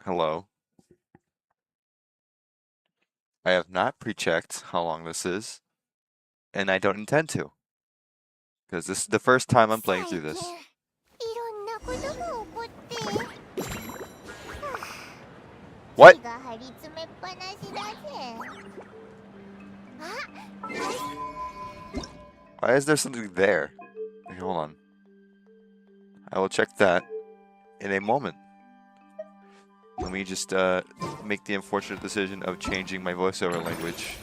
Hello. I have not pre-checked how long this is, and I don't intend to, because this is the first time I'm playing through 最近 this. いろんなことが起こってはあ What? 気が張り詰めっぱなしだぜあ Why is there something there? Okay, hold on. I will check that in a moment. Let me just make the unfortunate decision of changing my voiceover language.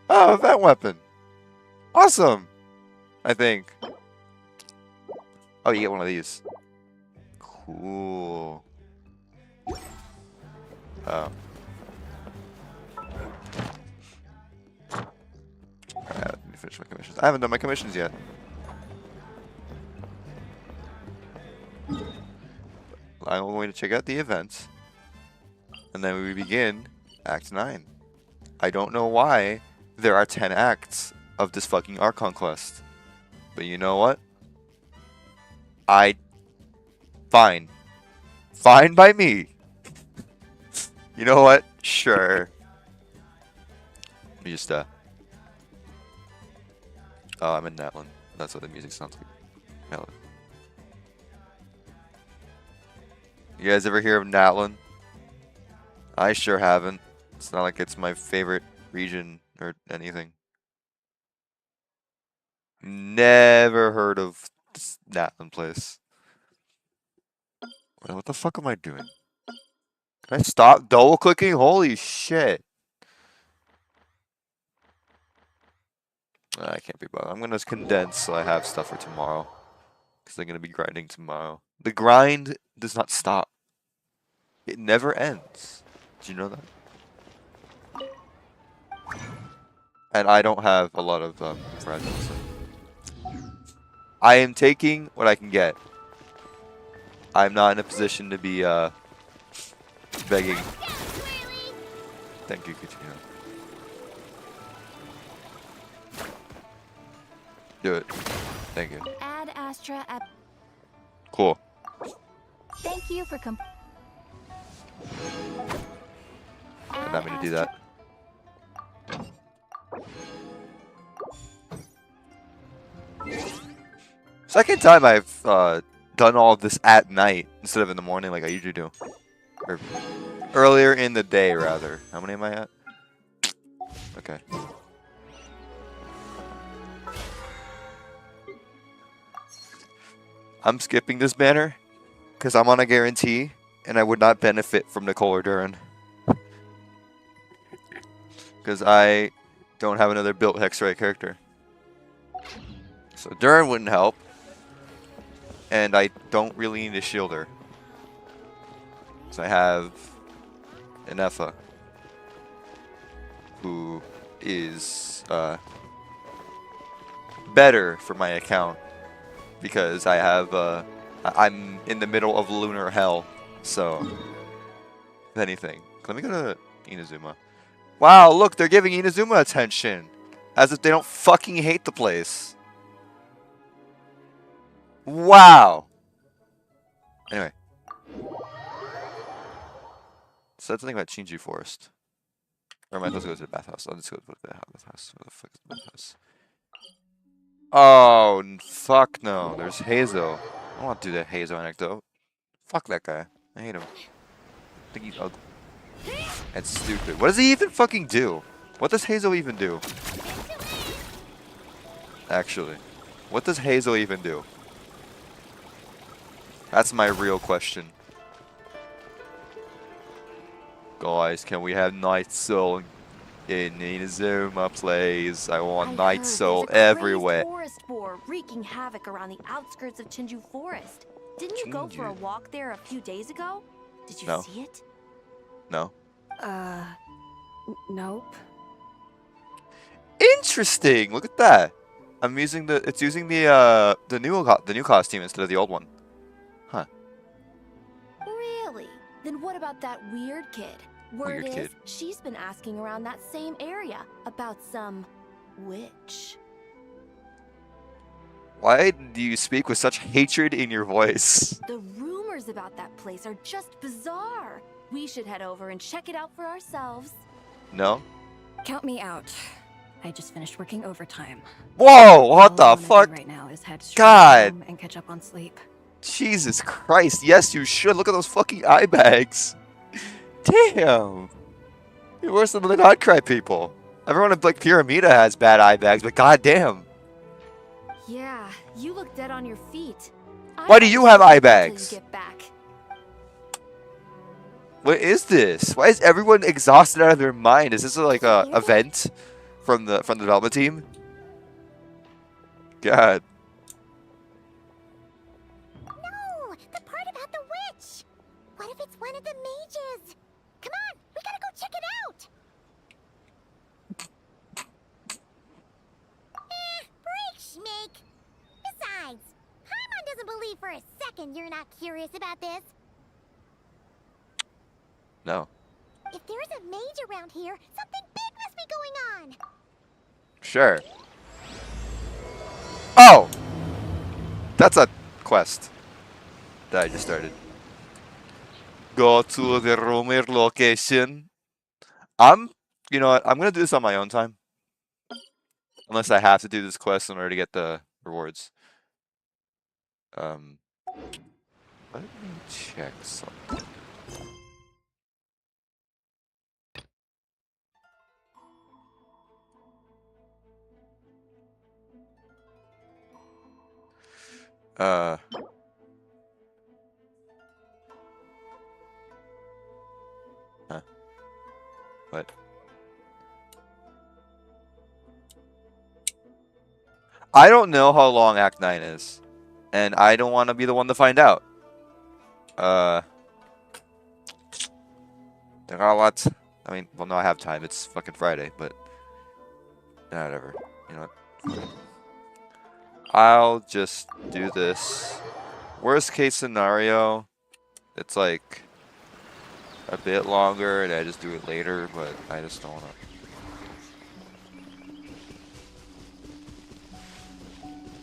Oh, that weapon! Awesome! I think. Oh, you get one of these. Cool. Oh. Alright, let me finish my commissions. I haven't done my commissions yet. I'm going to check out the events, and then we begin Act 9. I don't know why there are 10 acts of this fucking Archon quest. But you know what? Fine. Fine by me. You know what? Sure. Let me just, Oh, I'm in that one. That's what the music sounds like. Hell. You guys ever hear of Natlin? I sure haven't. It's not like it's my favorite region or anything. Never heard of this Natlin place. What the fuck am I doing? Can I stop double clicking? Holy shit. I can't be bothered. I'm gonna condense so I have stuff for tomorrow. Because I'm gonna be grinding tomorrow. The grind does not stop. It never ends. Did you know that? And I don't have a lot of friends. So. I am taking what I can get. I'm not in a position to be begging. Thank you, Katrina. Do it. Thank you. Add Astra at. Cool. Thank you for I'm not going to do that. Second time I've done all of this at night instead of in the morning like I usually do. Or earlier in the day, rather. How many am I at? Okay. I'm skipping this banner because I'm on a guarantee and I would not benefit from Nicole or Durin. Because I don't have another built Hexray character. So Durin wouldn't help. And I don't really need a shielder. So I have an Effa who is better for my account because I have I'm in the middle of lunar hell. So if anything, let me go to Inazuma. Wow, look, they're giving Inazuma attention as if they don't fucking hate the place. Wow. Anyway. So that's the thing about Shinju Forest. Or am I supposed to go to the bathhouse? I'll just go to the bathhouse. Where the fuck is the bathhouse? Oh, fuck no. There's Hazo. I don't want to do that Hazo anecdote. Fuck that guy. I hate him. I think he's ugly. That's stupid. What does he even fucking do? What does Hazo even do? Actually. What does Hazo even do? That's my real question. Guys, can we have Night Soul in Inazuma, please? I want Night Soul everywhere. Forest boar wreaking havoc around the outskirts of Chinju Forest. Didn't you go for a walk there a few days ago? Did you see it? No. Nope. Interesting. Look at that. I'm using the. It's using the new costume instead of the old one. Huh. Really? Then what about that weird kid? Word Weird is, kid. she's been asking around that same area about some witch. Why do you speak with such hatred in your voice? The rumors about that place are just bizarre. We should head over and check it out for ourselves. No? Count me out. I just finished working overtime. Whoa! What All the I wanna do fuck? right now is head straight God. home and catch up on sleep. Jesus Christ. Yes, you should. Look at those fucking eye bags. Damn. You're worse than the Nutcry people. Everyone in like Pyramida has bad eye bags, but goddamn. Yeah, you look dead on your feet. Why do you have eye Until bags? you get back. What is this? Why is everyone exhausted out of their mind? Is this like a event from the development team? God. No, the part about the witch. What if it's one of the mages? Come on, we gotta go check it out. Break, Schmake. Besides, Paimon doesn't believe for a second you're not curious about this. No. If there's a mage around here, something big must be going on. Sure. Oh! That's a quest that I just started. Go to the rumored location. You know what? I'm gonna do this on my own time. Unless I have to do this quest in order to get the rewards. Let me check something. Huh. What? I don't know how long Act 9 is. And I don't want to be the one to find out. There are lots. I mean, well, no, I have time. It's fucking Friday, but whatever. You know what? I'll just do this. Worst case scenario, it's like a bit longer, and I just do it later. But I just don't want to.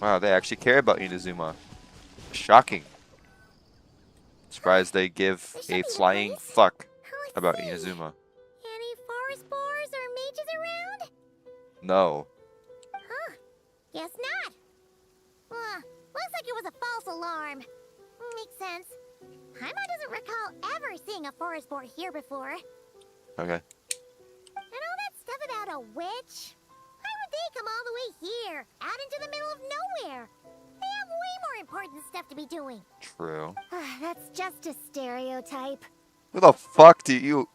Wow, they actually care about Inazuma. Shocking. Surprised they give a flying fuck about Inazuma. Any forest boars or mages around? No. Huh. Guess not. Looks like it was a false alarm. Makes sense. Paimon doesn't recall ever seeing a forest boar here before. Okay. And all that stuff about a witch? Why would they come all the way here, out into the middle of nowhere? They have way more important stuff to be doing. True. That's just a stereotype. Who the fuck do you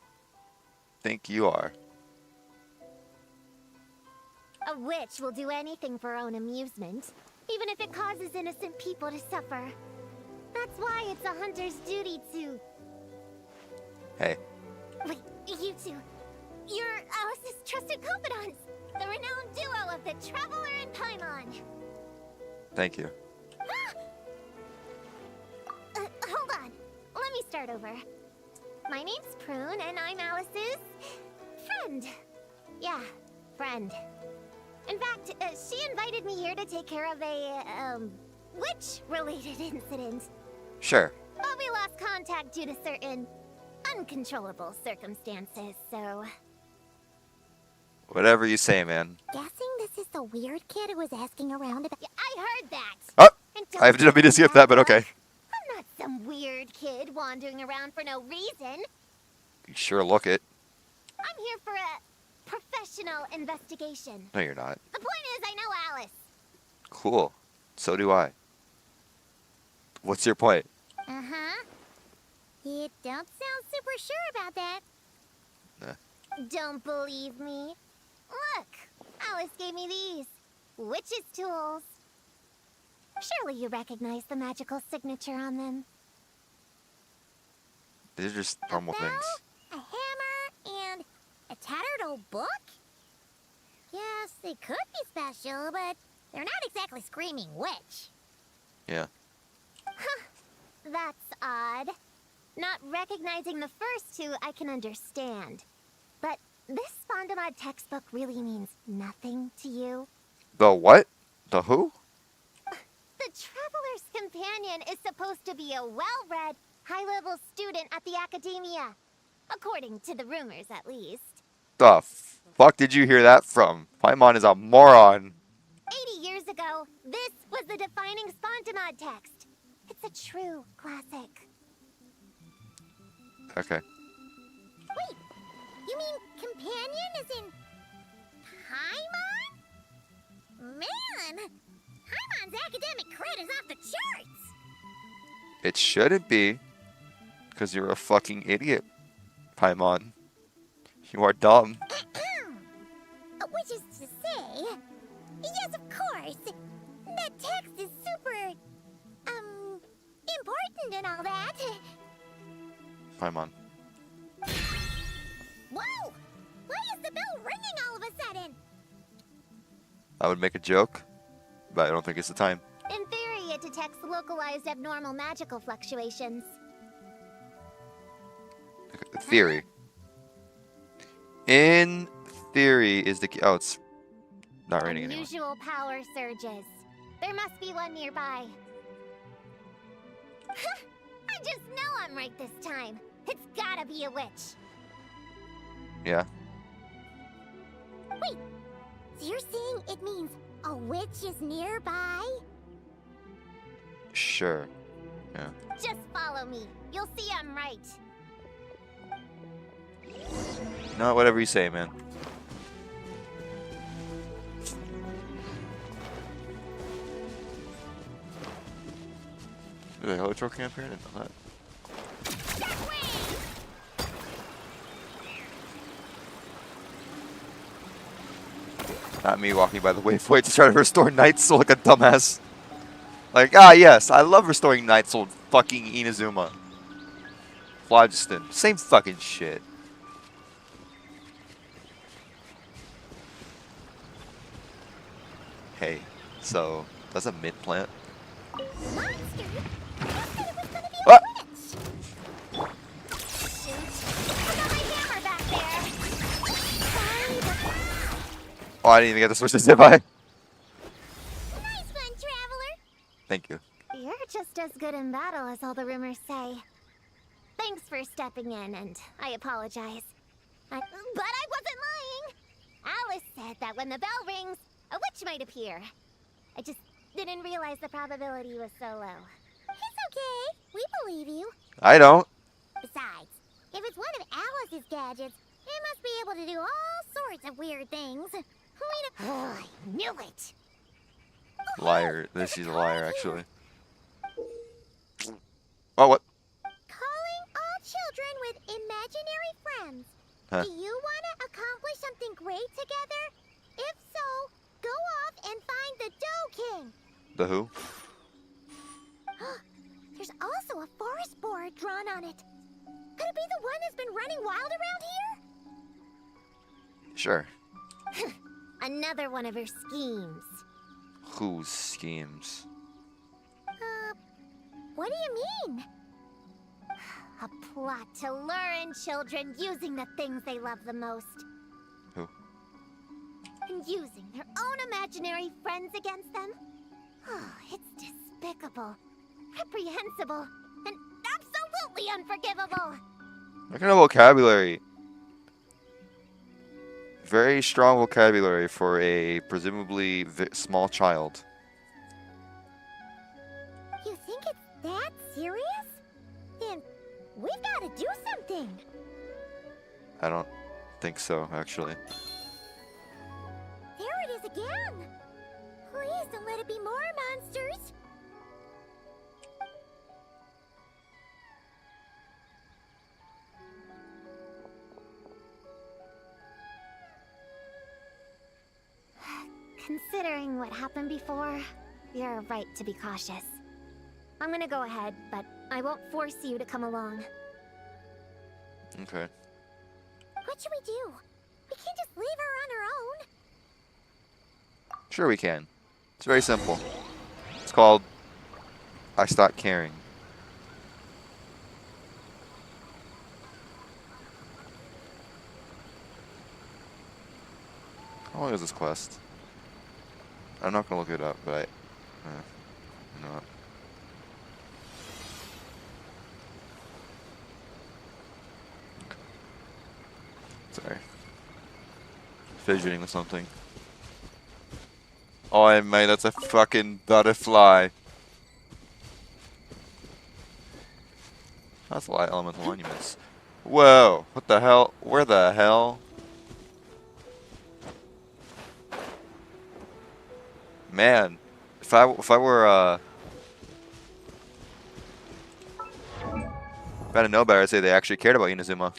think you are? A witch will do anything for her own amusement, even if it causes innocent people to suffer. That's why it's a hunter's duty to... Hey. Wait, you two. You're Alice's trusted confidants, the renowned duo of the Traveler and Paimon. Thank you. Hold on. Let me start over. My name's Prune, and I'm Alice's friend. Yeah, friend. In fact, she invited me here to take care of a, witch-related incident. Sure. But we lost contact due to certain uncontrollable circumstances, so... Whatever you say, man. Guessing this is the weird kid who was asking around about... Yeah, I heard that! Oh! And I didn't mean to skip that, but okay. I'm not some weird kid wandering around for no reason. You sure look it. I'm here for a professional investigation. No, you're not. The point is, I know Alice. Cool. So do I. What's your point? Uh-huh. You don't sound super sure about that. Nah. Don't believe me? Look, Alice gave me these. Witch's tools. Surely you recognize the magical signature on them. These are just normal a bell, things. a hammer, and a tattered old book? Yes, they could be special, but they're not exactly screaming witch. Yeah. Huh. That's odd. Not recognizing the first two I can understand. But this Spondamod textbook really means nothing to you? The what? The who? The Traveler's Companion is supposed to be a well-read, high-level student at the academia. According to the rumors, at least. The fuck did you hear that from? Paimon is a moron. 80 years ago, this was the defining Spontamod text. It's a true classic. Okay. Wait, you mean companion is in Paimon? Man, Paimon's academic cred is off the charts. It shouldn't be. Because you're a fucking idiot, Paimon. You are dumb. Which is to say, yes, of course. That text is super, important and all that. Paimon. Whoa! Why is the bell ringing all of a sudden? I would make a joke, but I don't think it's the time. In theory, it detects localized abnormal magical fluctuations. Theory. In theory is the key. Oh, it's not raining anymore. Unusual power surges. There must be one nearby. I just know I'm right this time. It's gotta be a witch. Yeah. Wait, so you're saying it means a witch is nearby? Sure. Yeah. Just follow me. You'll see I'm right. No, whatever you say, man. Is there a Helitro camp here? I didn't know that. Not me walking by the waypoint to try to restore Night Soul like a dumbass. Like, yes, I love restoring Night Soul fucking Inazuma. Phlogiston, same fucking shit. Hey, so that's a mid plant. Monster? I said it was gonna be a What? witch. Shoot. I got my hammer back there. Sorry, but... Oh, I didn't even get to switch to zip eye. Nice one, Traveler. Thank you. You're just as good in battle as all the rumors say. Thanks for stepping in, and I apologize. But I wasn't lying. Alice said that when the bell rings, a witch might appear. I just didn't realize the probability was so low. It's okay. We believe you. I don't. Besides, if it's one of Alice's gadgets, it must be able to do all sorts of weird things. I knew it. Liar. She's a liar, actually. Oh, what? Calling all children with imaginary friends. Huh. Do you want to accomplish something great together? If so, go off and find the Dough King. The who? There's also a forest board drawn on it. Could it be the one that's been running wild around here? Sure. Another one of her schemes. Whose schemes? What do you mean? A plot to lure in children using the things they love the most. Who? And using their own imaginary friends against them? Oh, it's despicable, reprehensible, and absolutely unforgivable! What kind of vocabulary? Very strong vocabulary for a presumably small child. You think it's that serious? Then we've got to do something. I don't think so, actually. There it is again. Please don't let it be more monsters. Considering what happened before, you're right to be cautious. I'm gonna go ahead, but I won't force you to come along. Okay. What should we do? We can't just leave her on her own. Sure we can. It's very simple. It's called I Stopped Caring. How long is this quest? I'm not gonna look it up, but No. Sorry. Fidgeting with something. Oh, mate, that's a fucking butterfly. That's a lot of elemental monuments. Whoa, what the hell? Where the hell? Man, if I were if I didn't know better, I'd say they actually cared about Inazuma.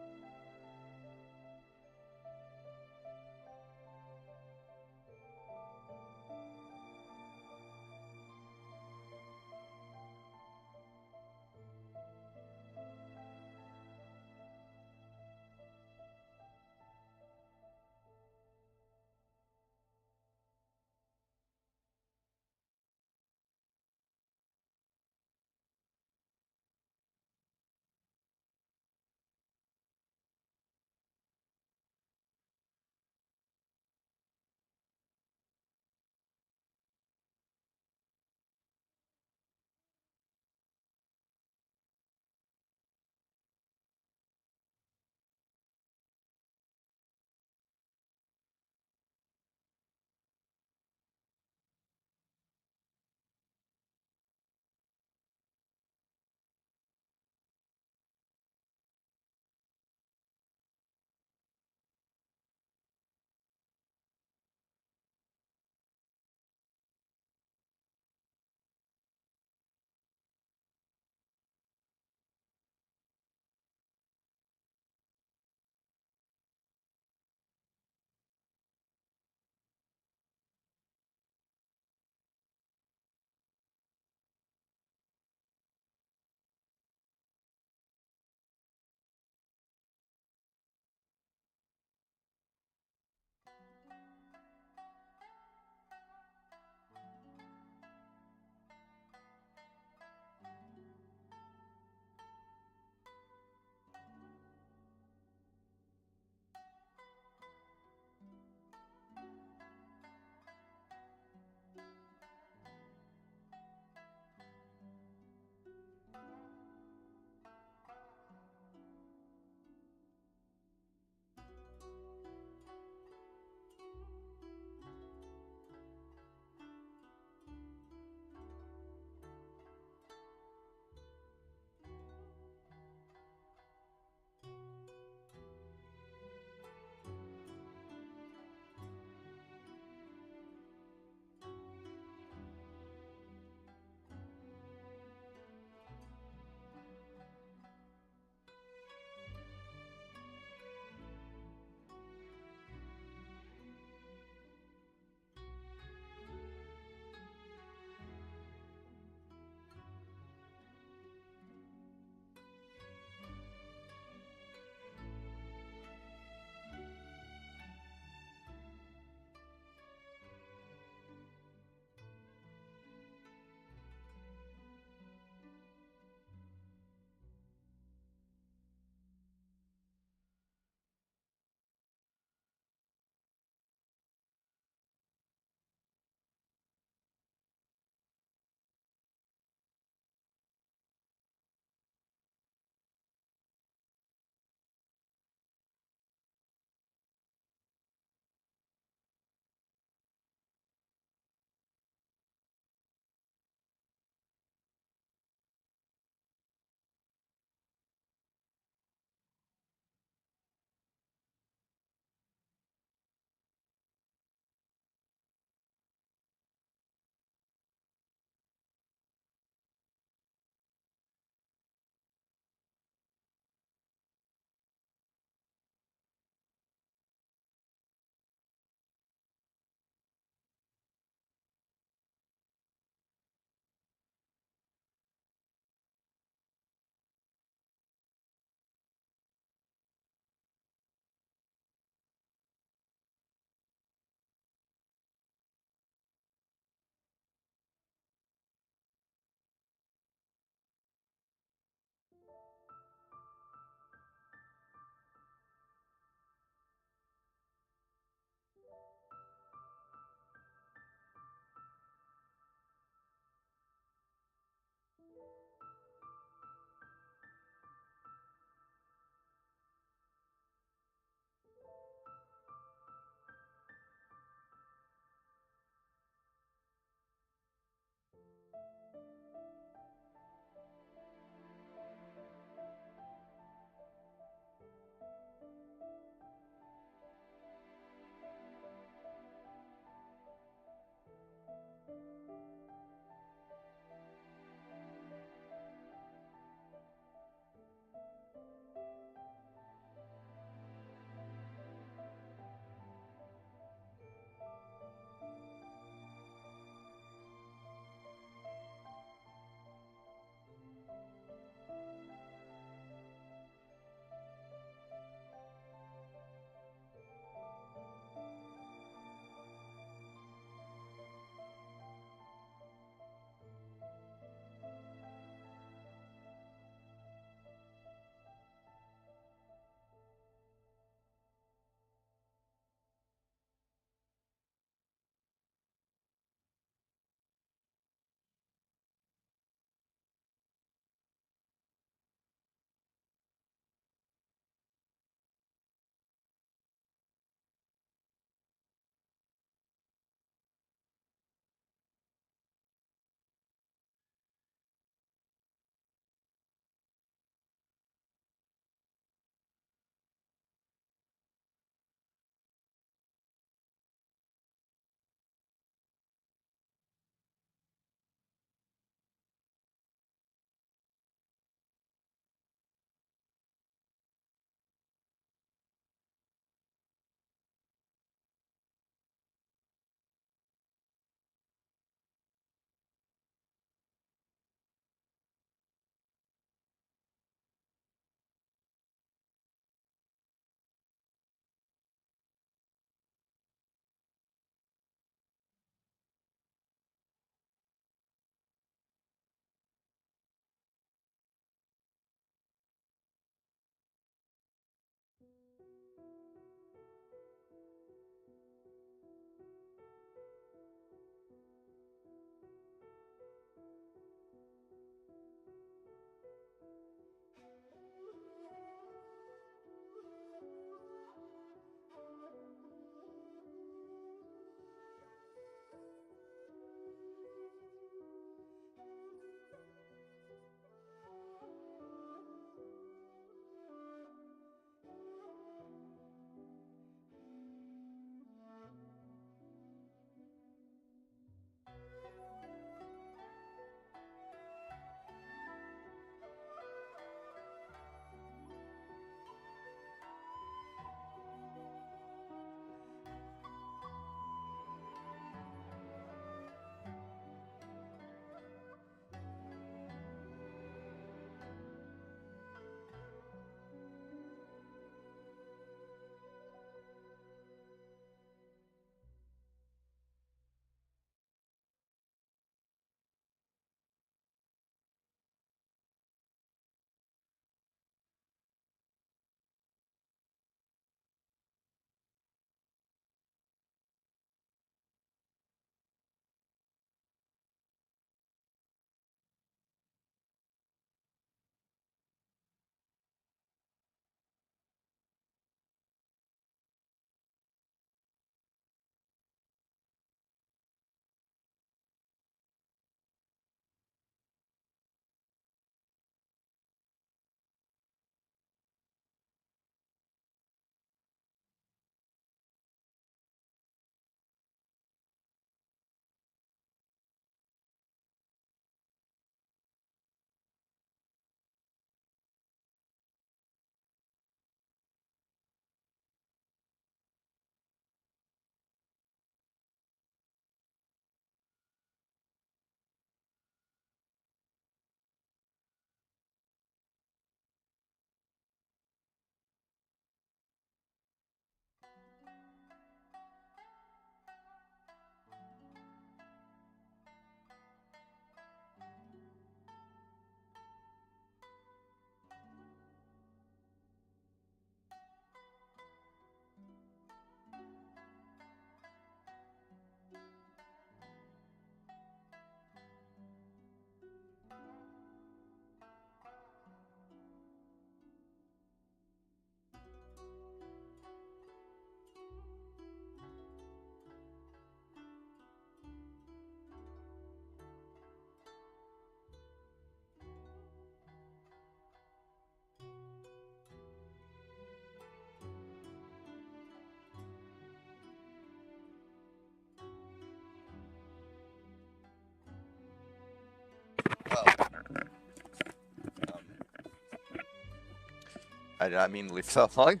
I did not mean to leave so long.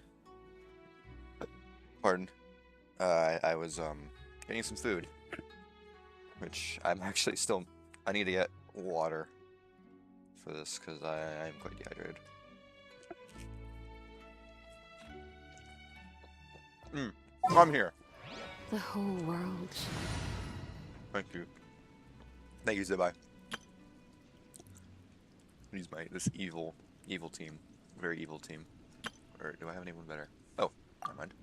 Pardon. I was getting some food, which I'm actually still. I need to get water for this because I am quite dehydrated. I'm here. The whole world. Thank you. Thank you, Zibai. Use this evil team, very evil team. Or do I have anyone better? Oh, never mind.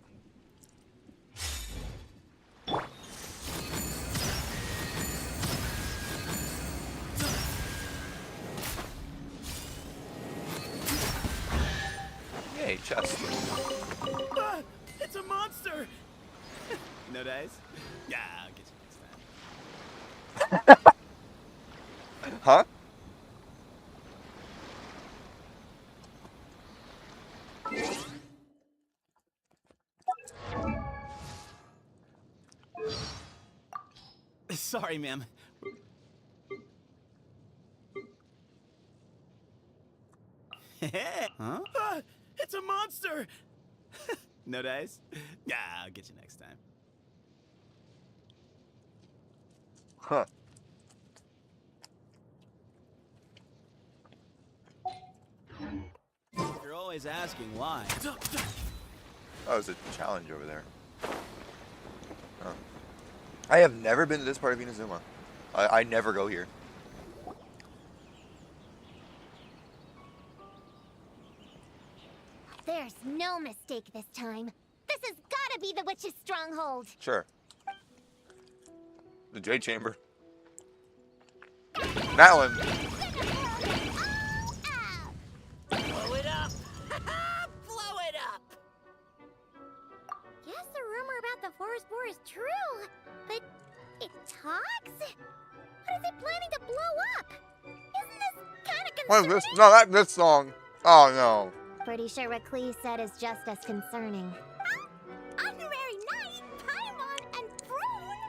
Yay, chest. Ah, it's a monster! No dice? Yeah, I'll get you next time. Huh? Sorry, ma'am. Huh? Ah, it's a monster! No dice? Yeah, I'll get you next time. Huh. You're always asking why. Oh, there's a challenge over there. Oh. I have never been to this part of Inazuma. I never go here. There's no mistake this time. This has gotta be the witch's stronghold. Sure. The Jade Chamber. That one. Blow it up! Blow it up! Guess the rumor about the forest boar is true, but it talks? What is it planning to blow up? Isn't this kind of What concerning? is this? No, that this song. Oh no. Pretty sure what Klee said is just as concerning. Honorary Knight, Paimon, and Prune?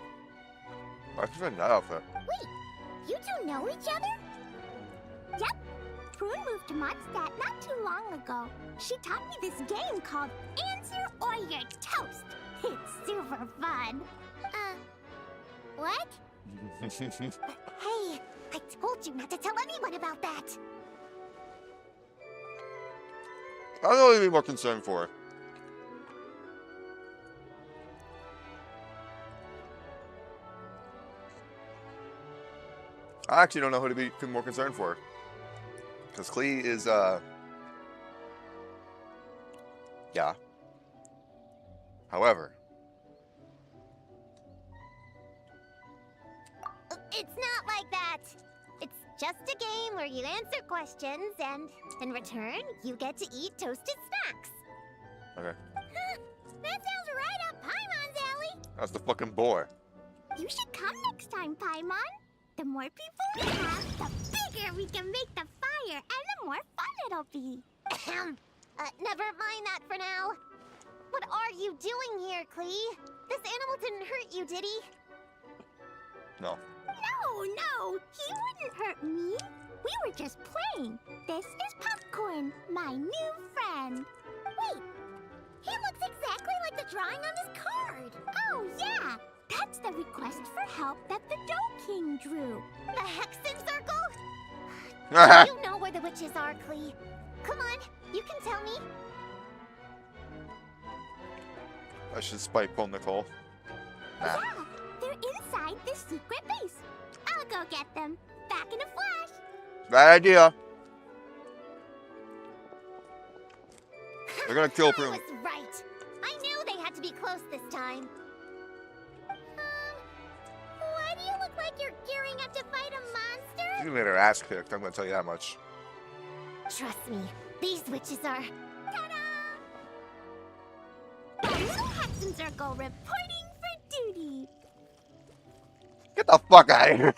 What's in that outfit? Wait, you two know each other? Yep. Prune moved to Mondstadt not too long ago. She taught me this game called Answer or You're Toast. It's super fun. What? Hey, I told you not to tell anyone about that. I don't know what to be more concerned for. I actually don't know who to be more concerned for. Because Klee is, yeah. However. It's not like that. It's just a game where you answer questions and, in return, you get to eat toasted snacks. Okay. That sounds right up Paimon's alley. That's the fucking boar. You should come next time, Paimon. The more people we have, the bigger we can make the fire, and the more fun it'll be. Never mind that for now. What are you doing here, Klee? This animal didn't hurt you, did he? No. No, he wouldn't hurt me. We were just playing. This is Popcorn, my new friend. Wait, he looks exactly like the drawing on this card. Oh, yeah. That's the request for help that the Dough King drew. The Hexen Circle? You know where the witches are, Klee. Come on, you can tell me. I should spike on Nicole. Nah. Yeah, they're inside the secret base. I'll go get them. Back in a flash. Bad idea. They're gonna kill I Prune. was right. I knew they had to be close this time. Why do you look like you're gearing up to fight a monster? She made her ass kicked, I'm gonna tell you that much. Trust me, these witches are... Ta-da! The little Hexen Circle reporting for duty. Get the fuck out of here.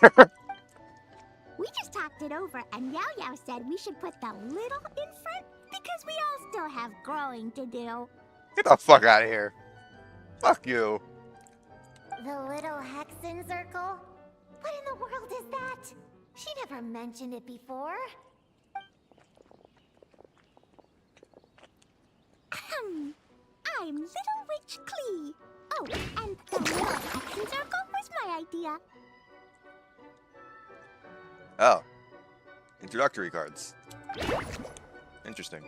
We just talked it over, and Yao Yao said we should put the little in front because we all still have growing to do. Get the fuck out of here. Fuck you. The little Hexen Circle? What in the world is that? She never mentioned it before. I'm Little Witch Klee. Oh, and the little Hexen Circle was my idea. Oh. Introductory cards. Interesting.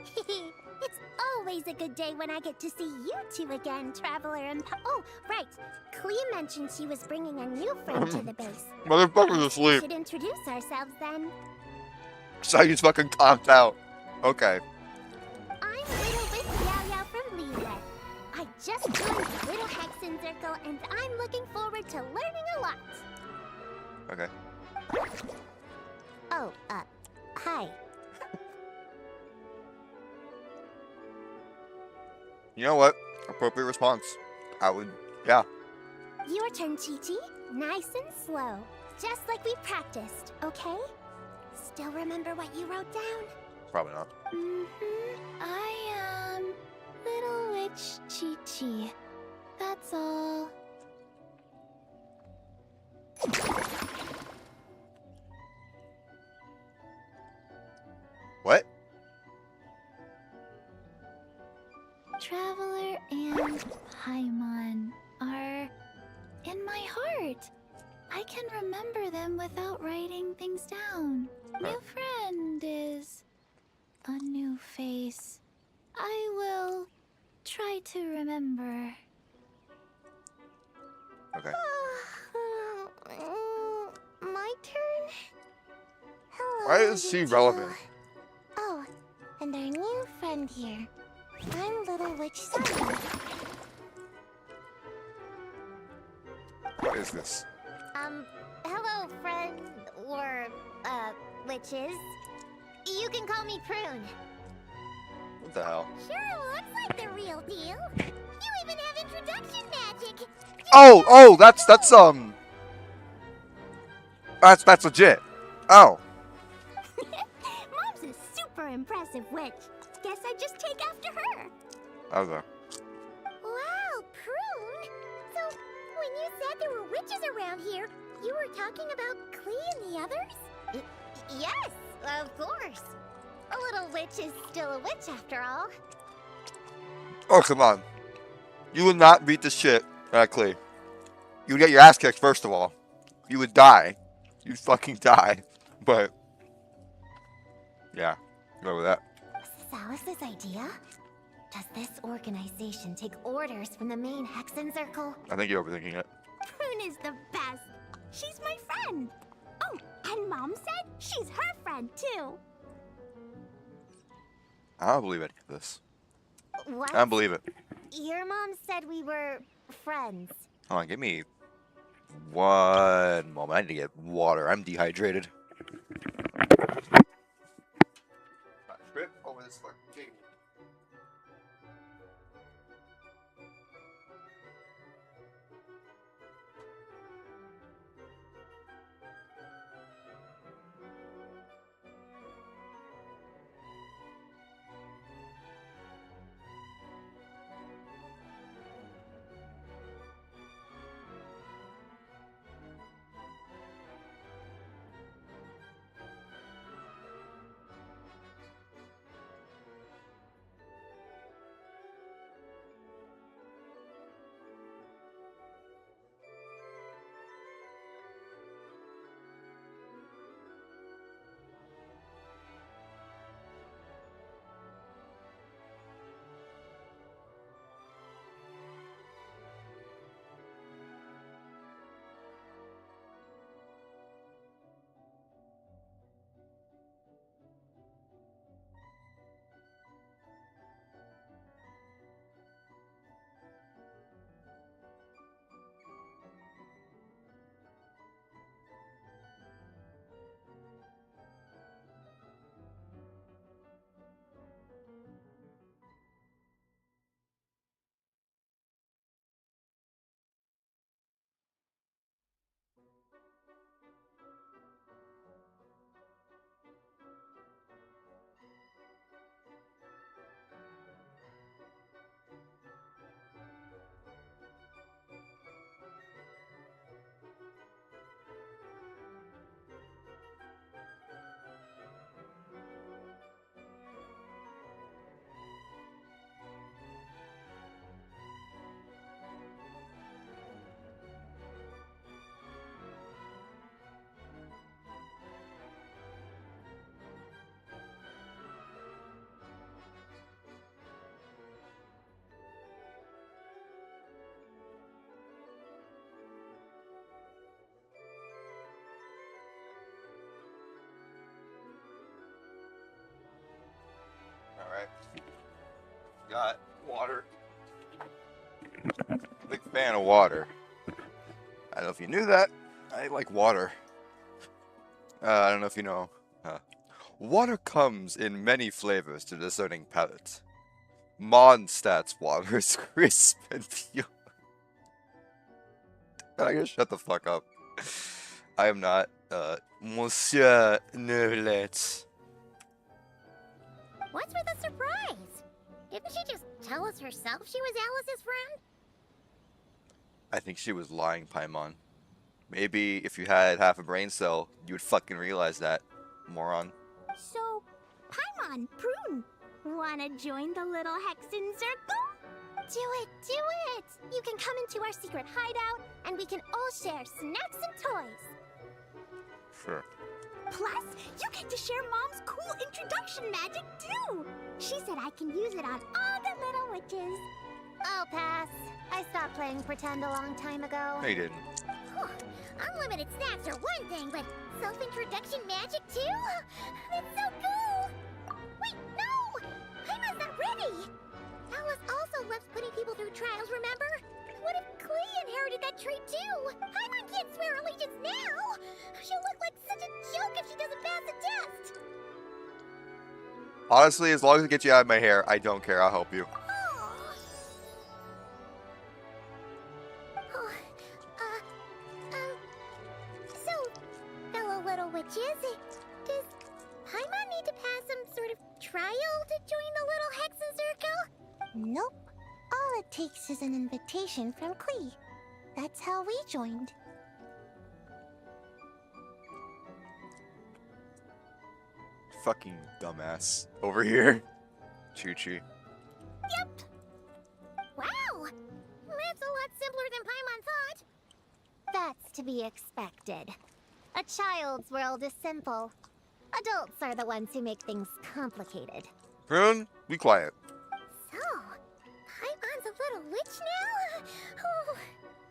It's always a good day when I get to see you two again, Traveler and Oh, right. Klee mentioned she was bringing a new friend to the base. Motherfucker's We asleep. should introduce ourselves then. So he's fucking conked out. Okay. I'm Little Witch Yao Yao from Liyue. I just joined the Little Hexen Circle, and I'm looking forward to learning a lot. Okay. Oh, hi. You know what? Appropriate response. I would, yeah. Your turn, Chi-Chi. Nice and slow. Just like we practiced, okay? Still remember what you wrote down? Probably not. I am Little Witch Chi-Chi. That's all. What? Traveler and Paimon are in my heart. I can remember them without writing things down. New friend is a new face. I will try to remember. Okay. My turn? Hello, Why is she you two. relevant? Oh, and our new friend here. I'm Little Witch Sunny. What is this? Hello, friend, or, witches. You can call me Prune. What the hell? Sure looks like the real deal. You even have introduction magic. Oh, that's legit. Oh. Mom's a super impressive witch. Guess I just take after her. Okay. Wow, Prune! So, when you said there were witches around here, you were talking about Klee and the others? Yes, of course. A little witch is still a witch after all. Oh, come on. You would not beat the shit out of Klee. You would get your ass kicked, first of all. You would die. You'd fucking die. But, yeah. Go with that. Was this Alice's idea? Does this organization take orders from the main Hexen Circle? I think you're overthinking it. Prune is the best. She's my friend. Oh, and Mom said she's her friend too. I don't believe any of this. What? I don't believe it. Your mom said we were friends. Hold on, give me one moment. I need to get water. I'm dehydrated. Trip over this fucking table. Alright. Got water. Big fan of water. I don't know if you knew that. I like water. I don't know if you know. Water comes in many flavors to discerning palates. Mondstadt's water is crisp and pure. I gotta shut the fuck up. I am not, Monsieur Nerlet. What's with the surprise? Didn't she just tell us herself she was Alice's friend? I think she was lying, Paimon. Maybe if you had half a brain cell, you would fucking realize that, moron. So, Paimon, Prune, wanna join the little Hexen Circle? Do it, do it! You can come into our secret hideout, and we can all share snacks and toys. Sure. Plus, you get to share Mom's cool introduction magic, too! She said I can use it on all the little witches. I'll pass. I stopped playing pretend a long time ago. No, you didn't. Unlimited snacks are one thing, but self-introduction magic, too? That's so cool! Wait, no! Paimon's not ready! Alice also loves putting people through trials, remember? What if Klee inherited that trait, too? Paimon can't swear allegiance now! She'll look like such a joke if she doesn't pass the test! Honestly, as long as it gets you out of my hair, I don't care. I'll help you. So, fellow little witches, does Paimon need to pass some sort of trial to join the little Hexen Circle? Nope. All it takes is an invitation from Klee. That's how we joined. Fucking dumbass. Over here. Choo-choo. Yep. Wow! That's a lot simpler than Paimon thought. That's to be expected. A child's world is simple. Adults are the ones who make things complicated. Prune, be quiet. So, Paimon's a little witch now? Oh,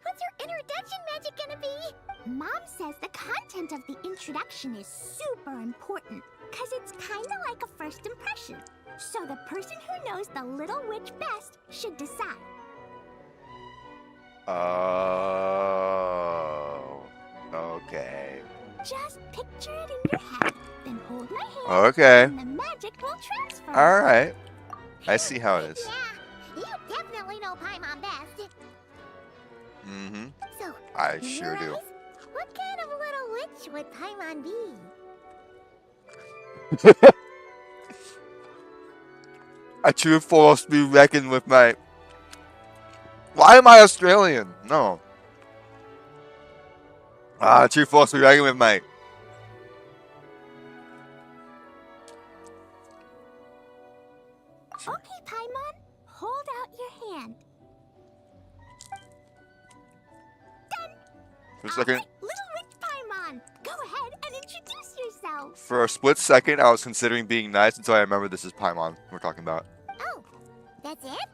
what's your introduction magic gonna be? Mom says the content of the introduction is super important, because it's kinda like a first impression. So the person who knows the little witch best should decide. Oh. Okay. Just picture it in your head, then hold my hand, Okay. and the magic will transfer. Alright. I see how it is. Yeah, you definitely know Paimon best. Mm-hmm. So, I in sure your do. eyes, what kind of little witch would Paimon be? A true force be reckoned with, mate. Why am I Australian? No. A true force be reckoned with, mate. Okay, Paimon, hold out your hand. Done. For a second. Alright, little witch Paimon, go ahead and introduce yourself. For a split second, I was considering being nice until I remember this is Paimon we're talking about. Oh, that's it?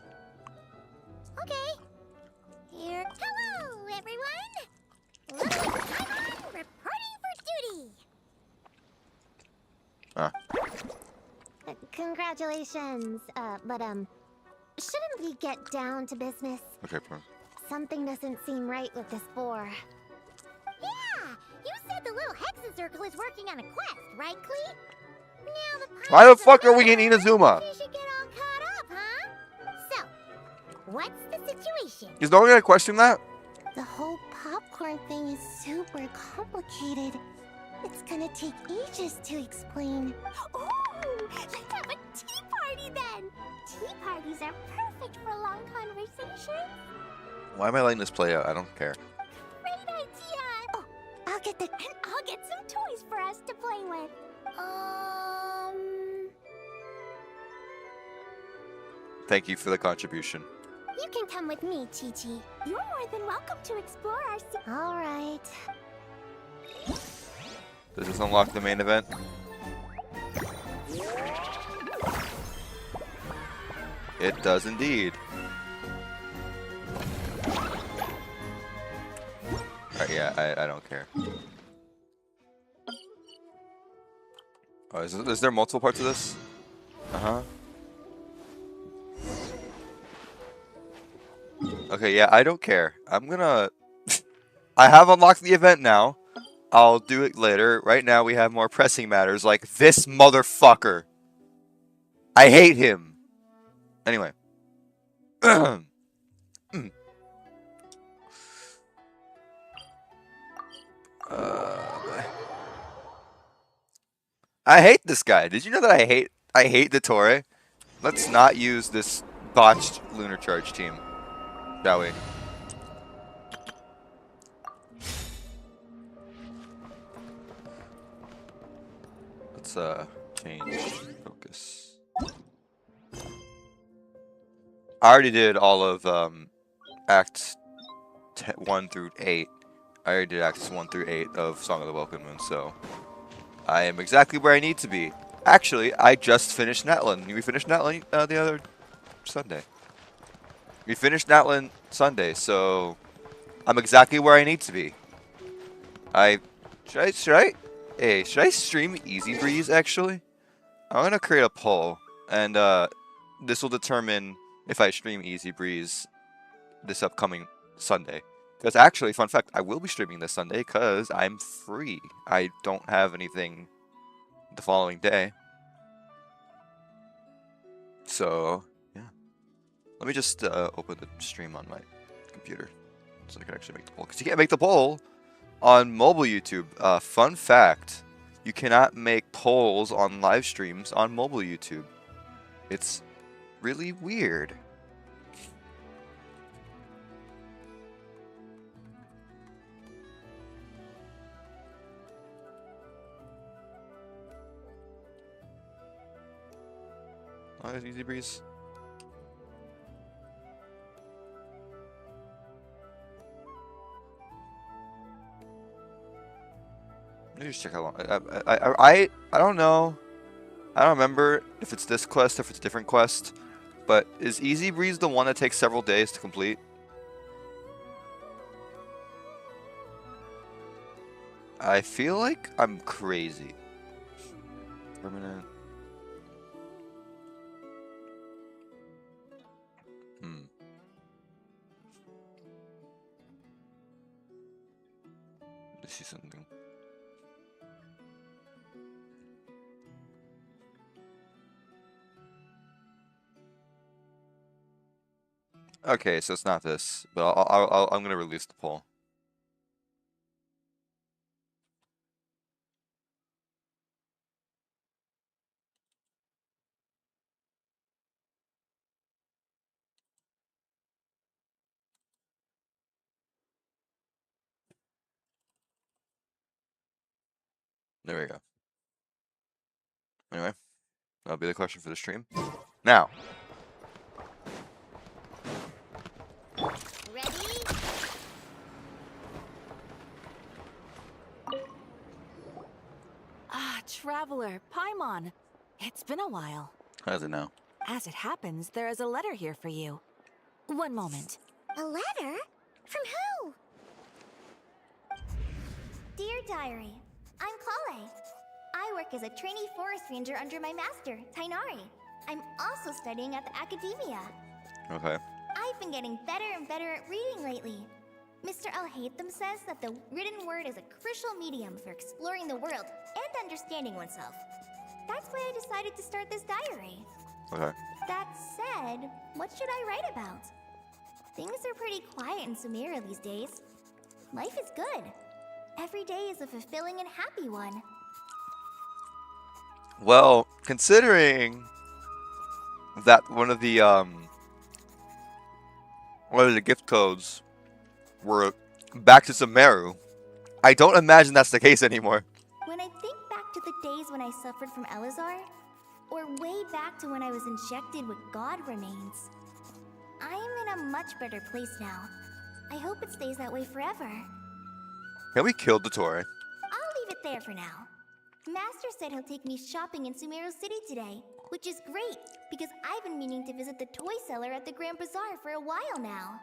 Okay. Here. Hello, everyone. Little witch Paimon reporting for duty. Ah. Congratulations, but shouldn't we get down to business? Okay, Prune. Something doesn't seem right with this boar. Yeah, you said the little Hexen Circle is working on a quest, right, Klee? Now the Why the pirates fuck are back. we in Inazuma? You should get all caught up, huh? So, what's the situation? Is no one gonna question that? The whole popcorn thing is super complicated. It's gonna take ages to explain. Ooh, let's have a tea party then! Tea parties are perfect for long conversations. Why am I letting this play out? I don't care. Great idea! Oh, I'll get the... And I'll get some toys for us to play with. Thank you for the contribution. You can come with me, Chi-Chi. You're more than welcome to explore our... All right. Does this unlock the main event? It does indeed. Alright, yeah, I don't care. Oh, is there multiple parts of this? Uh-huh. Okay, yeah, I don't care. I'm gonna... I have unlocked the event now. I'll do it later. Right now we have more pressing matters like this motherfucker. I hate him. Anyway. I hate this guy. Did you know that I hate the Torre? Let's not use this botched lunar charge team, shall we? Let's change focus. I already did all of acts 1 through 8. I already did acts 1 through 8 of Song of the Welkin Moon, so I am exactly where I need to be. Actually, I just finished Natlan. We finished Natlan the other Sunday. We finished Natlan Sunday, so I'm exactly where I need to be. Should I stream Easy Breeze actually? I'm gonna create a poll, and this will determine if I stream Easy Breeze this upcoming Sunday. Because actually, fun fact, I will be streaming this Sunday because I'm free. I don't have anything the following day. So, yeah. Let me just open the stream on my computer so I can actually make the poll. Because you can't make the poll on mobile YouTube. Fun fact, you cannot make polls on live streams on mobile YouTube. It's really weird. Oh, Easy Breeze. Let me just check how long. I don't know. I don't remember if it's this quest or if it's a different quest. But is Easy Breeze the one that takes several days to complete? I feel like I'm crazy. Permanent. Let's see something. Okay, so it's not this, but I'm gonna release the poll. There we go. Anyway, that'll be the question for the stream. Now. Ready? Ah, Traveler, Paimon. It's been a while. How's it now? As it happens, there is a letter here for you. One moment. A letter? From who? Dear Diary, I'm Kale. I work as a trainee forest ranger under my master, Tainari. I'm also studying at the academia. Okay. I've been getting better and better at reading lately. Mr. Alhaitham says that the written word is a crucial medium for exploring the world and understanding oneself. That's why I decided to start this diary. Okay. That said, what should I write about? Things are pretty quiet in Sumeria these days. Life is good. Every day is a fulfilling and happy one. Well, considering that one of the gift codes were back to Sumeru, I don't imagine that's the case anymore. When I think back to the days when I suffered from Elazar, or way back to when I was injected with God remains, I am in a much better place now. I hope it stays that way forever. Can we kill the Torre? I'll leave it there for now. Master said he'll take me shopping in Sumeru City today, which is great, because I've been meaning to visit the toy seller at the Grand Bazaar for a while now.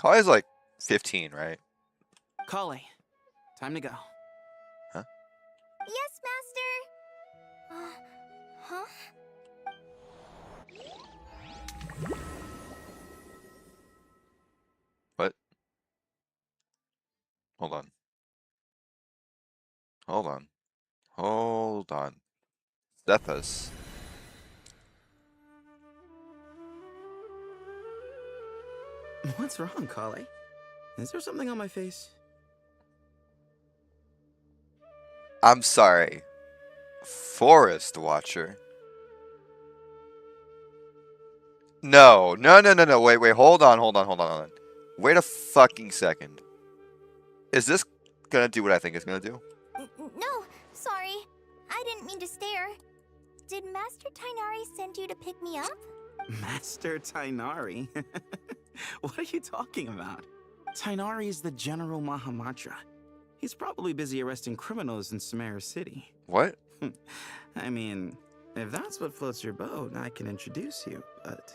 Kale's like 15, right? Kale, time to go. Huh? Yes, Master! Huh? Hold on. Hold on. Hold on. Zephas. What's wrong, Kale? Is there something on my face? I'm sorry. Forest Watcher. No. No, no, no, no. Wait, wait. Hold on, hold on, hold on, hold on. Wait a fucking second. Is this gonna do what I think it's gonna do? No, sorry. I didn't mean to stare. Did Master Tainari send you to pick me up? Master Tainari? What are you talking about? Tainari is the General Mahamatra. He's probably busy arresting criminals in Sumeru City. What? I mean, if that's what floats your boat, I can introduce you, but...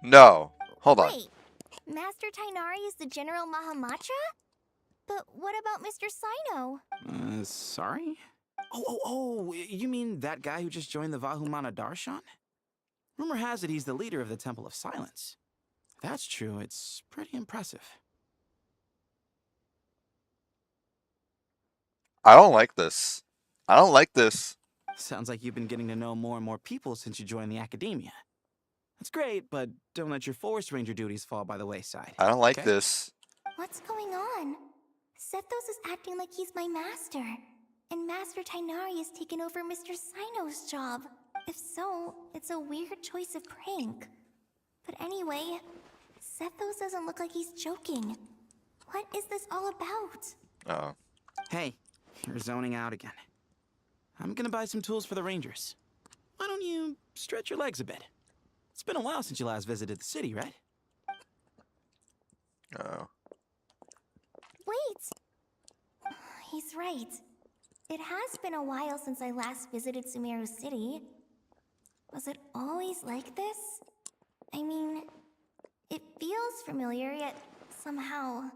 No. Hold on. Wait, Master Tainari is the General Mahamatra? But what about Mr. Sino? Sorry? Oh, you mean that guy who just joined the Vahumana Darshan? Rumor has it he's the leader of the Temple of Silence. If that's true, it's pretty impressive. I don't like this. I don't like this. Sounds like you've been getting to know more and more people since you joined the academia. That's great, but don't let your forest ranger duties fall by the wayside. I don't like okay? this. What's going on? Sethos is acting like he's my master. And Master Tainari has taken over Mr. Sino's job. If so, it's a weird choice of prank. But anyway, Sethos doesn't look like he's joking. What is this all about? Uh-oh. Hey, you're zoning out again. I'm gonna buy some tools for the rangers. Why don't you stretch your legs a bit? It's been a while since you last visited the city, right? Uh-oh. Wait! He's right. It has been a while since I last visited Sumeru City. Was it always like this? I mean, it feels familiar, yet somehow...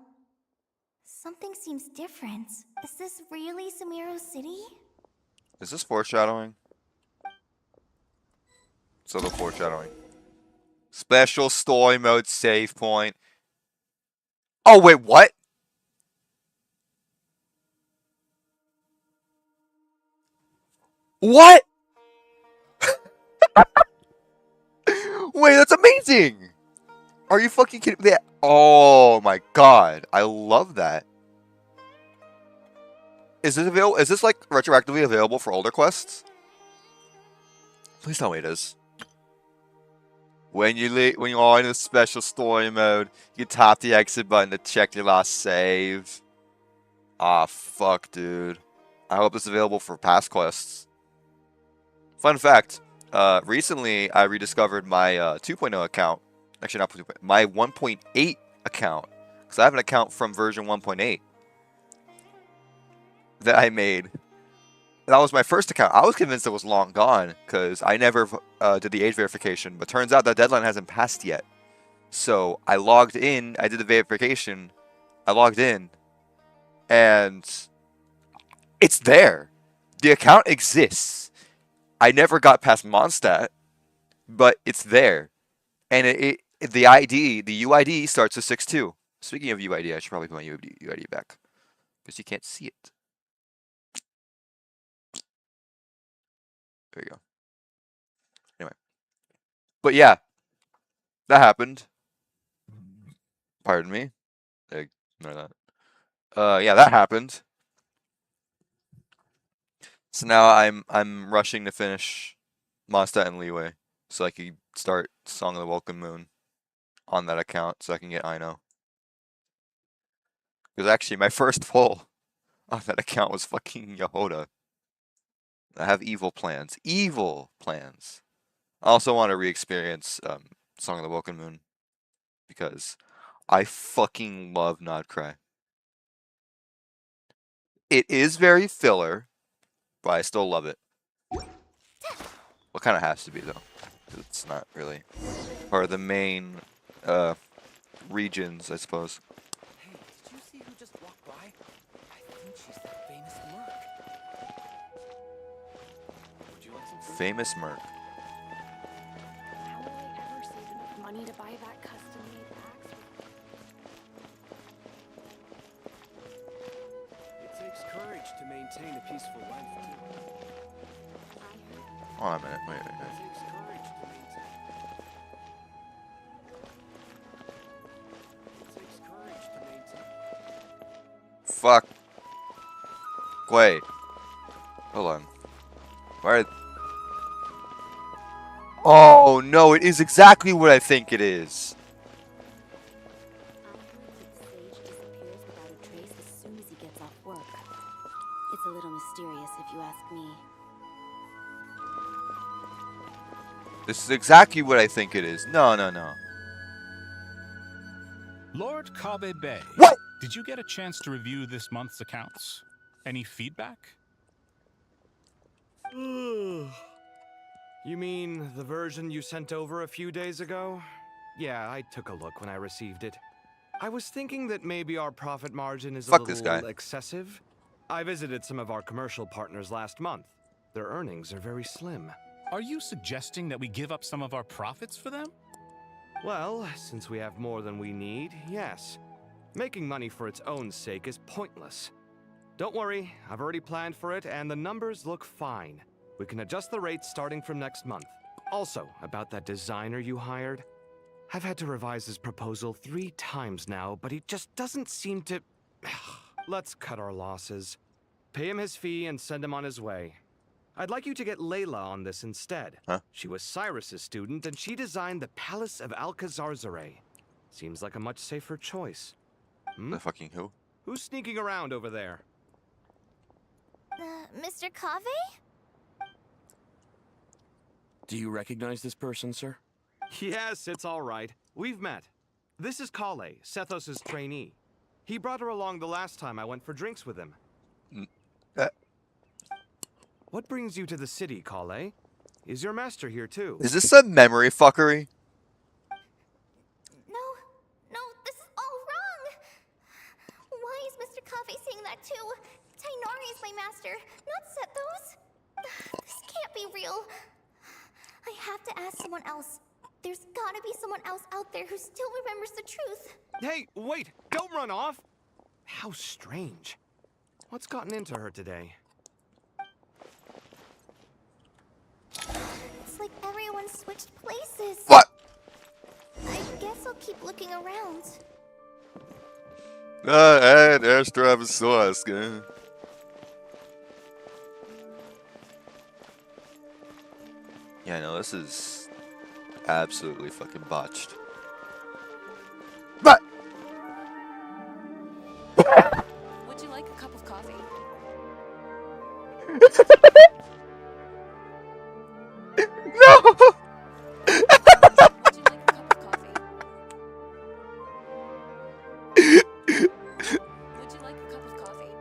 something seems different. Is this really Sumeru City? Is this foreshadowing? So the foreshadowing. Special story mode save point. Oh, wait, what? What? Wait, that's amazing! Are you fucking kidding me? Oh my god, I love that. Is this available? Is this like retroactively available for older quests? Please tell me it is. When you are in a special story mode, you tap the exit button to check your last save. Ah, fuck, dude. I hope it's available for past quests. Fun fact, recently I rediscovered my 2.0 account. Actually, not 2.0, my 1.8 account. Because I have an account from version 1.8 that I made. That was my first account. I was convinced it was long gone because I never did the age verification. But turns out that deadline hasn't passed yet. So I logged in. I did the verification. I logged in. And it's there. The account exists. I never got past Mondstadt, but it's there. And the ID, the UID starts with 6.2. Speaking of UID, I should probably put my UID back because you can't see it. There you go. Anyway. But yeah, that happened. Pardon me. Ignore that. Yeah, that happened. So now I'm rushing to finish Mondstadt and Leeway so I can start Song of the Welkin Moon on that account so I can get Ino. Because actually my first pull on that account was fucking Yehoda. I have evil plans. Evil plans. I also want to re-experience Song of the Welkin Moon because I fucking love Nodcry. It is very filler, but I still love it. Well, kind of has to be though. It's not really part of the main regions, I suppose. Hey, did you see who just walked by? I think she's that famous merc. Would you like some food? Famous merc. How will I ever save enough money to buy that custom-made axe with to maintain a peaceful life, too. Hold on a minute. Wait. It takes courage to maintain. It takes courage to maintain. Fuck. Wait. Hold on. Where? Oh no! It is exactly what I think it is. Sage disappears without a trace as soon as he gets off work. It's a little mysterious if you ask me. This is exactly what I think it is. No. Lord Kabe Bay. What? Did you get a chance to review this month's accounts? Any feedback? You mean the version you sent over a few days ago? Yeah, I took a look when I received it. I was thinking that maybe our profit margin is a Fuck this little guy. excessive. I visited some of our commercial partners last month. Their earnings are very slim. Are you suggesting that we give up some of our profits for them? Well, since we have more than we need, yes. Making money for its own sake is pointless. Don't worry, I've already planned for it, and the numbers look fine. We can adjust the rates starting from next month. Also, about that designer you hired, I've had to revise his proposal 3 times now, but he just doesn't seem to... Let's cut our losses. Pay him his fee and send him on his way. I'd like you to get Layla on this instead. Huh? She was Cyrus's student, and she designed the Palace of Alcazarzare. Seems like a much safer choice. The fucking who? Who's sneaking around over there? Mr. Cave? Do you recognize this person, sir? Yes, it's all right. We've met. This is Kale, Sethos's trainee. He brought her along the last time I went for drinks with him. What brings you to the city, Kale? Is your master here too? Is this some memory fuckery? No, this is all wrong. Why is Mr. Cave saying that too? Tainori is my master, not Sethos. This can't be real. I have to ask someone else. There's gotta be someone else out there who still remembers the truth. Hey, wait! Don't run off! How strange. What's gotten into her today? It's like everyone switched places. What? I guess I'll keep looking around. There's Travis Sauce, guy. Yeah, no, this is absolutely fucking botched. But Would you like a cup of coffee? no. Would you like a cup of coffee? Would you like a cup of coffee?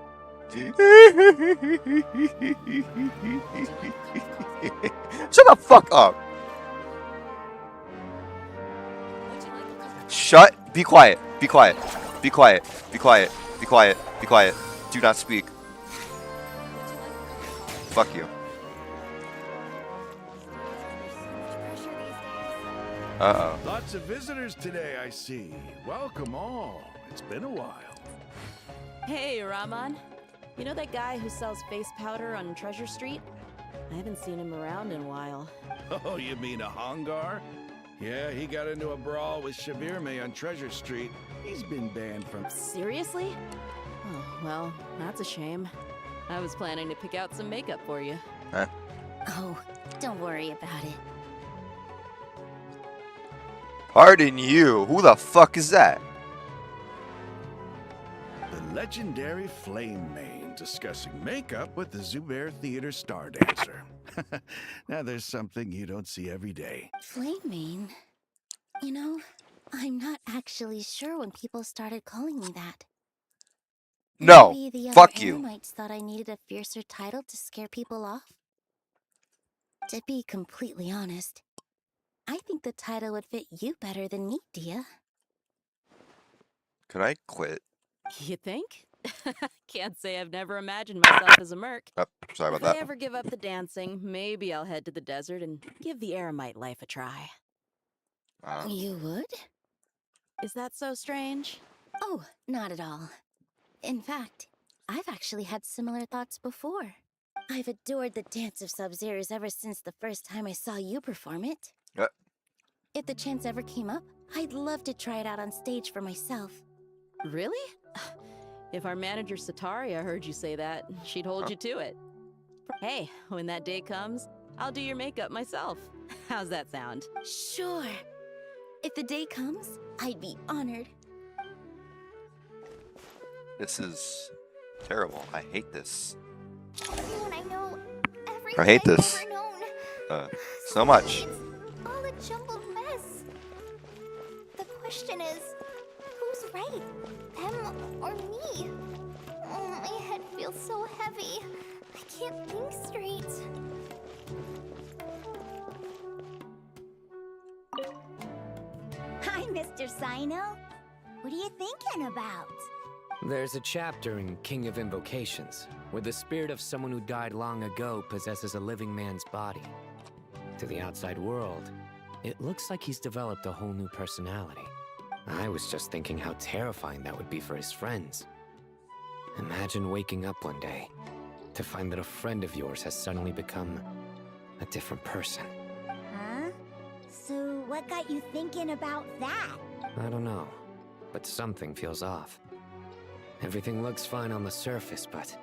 Shut the fuck up. Would you like a cup of coffee? Shut. Be quiet. Be quiet. Be quiet. Be quiet. Be quiet. Be quiet. Do not speak. Would you like a cup of coffee? Fuck you. There's so much pressure these days. Uh-oh. Lots of visitors today, I see. Welcome all. It's been a while. Hey, Rahman. You know that guy who sells face powder on Treasure Street? I haven't seen him around in a while. Oh, you mean a Hongar? Yeah, he got into a brawl with Shavirme on Treasure Street. He's been banned from... Seriously? Oh, well, that's a shame. I was planning to pick out some makeup for you. Huh? Oh, don't worry about it. Pardon you. Who the fuck is that? The legendary Flame Mane discussing makeup with the Zubair Theater star dancer. Now there's something you don't see every day. Flame Mane? You know, I'm not actually sure when people started calling me that. No. Maybe the other Fuck you. Eremites thought I needed a fiercer title to scare people off? To be completely honest, I think the title would fit you better than me, Dia. Could I quit? You think? Can't say I've never imagined myself as a merc. Oh, sorry If about I that. ever give up the dancing, maybe I'll head to the desert and give the Eremite life a try. You would? Is that so strange? Oh, not at all. In fact, I've actually had similar thoughts before. I've adored the dance of Sub-Zeros ever since the first time I saw you perform it. If the chance ever came up, I'd love to try it out on stage for myself. Really? If our manager Sataria heard you say that, she'd hold you to it. Hey, when that day comes, I'll do your makeup myself. How's that sound? Sure. If the day comes, I'd be honored. This is terrible. I hate this. Everyone I know, everything I hate I've this. ever known. So much. It's all a jumbled mess. The question is, who's right? Them or me? Oh, my head feels so heavy. I can't think straight. Hi, Mr. Sino. What are you thinking about? There's a chapter in King of Invocations where the spirit of someone who died long ago possesses a living man's body. To the outside world, it looks like he's developed a whole new personality. I was just thinking how terrifying that would be for his friends. Imagine waking up one day to find that a friend of yours has suddenly become a different person. Huh? So what got you thinking about that? I don't know, but something feels off. Everything looks fine on the surface, but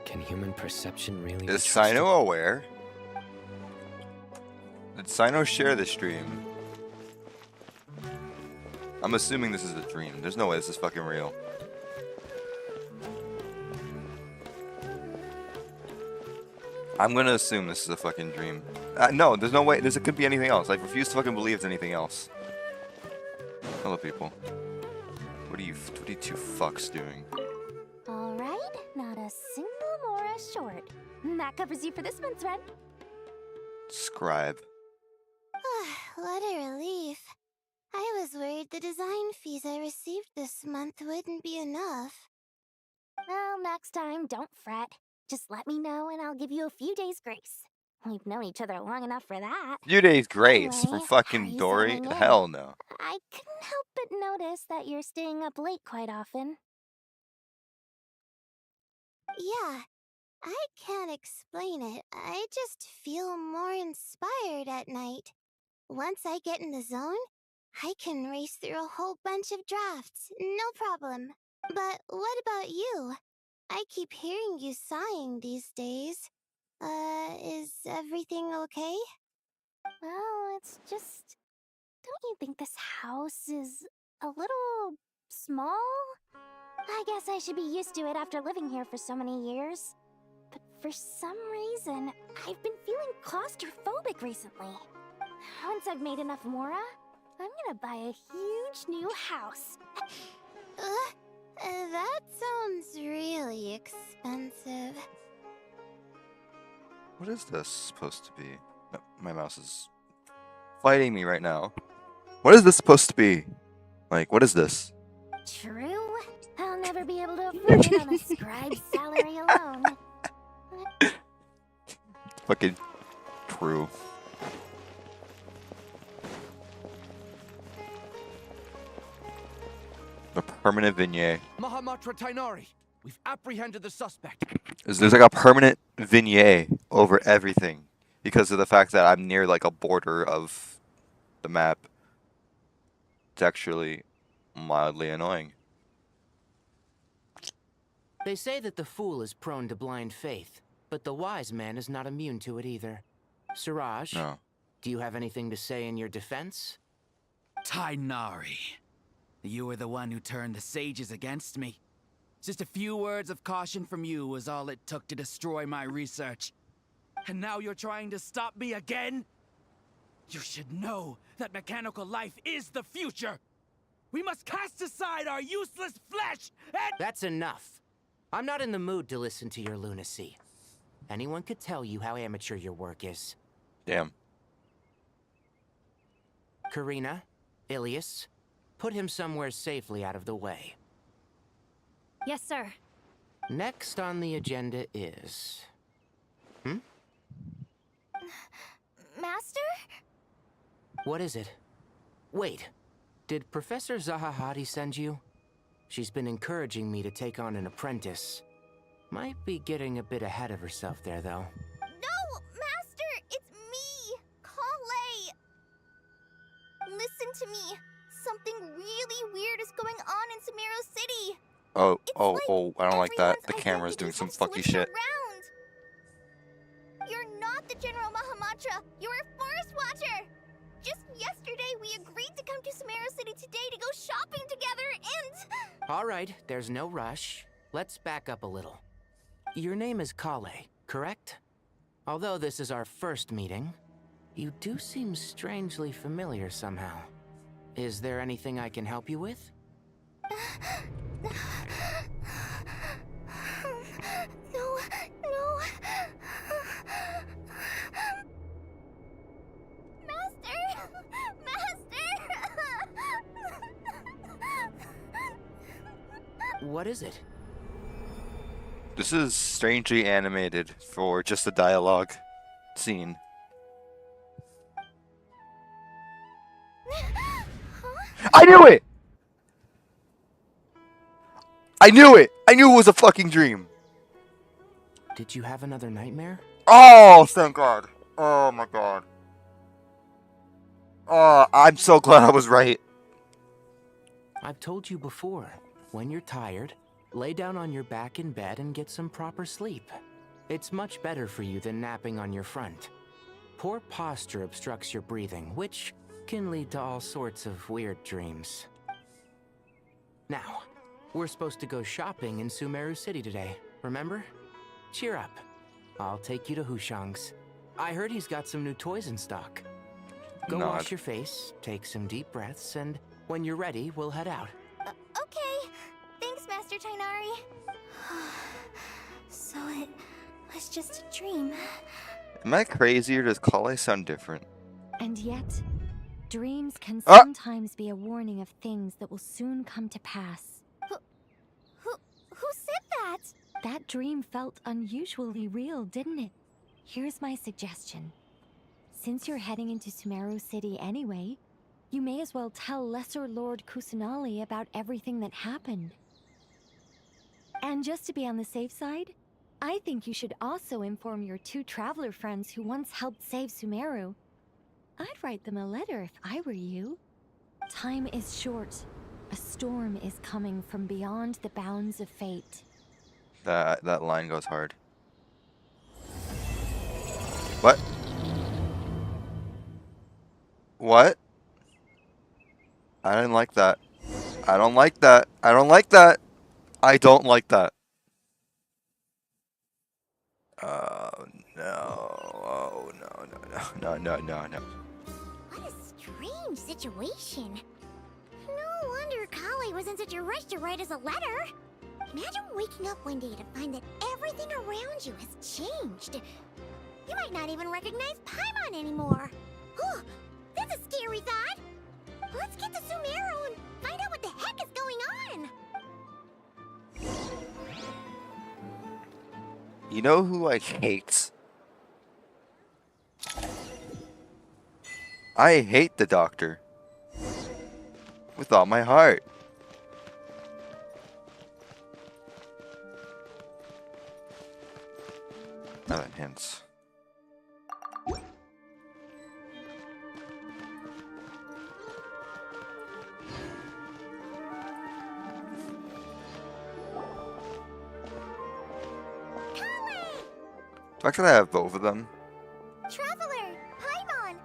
can human perception really be Is trusted? Sino aware? Did Sino share the stream? I'm assuming this is a dream. There's no way this is fucking real. I'm gonna assume this is a fucking dream. No, there's no way. It could be anything else. I refuse to fucking believe it's anything else. Hello, people. What are you two fucks doing? All right, not a single Mora short. That covers you for this month's rent. Scribe. What a relief. I was worried the design fees I received this month wouldn't be enough. Well, next time, don't fret. Just let me know and I'll give you a few days grace. We've known each other long enough for that. Few days grace Anyway, from how are fucking you Dory? settling in? Hell no. I couldn't help but notice that you're staying up late quite often. Yeah, I can't explain it. I just feel more inspired at night. Once I get in the zone, I can race through a whole bunch of drafts, no problem. But what about you? I keep hearing you sighing these days. Is everything okay? Well, it's just... Don't you think this house is a little small? I guess I should be used to it after living here for so many years. But for some reason, I've been feeling claustrophobic recently. Once I've made enough Mora, I'm gonna buy a huge new house. That sounds really expensive. What is this supposed to be? No, my mouse is fighting me right now. What is this supposed to be? Like, what is this? True. I'll never be able to afford it on a scribe's salary alone. Fucking true. A permanent vignette. Mahamatra Tainari, we've apprehended the suspect. There's like a permanent vignette over everything because of the fact that I'm near like a border of the map. It's actually mildly annoying. They say that the fool is prone to blind faith, but the wise man is not immune to it either. Siraj, No. do you have anything to say in your defense? Tainari, you were the one who turned the sages against me. Just a few words of caution from you was all it took to destroy my research. And now you're trying to stop me again? You should know that mechanical life is the future. We must cast aside our useless flesh and— That's enough. I'm not in the mood to listen to your lunacy. Anyone could tell you how amateur your work is. Damn. Karina, Ilias, put him somewhere safely out of the way. Yes, sir. Next on the agenda is... Master? What is it? Wait, did Professor Zahahati send you? She's been encouraging me to take on an apprentice. Might be getting a bit ahead of herself there, though. No, Master! It's me! Kale! Listen to me. Something really weird is going on in Sumeru City. Oh, I don't like that. The camera's doing some fucky shit. Around. You're not the General Mahamatra. You're a Forest Watcher. Just yesterday, we agreed to come to Sumeru City today to go shopping together and... All right, there's no rush. Let's back up a little. Your name is Kale, correct? Although this is our first meeting, you do seem strangely familiar somehow. Is there anything I can help you with? No. Master! What is it? This is strangely animated for just a dialogue scene. I knew it! I knew it! I knew it was a fucking dream! Did you have another nightmare? Oh, thank God. Oh my God. Oh, I'm so glad I was right. I've told you before, when you're tired, lay down on your back in bed and get some proper sleep. It's much better for you than napping on your front. Poor posture obstructs your breathing, which can lead to all sorts of weird dreams. Now, we're supposed to go shopping in Sumeru City today, remember? Cheer up. I'll take you to Hushang's. I heard he's got some new toys in stock. Go wash your face, take some deep breaths, and when you're ready, we'll head out. Okay. Thanks, Master Tainari. So it was just a dream. Am I crazy or does Kale sound different? And yet, dreams can sometimes be a warning of things that will soon come to pass. Who said that? That dream felt unusually real, didn't it? Here's my suggestion. Since you're heading into Sumeru City anyway, you may as well tell Lesser Lord Kusanali about everything that happened. And just to be on the safe side, I think you should also inform your 2 traveler friends who once helped save Sumeru. I'd write them a letter if I were you. Time is short. A storm is coming from beyond the bounds of fate. That line goes hard. What? What? I didn't like that. I don't like that. I don't like that. I don't like that. Oh no. Oh no. What a strange situation. No wonder Kale was in such a rush to write us a letter. Imagine waking up one day to find that everything around you has changed. You might not even recognize Paimon anymore. Oh, that's a scary thought. Let's get to Sumeru and find out what the heck is going on. You know who I hate? I hate the Doctor. With all my heart. Hints. Do I actually have both of them? Traveler, Paimon!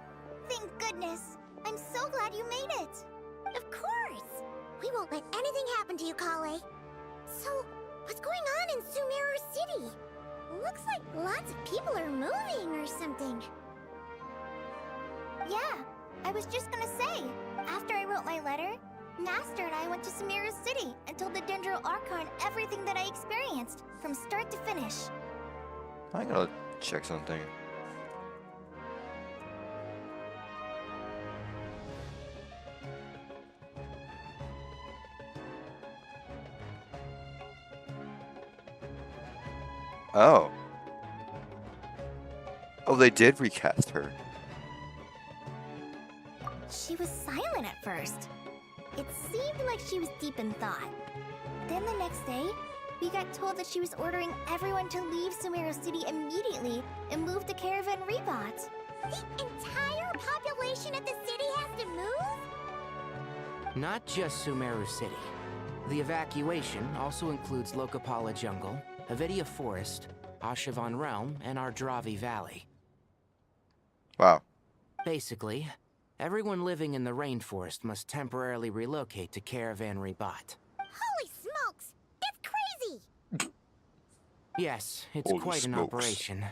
Thank goodness. I'm so glad you made it. Of course. We won't let anything happen to you, Kale. So, what's going on in Sumeru City? Looks like lots of people are moving or something. Yeah, I was just gonna say, after I wrote my letter, Master and I went to Sumeru City and told the Dendro Archon everything that I experienced, from start to finish. I gotta check something. Oh. Oh, they did recast her. She was silent at first. It seemed like she was deep in thought. Then the next day, we got told that she was ordering everyone to leave Sumeru City immediately and move to Caravan Rebot. The entire population of the city has to move? Not just Sumeru City. The evacuation also includes Lokapala Jungle, Avidia Forest, Ashavan Realm, and Ardravi Valley. Wow. Basically, everyone living in the rainforest must temporarily relocate to Caravan Rebot. Holy smokes! That's crazy! Yes, it's Holy quite an smokes. operation.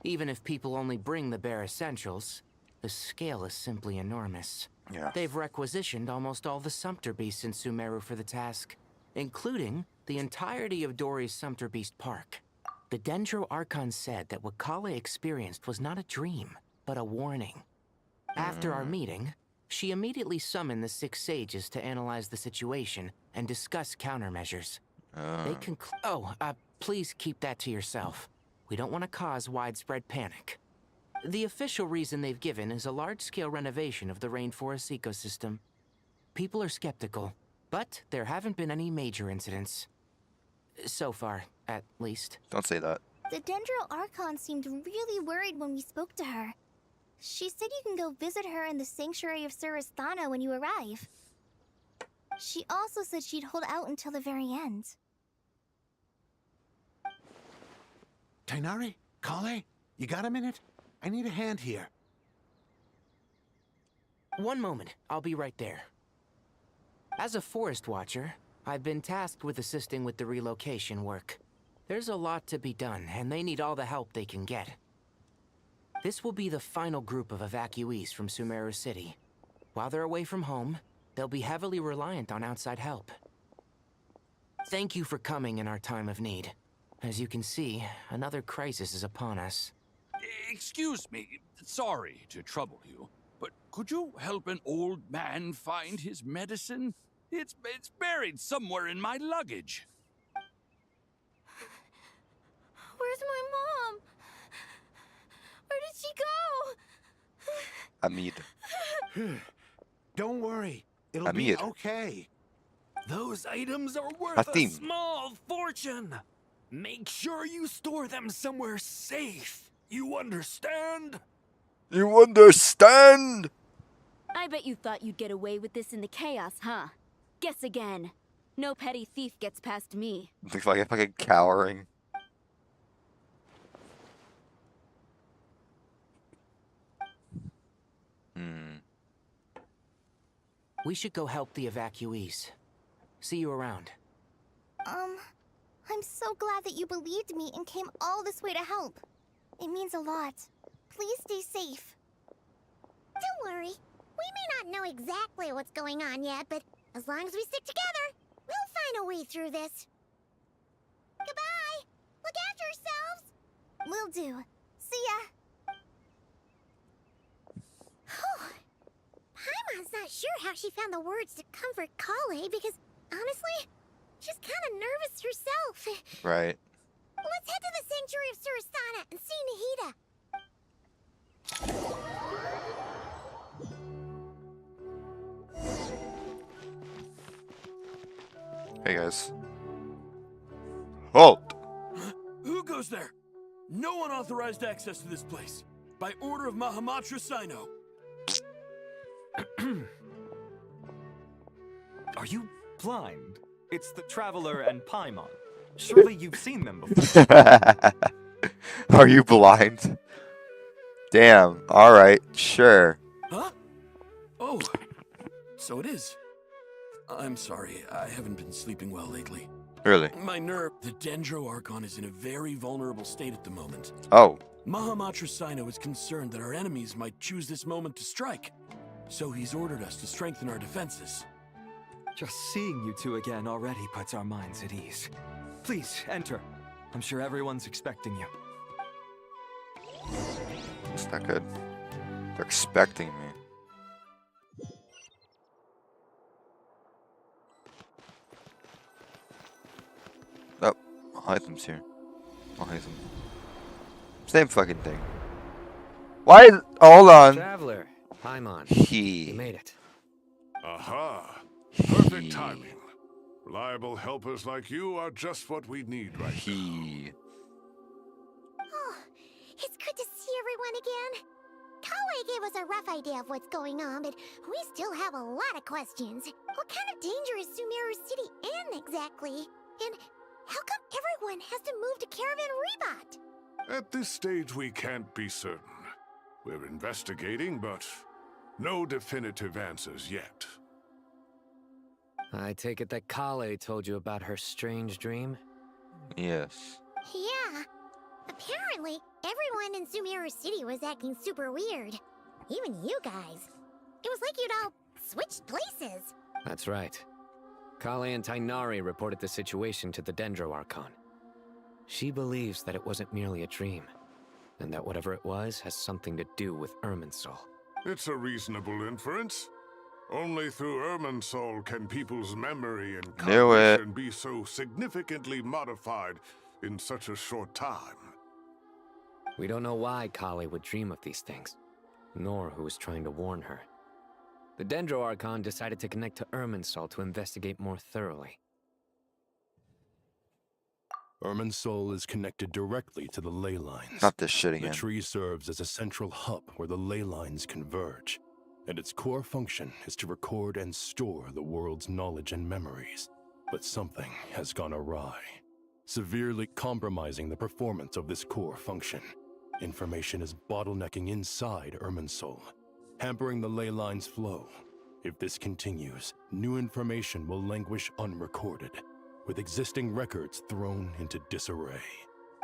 Even if people only bring the bare essentials, the scale is simply enormous. Yeah. They've requisitioned almost all the Sumpter Beasts in Sumeru for the task, including the entirety of Dori's Sumpter Beast Park. The Dendro Archon said that what Kale experienced was not a dream, but a warning. After our meeting, she immediately summoned the 6 sages to analyze the situation and discuss countermeasures. They please keep that to yourself. We don't want to cause widespread panic. The official reason they've given is a large-scale renovation of the rainforest ecosystem. People are skeptical, but there haven't been any major incidents. So far, at least. Don't say that. The Dendro Archon seemed really worried when we spoke to her. She said you can go visit her in the Sanctuary of Surasthana when you arrive. She also said she'd hold out until the very end. Tainari? Kale? You got a minute? I need a hand here. One moment, I'll be right there. As a forest watcher, I've been tasked with assisting with the relocation work. There's a lot to be done, and they need all the help they can get. This will be the final group of evacuees from Sumeru City. While they're away from home, they'll be heavily reliant on outside help. Thank you for coming in our time of need. As you can see, another crisis is upon us. Excuse me, sorry to trouble you, but could you help an old man find his medicine? It's buried somewhere in my luggage. Where's my mom? Where did she go? Amid. Don't worry. It'll be okay. Those items are worth Hatim. a small fortune. Make sure you store them somewhere safe. You understand? You understand? I bet you thought you'd get away with this in the chaos, huh? Guess again. No petty thief gets past me. Looks like a fucking cowering. We should go help the evacuees. See you around. I'm so glad that you believed me and came all this way to help. It means a lot. Please stay safe. Don't worry. We may not know exactly what's going on yet, but as long as we stick together, we'll find a way through this. Goodbye! Look after yourselves! Will do. See ya! Paimon's not sure how she found the words to comfort Kale because, honestly, she's kind of nervous herself. Right. Let's head to the Sanctuary of Surasthana and see Nahida. Hey guys. Halt! Who goes there? No unauthorized access to this place. By order of Mahamatra Sino. Are you blind? It's the Traveler and Paimon. Surely you've seen them before. Are you blind? Damn. Alright, sure. Huh? Oh, so it is. I'm sorry, I haven't been sleeping well lately. Really? My nerve. The Dendro Archon is in a very vulnerable state at the moment. Oh. Mahamatra Sino is concerned that our enemies might choose this moment to strike. So he's ordered us to strengthen our defenses. Just seeing you two again already puts our minds at ease. Please, enter. I'm sure everyone's expecting you. It's not good. They're expecting me. Oh, items here. Items. Same fucking thing. Why is... hold on. Traveler, Paimon. He. You made it. Aha. Perfect timing. Reliable helpers like you are just what we need right now. Oh, it's good to see everyone again. Kawaii gave us a rough idea of what's going on, but we still have a lot of questions. What kind of danger is Sumeru City in exactly? And how come everyone has to move to Caravan Rebot? At this stage, we can't be certain. We're investigating, but no definitive answers yet. I take it that Kale told you about her strange dream? Yes. Yeah. Apparently, everyone in Sumeru City was acting super weird. Even you guys. It was like you'd all switched places. That's right. Kale and Tainari reported the situation to the Dendro Archon. She believes that it wasn't merely a dream, and that whatever it was has something to do with Irminsul. It's a reasonable inference. Only through Irminsul can people's memory and cognition be so significantly modified in such a short time. We don't know why Kale would dream of these things, nor who was trying to warn her. The Dendro Archon decided to connect to Irminsul to investigate more thoroughly. Irminsul is connected directly to the ley lines. Not this shit again. The tree serves as a central hub where the ley lines converge, and its core function is to record and store the world's knowledge and memories. But something has gone awry, severely compromising the performance of this core function. Information is bottlenecking inside Irminsul, hampering the ley lines' flow. If this continues, new information will languish unrecorded, with existing records thrown into disarray.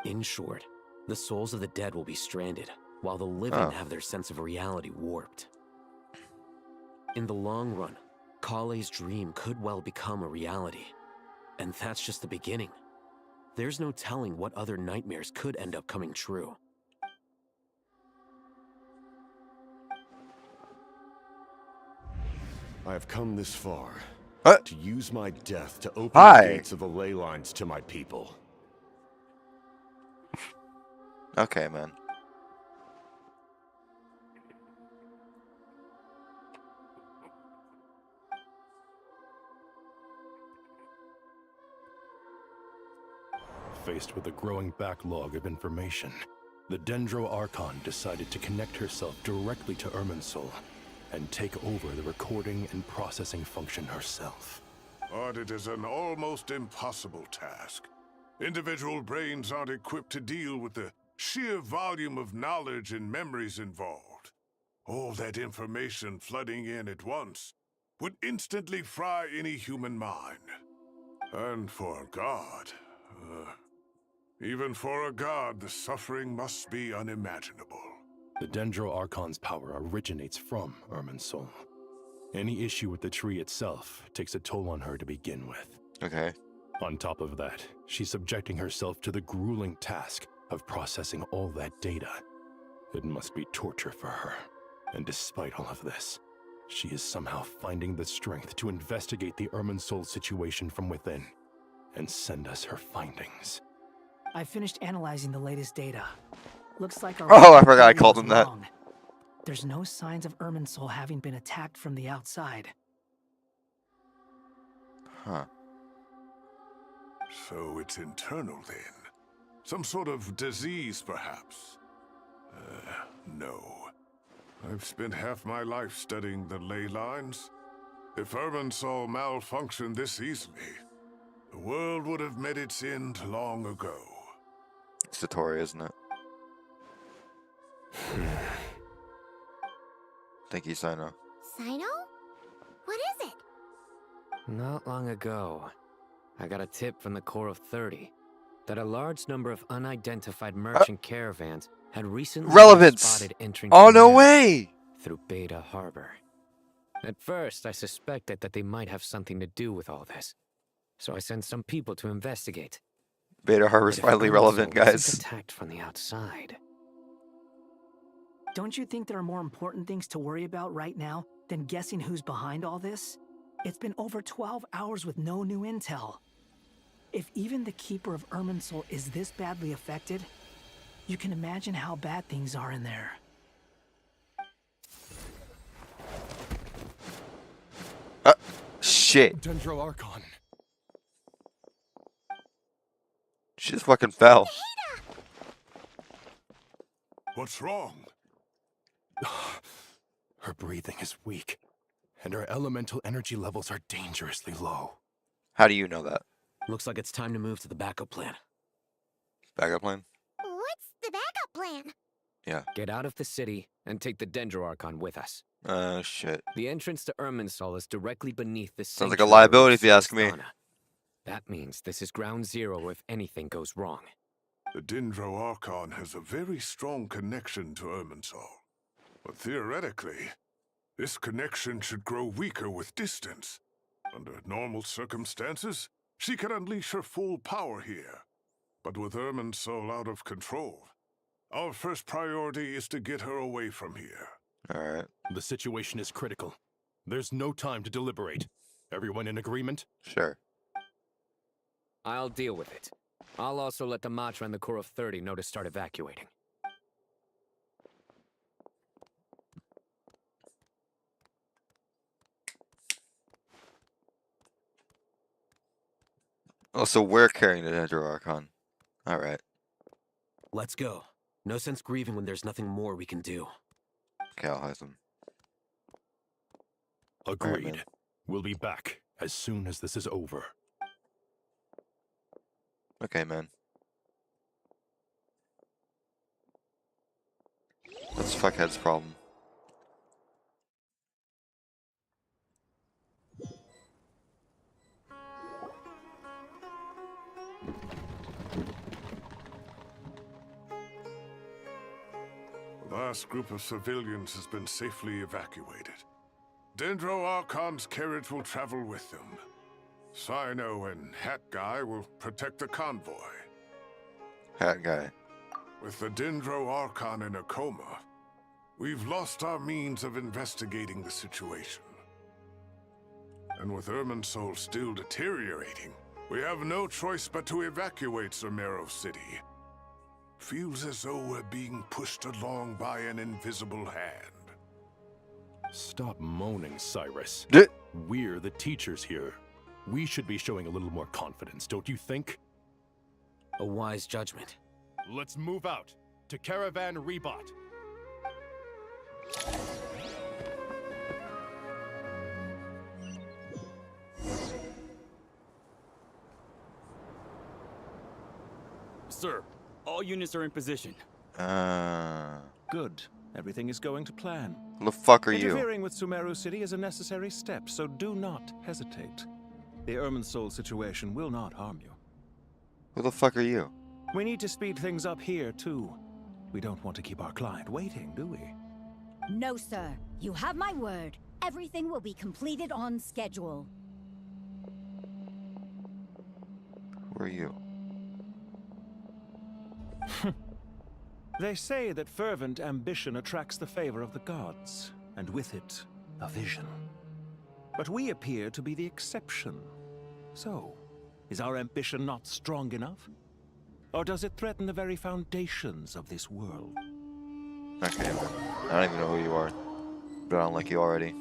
In short, the souls of the dead will be stranded, while the living have their sense of reality warped. In the long run, Kale's dream could well become a reality. And that's just the beginning. There's no telling what other nightmares could end up coming true. I have come this far to use my death to open the gates of the ley lines to my people. Okay, man. Faced with a growing backlog of information, the Dendro Archon decided to connect herself directly to Irminsul and take over the recording and processing function herself. But it is an almost impossible task. Individual brains aren't equipped to deal with the sheer volume of knowledge and memories involved. All that information flooding in at once would instantly fry any human mind. And for God, even for a god, the suffering must be unimaginable. The Dendro Archon's power originates from Irminsul. Any issue with the tree itself takes a toll on her to begin with. Okay. On top of that, she's subjecting herself to the grueling task of processing all that data. It must be torture for her. And despite all of this, she is somehow finding the strength to investigate the Irminsul situation from within and send us her findings. I finished analyzing the latest data. Looks like our I forgot I called him that. There's no signs of Irminsul having been attacked from the outside. Huh. So it's internal then. Some sort of disease, perhaps. No. I've spent half my life studying the ley lines. If Irminsul malfunctioned this easily, the world would have met its end long ago. It's Satori, isn't it? Thank you, Sino. Sino? What is it? Not long ago, I got a tip from the Core of 30 that a large number of unidentified merchant caravans had recently been spotted entering Oh, no Sumeru way! through Beta Harbor. At first, I suspected that they might have something to do with all this, so I sent some people to investigate. Beta Harbor's finally relevant, guys. Attacked from the outside. Don't you think there are more important things to worry about right now than guessing who's behind all this? It's been over 12 hours with no new intel. If even the Keeper of Irminsul is this badly affected, you can imagine how bad things are in there. Shit. Dendro Archon. She just fucking fell. What's wrong? Her breathing is weak, and her elemental energy levels are dangerously low. How do you know that? Looks like it's time to move to the backup plan. Backup plan? What's the backup plan? Yeah. Get out of the city and take the Dendro Archon with us. Shit. The entrance to Irminsul is directly beneath the Sounds like a liability if you ask me. That means this is ground zero if anything goes wrong. The Dendro Archon has a very strong connection to Irminsul. But theoretically, this connection should grow weaker with distance. Under normal circumstances, she can unleash her full power here. But with Irminsul out of control, our first priority is to get her away from here. Alright. The situation is critical. There's no time to deliberate. Everyone in agreement? Sure. I'll deal with it. I'll also let the Matra and the Core of 30 know to start evacuating. Oh, so we're carrying the Dendro Archon. Alright. Let's go. No sense grieving when there's nothing more we can do. Okay, I'll hide them. Agreed. Right, we'll be back as soon as this is over. Okay, man. That's Fuckhead's problem. The last group of civilians has been safely evacuated. Dendro Archon's carriage will travel with them. Sino and Hat Guy will protect the convoy. Hat Guy. With the Dendro Archon in a coma, we've lost our means of investigating the situation. And with Irminsul still deteriorating, we have no choice but to evacuate Sumeru City. Feels as though we're being pushed along by an invisible hand. Stop moaning, Cyrus. We're the teachers here. We should be showing a little more confidence, don't you think? A wise judgment. Let's move out to Caravan Rebot. Sir, all units are in position. Good. Everything is going to plan. Who the fuck are you? Interfering with Sumeru City is a necessary step, so do not hesitate. The Irminsul situation will not harm you. Who the fuck are you? We need to speed things up here, too. We don't want to keep our client waiting, do we? No, sir. You have my word. Everything will be completed on schedule. Who are you? They say that fervent ambition attracts the favor of the gods, and with it, a vision. But we appear to be the exception. So, is our ambition not strong enough? Or does it threaten the very foundations of this world? Okay, man. I don't even know who you are, but I don't like you already.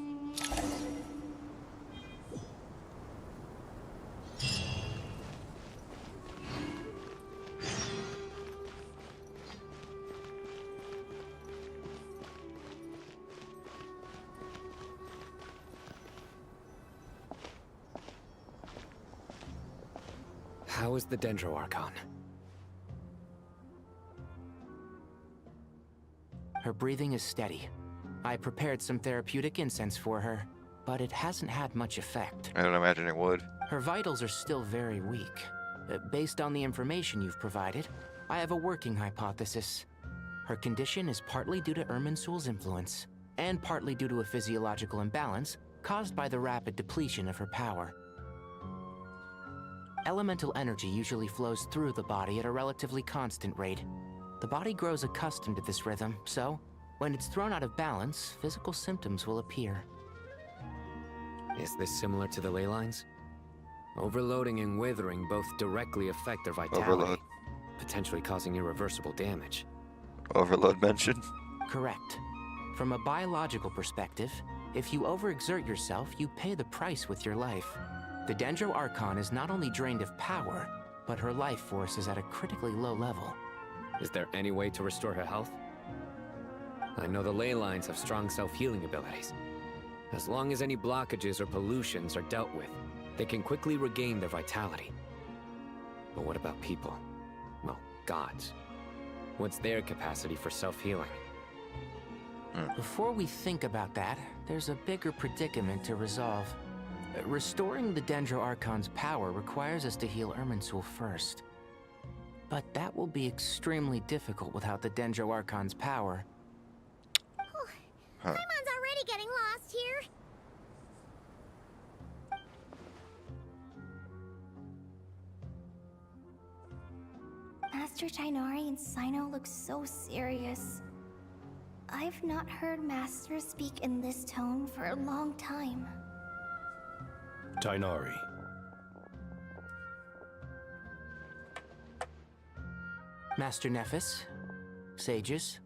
How is the Dendro Archon? Her breathing is steady. I prepared some therapeutic incense for her, but it hasn't had much effect. I don't imagine it would. Her vitals are still very weak. Based on the information you've provided, I have a working hypothesis. Her condition is partly due to Irminsul's influence, and partly due to a physiological imbalance caused by the rapid depletion of her power. Elemental energy usually flows through the body at a relatively constant rate. The body grows accustomed to this rhythm, so when it's thrown out of balance, physical symptoms will appear. Is this similar to the ley lines? Overloading and withering both directly affect their vitality, Overload. potentially causing irreversible damage. Overload mentioned? Correct. From a biological perspective, if you overexert yourself, you pay the price with your life. The Dendro Archon is not only drained of power, but her life force is at a critically low level. Is there any way to restore her health? I know the ley lines have strong self-healing abilities. As long as any blockages or pollutions are dealt with, they can quickly regain their vitality. But what about people? Well, gods. What's their capacity for self-healing? Before we think about that, there's a bigger predicament to resolve. Restoring the Dendro Archon's power requires us to heal Irminsul first. But that will be extremely difficult without the Dendro Archon's power. Paimon's already getting lost here. Master Tighnari and Sino look so serious. I've not heard Master speak in this tone for a long time. Tighnari. Master Nephis, sages.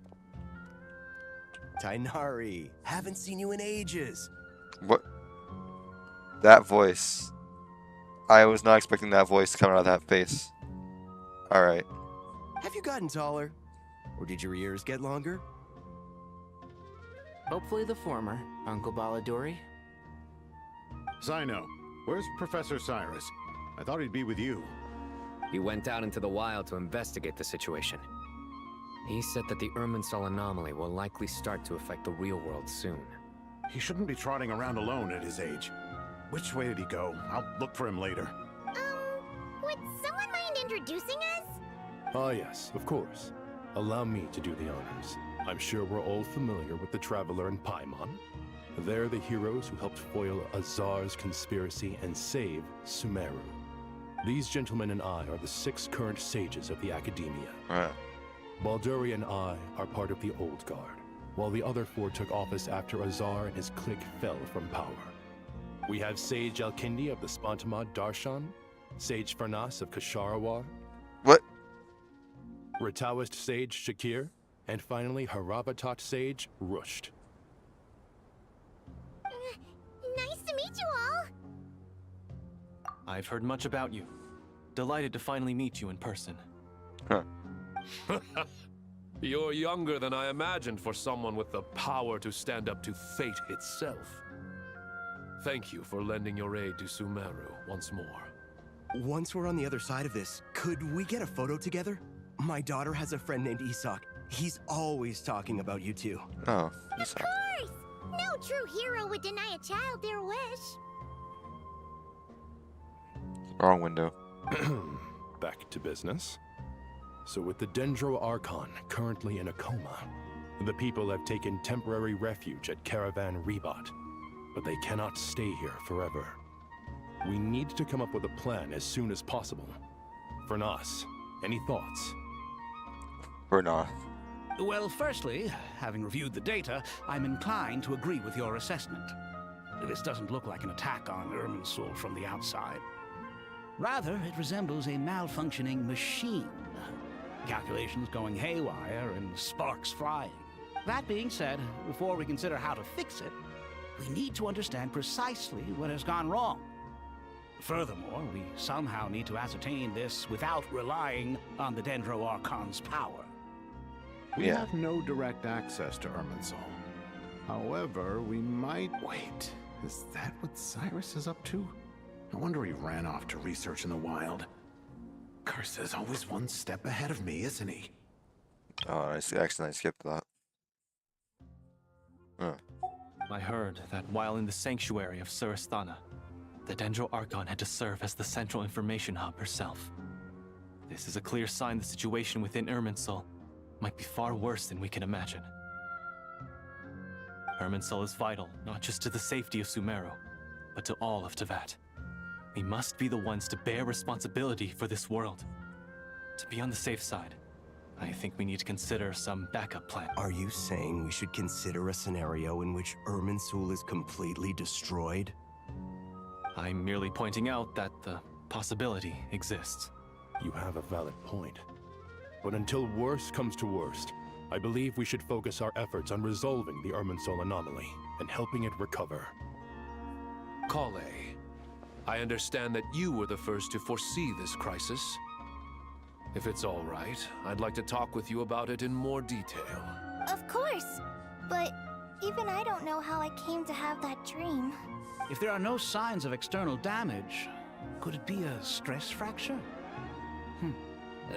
Tighnari, haven't seen you in ages. What? That voice. I was not expecting that voice to come out of that face. Alright. Have you gotten taller? Or did your ears get longer? Hopefully the former, Uncle Baladori. Sino, where's Professor Cyrus? I thought he'd be with you. He went out into the wild to investigate the situation. He said that the Irminsul anomaly will likely start to affect the real world soon. He shouldn't be trotting around alone at his age. Which way did he go? I'll look for him later. Would someone mind introducing us? Ah, yes, of course. Allow me to do the honors. I'm sure we're all familiar with the Traveler and Paimon. They're the heroes who helped foil Azar's conspiracy and save Sumeru. These gentlemen and I are the 6 current sages of the Academia. Balduri and I are part of the Old Guard, while the other 4 took office after Azar and his clique fell from power. We have Sage Alkindi of the Spantamad Darshan, Sage Farnas of Kasharawar. What? Rataoist Sage Shakir, and finally Harabatot Sage Rusht. Nice to meet you all. I've heard much about you. Delighted to finally meet you in person. Huh. You're younger than I imagined for someone with the power to stand up to fate itself. Thank you for lending your aid to Sumeru once more. Once we're on the other side of this, could we get a photo together? My daughter has a friend named Isak. He's always talking about you two. Oh, Of course! No true hero would deny a child their wish. wrong window. Back to business. So with the Dendro Archon currently in a coma, the people have taken temporary refuge at Caravan Rebat, but they cannot stay here forever. We need to come up with a plan as soon as possible. Farnas, any thoughts? Farnas. Well, firstly, having reviewed the data, I'm inclined to agree with your assessment. This doesn't look like an attack on Irminsul from the outside. Rather, it resembles a malfunctioning machine. Calculations going haywire and sparks flying. That being said, before we consider how to fix it, we need to understand precisely what has gone wrong. Furthermore, we somehow need to ascertain this without relying on the Dendro Archon's power. We have no direct access to Irminsul. However, we might... Wait, is that what Cyrus is up to? No wonder he ran off to research in the wild. Curse, always one step ahead of me, isn't he? Oh, I accidentally skipped that. I heard that while in the sanctuary of Surasthana, the Dendro Archon had to serve as the central information hub herself. This is a clear sign the situation within Irminsul might be far worse than we can imagine. Irminsul is vital, not just to the safety of Sumeru, but to all of Teyvat. We must be the ones to bear responsibility for this world. To be on the safe side, I think we need to consider some backup plan. Are you saying we should consider a scenario in which Irminsul is completely destroyed? I'm merely pointing out that the possibility exists. You have a valid point. But until worst comes to worst, I believe we should focus our efforts on resolving the Irminsul anomaly and helping it recover. Kale, I understand that you were the first to foresee this crisis. If it's all right, I'd like to talk with you about it in more detail. Of course. But even I don't know how I came to have that dream. If there are no signs of external damage, could it be a stress fracture?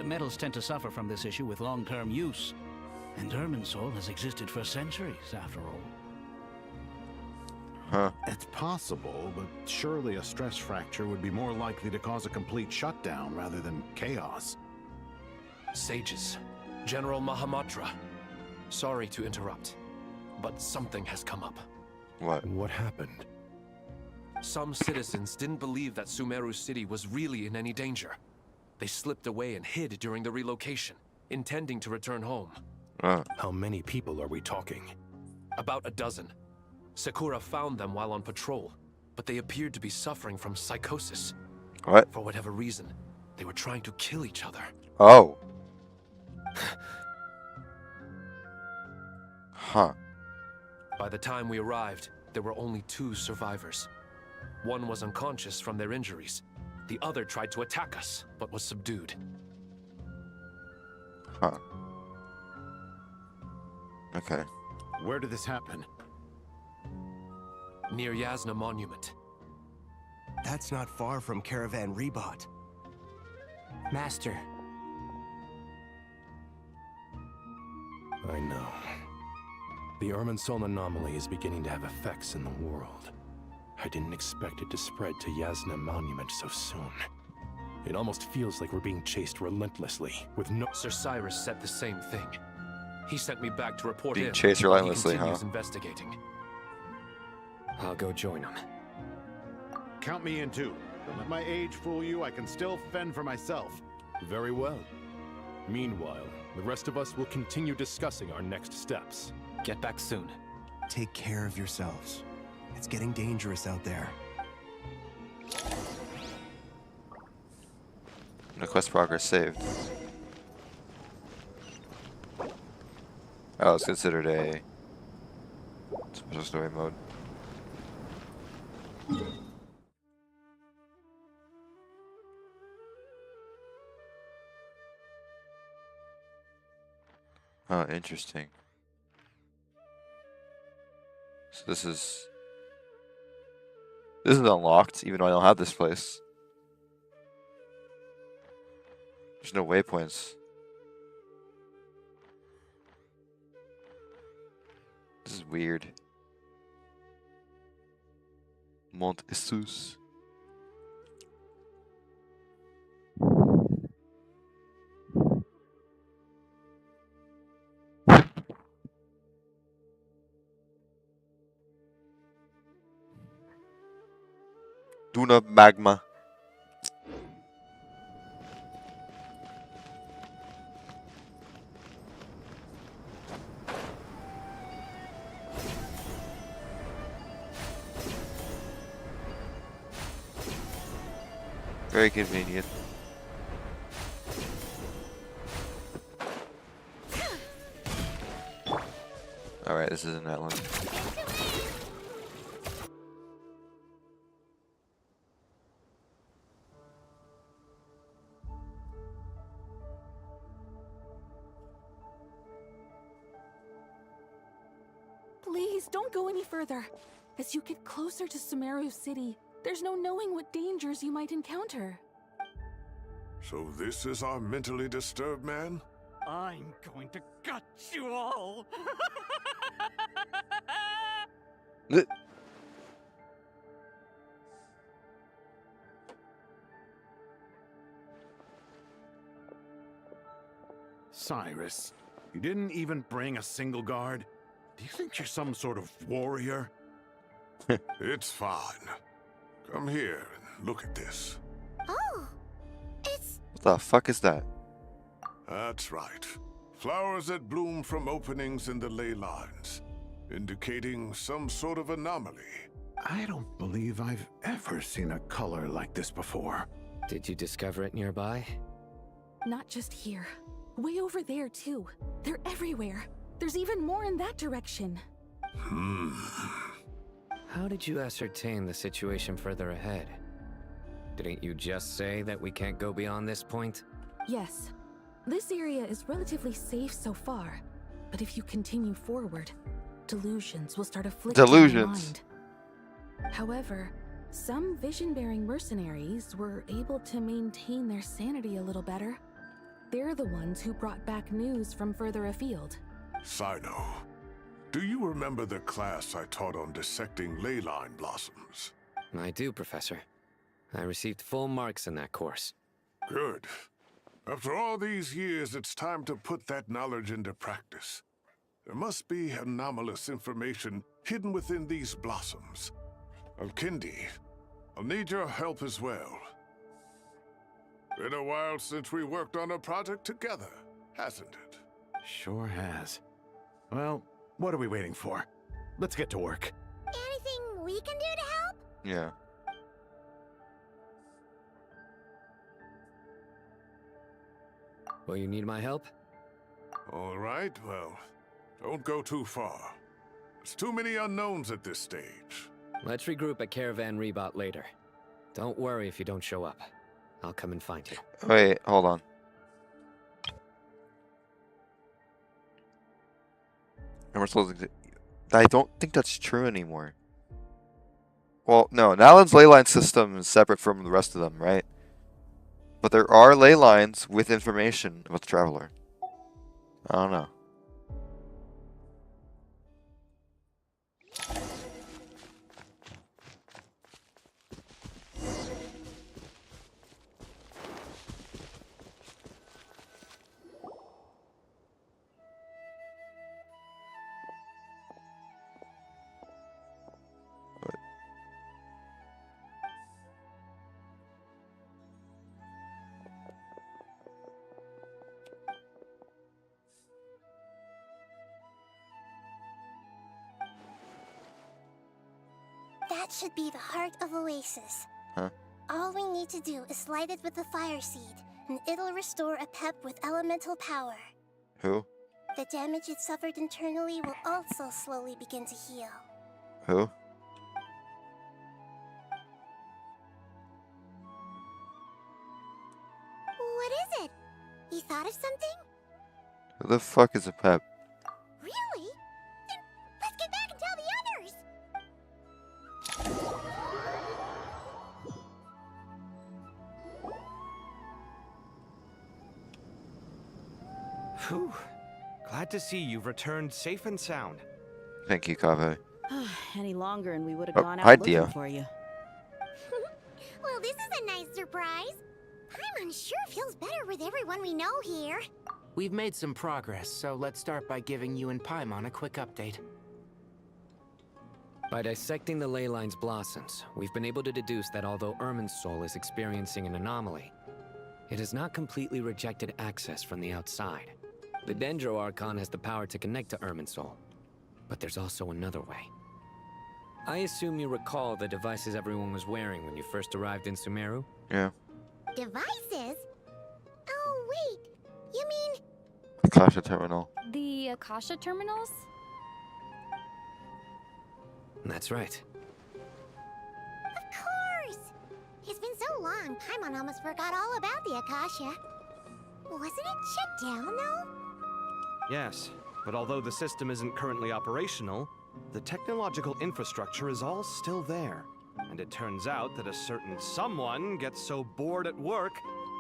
Metals tend to suffer from this issue with long-term use. And Irminsul has existed for centuries, after all. Huh. It's possible, but surely a stress fracture would be more likely to cause a complete shutdown rather than chaos. Sages, General Mahamatra. Sorry to interrupt, but something has come up. What? What happened? Some citizens didn't believe that Sumeru City was really in any danger. They slipped away and hid during the relocation, intending to return home. How many people are we talking? About a dozen. Sakura found them while on patrol, but they appeared to be suffering from psychosis. What? For whatever reason, they were trying to kill each other. Oh. Huh. By the time we arrived, there were only 2 survivors. One was unconscious from their injuries. The other tried to attack us, but was subdued. Huh. Okay. Where did this happen? Near Yasna Monument. That's not far from Caravan Rebot. Master. I know. The Irminsul anomaly is beginning to have effects in the world. I didn't expect it to spread to Yasna Monument so soon. It almost feels like we're being chased relentlessly, with no— Sir Cyrus said the same thing. He sent me back to report Being in. chased relentlessly, he continues huh? investigating. I'll go join him. Count me in too. Don't let my age fool you. I can still fend for myself. Very well. Meanwhile, the rest of us will continue discussing our next steps. Get back soon. Take care of yourselves. It's getting dangerous out there. No quest progress saved. Oh, it's considered a special story mode. Oh, interesting. So this is unlocked, even though I don't have this place. There's no waypoints. This is weird. Mont Jesus. Duna magma. Very convenient. Alright, this isn't that one. Please, don't go any further. As you get closer to Sumeru City, there's no knowing what dangers you might encounter. So this is our mentally disturbed man? I'm going to gut you all! Cyrus, you didn't even bring a single guard? Do you think you're some sort of warrior? It's fine. Come here and look at this. Oh, it's... What the fuck is that? That's right. Flowers that bloom from openings in the ley lines, indicating some sort of anomaly. I don't believe I've ever seen a color like this before. Did you discover it nearby? Not just here. Way over there, too. They're everywhere. There's even more in that direction. How did you ascertain the situation further ahead? Didn't you just say that we can't go beyond this point? Yes, This area is relatively safe so far, but if you continue forward, delusions will start afflicting your mind. However, some vision-bearing mercenaries were able to maintain their sanity a little better. They're the ones who brought back news from further afield. Sino, do you remember the class I taught on dissecting leyline blossoms? I do, Professor. I received full marks in that course. Good. After all these years, it's time to put that knowledge into practice. There must be anomalous information hidden within these blossoms. Alkindi, I'll need your help as well. Been a while since we worked on a project together, hasn't it? Sure has. Well, what are we waiting for? Let's get to work. Anything we can do to help? Yeah. Will you need my help? All right, well, don't go too far. There's too many unknowns at this stage. Let's regroup at Caravan Rebot later. Don't worry if you don't show up. I'll come and find you. Wait, hold on. I don't think that's true anymore. Well, no, Nalan's leyline system is separate from the rest of them, right? But there are ley lines with information about the Traveler. I don't know. That should be the heart of Oasis. Huh? All we need to do is light it with the fire seed, and it'll restore a pep with elemental power. Who? The damage it suffered internally will also slowly begin to heal. Who? What is it? You thought of something? Who the fuck is a pep? Really? Then let's get back and tell the others! Whew. Glad to see you've returned safe and sound. Thank you, Kaveh. Any longer and we would have Oh, gone hi, out looking Dio. for you. Well, this is a nice surprise. Paimon sure feels better with everyone we know here. We've made some progress, so let's start by giving you and Paimon a quick update. By dissecting the ley line's blossoms, we've been able to deduce that although Irminsul is experiencing an anomaly, it has not completely rejected access from the outside. The Dendro Archon has the power to connect to Irminsul, but there's also another way. I assume you recall the devices everyone was wearing when you first arrived in Sumeru? Yeah. Devices? Oh, wait. You mean... Akasha Terminal. The Akasha terminals? That's right. Of course! It's been so long, Paimon almost forgot all about the Akasha. Wasn't it shut down, though? Yes, but although the system isn't currently operational, the technological infrastructure is all still there. And it turns out that a certain someone gets so bored at work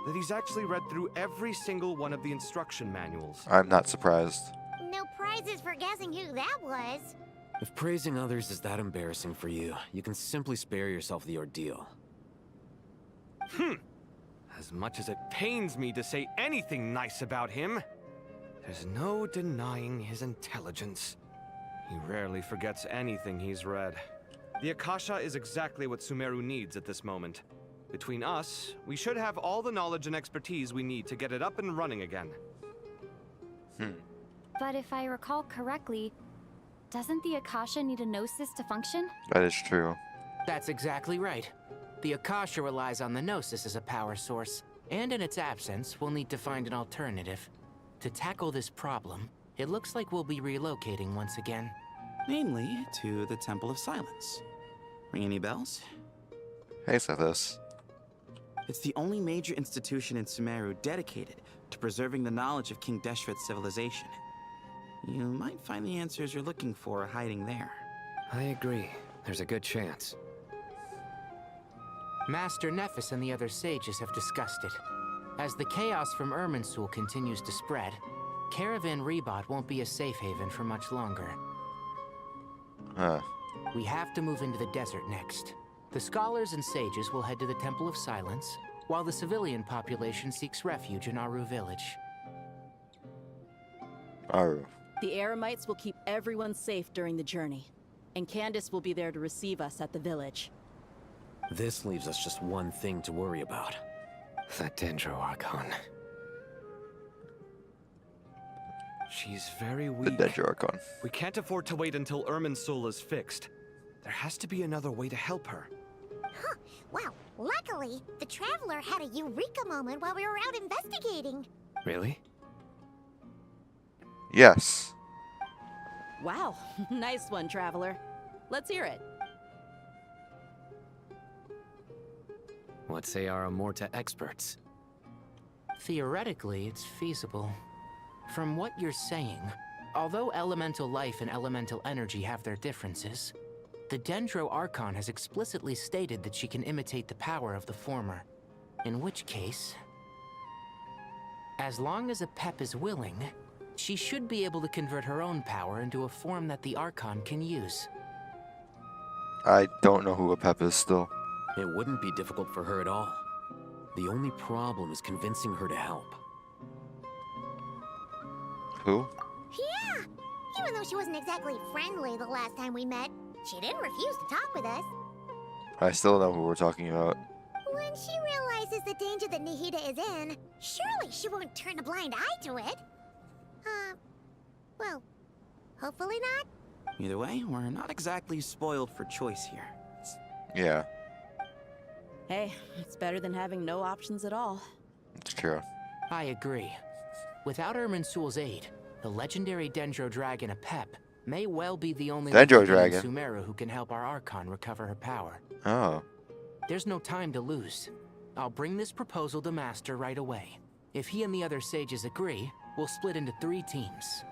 that he's actually read through every single one of the instruction manuals. I'm not surprised. No prizes for guessing who that was. If praising others is that embarrassing for you, you can simply spare yourself the ordeal. As much as it pains me to say anything nice about him, there's no denying his intelligence. He rarely forgets anything he's read. The Akasha is exactly what Sumeru needs at this moment. Between us, we should have all the knowledge and expertise we need to get it up and running again. But if I recall correctly, doesn't the Akasha need a Gnosis to function? That is true. That's exactly right. The Akasha relies on the Gnosis as a power source, and in its absence, we'll need to find an alternative. To tackle this problem, it looks like we'll be relocating once again. Namely, to the Temple of Silence. Ring any bells? Hey, Sethus. It's the only major institution in Sumeru dedicated to preserving the knowledge of King Deshret's civilization. You might find the answers you're looking for hiding there. I agree. There's a good chance. Master Nephis and the other sages have discussed it. As the chaos from Irminsul continues to spread, Caravan Rebot won't be a safe haven for much longer. Huh. We have to move into the desert next. The scholars and sages will head to the Temple of Silence, while the civilian population seeks refuge in Aru village. Aru. The Eremites will keep everyone safe during the journey, and Candace will be there to receive us at the village. This leaves us just one thing to worry about. That Dendro Archon. She's very weak. The Dendro Archon. We can't afford to wait until Irminsul is fixed. There has to be another way to help her. Huh. Wow. Luckily, the Traveler had a eureka moment while we were out investigating. Really? Yes. Wow. Nice one, Traveler. Let's hear it. What say our Amorta experts? Theoretically, it's feasible. From what you're saying, although elemental life and elemental energy have their differences, the Dendro Archon has explicitly stated that she can imitate the power of the former. In which case, as long as a Pep is willing, she should be able to convert her own power into a form that the Archon can use. I don't know who Apep is still. It wouldn't be difficult for her at all. The only problem is convincing her to help. Who? Yeah! Even though she wasn't exactly friendly the last time we met, she didn't refuse to talk with us. I still know who we're talking about. When she realizes the danger that Nahida is in, surely she won't turn a blind eye to it. Well, hopefully not. Either way, we're not exactly spoiled for choice here. Yeah, Hey, it's better than having no options at all. it's true. I agree. Without Irminsul's aid, the legendary Dendro Dragon Apep may well be the only Dendro living being in Dragon. Sumeru who can help our Archon recover her power. Oh. There's no time to lose. I'll bring this proposal to Master right away. If he and the other sages agree, we'll split into 3 teams.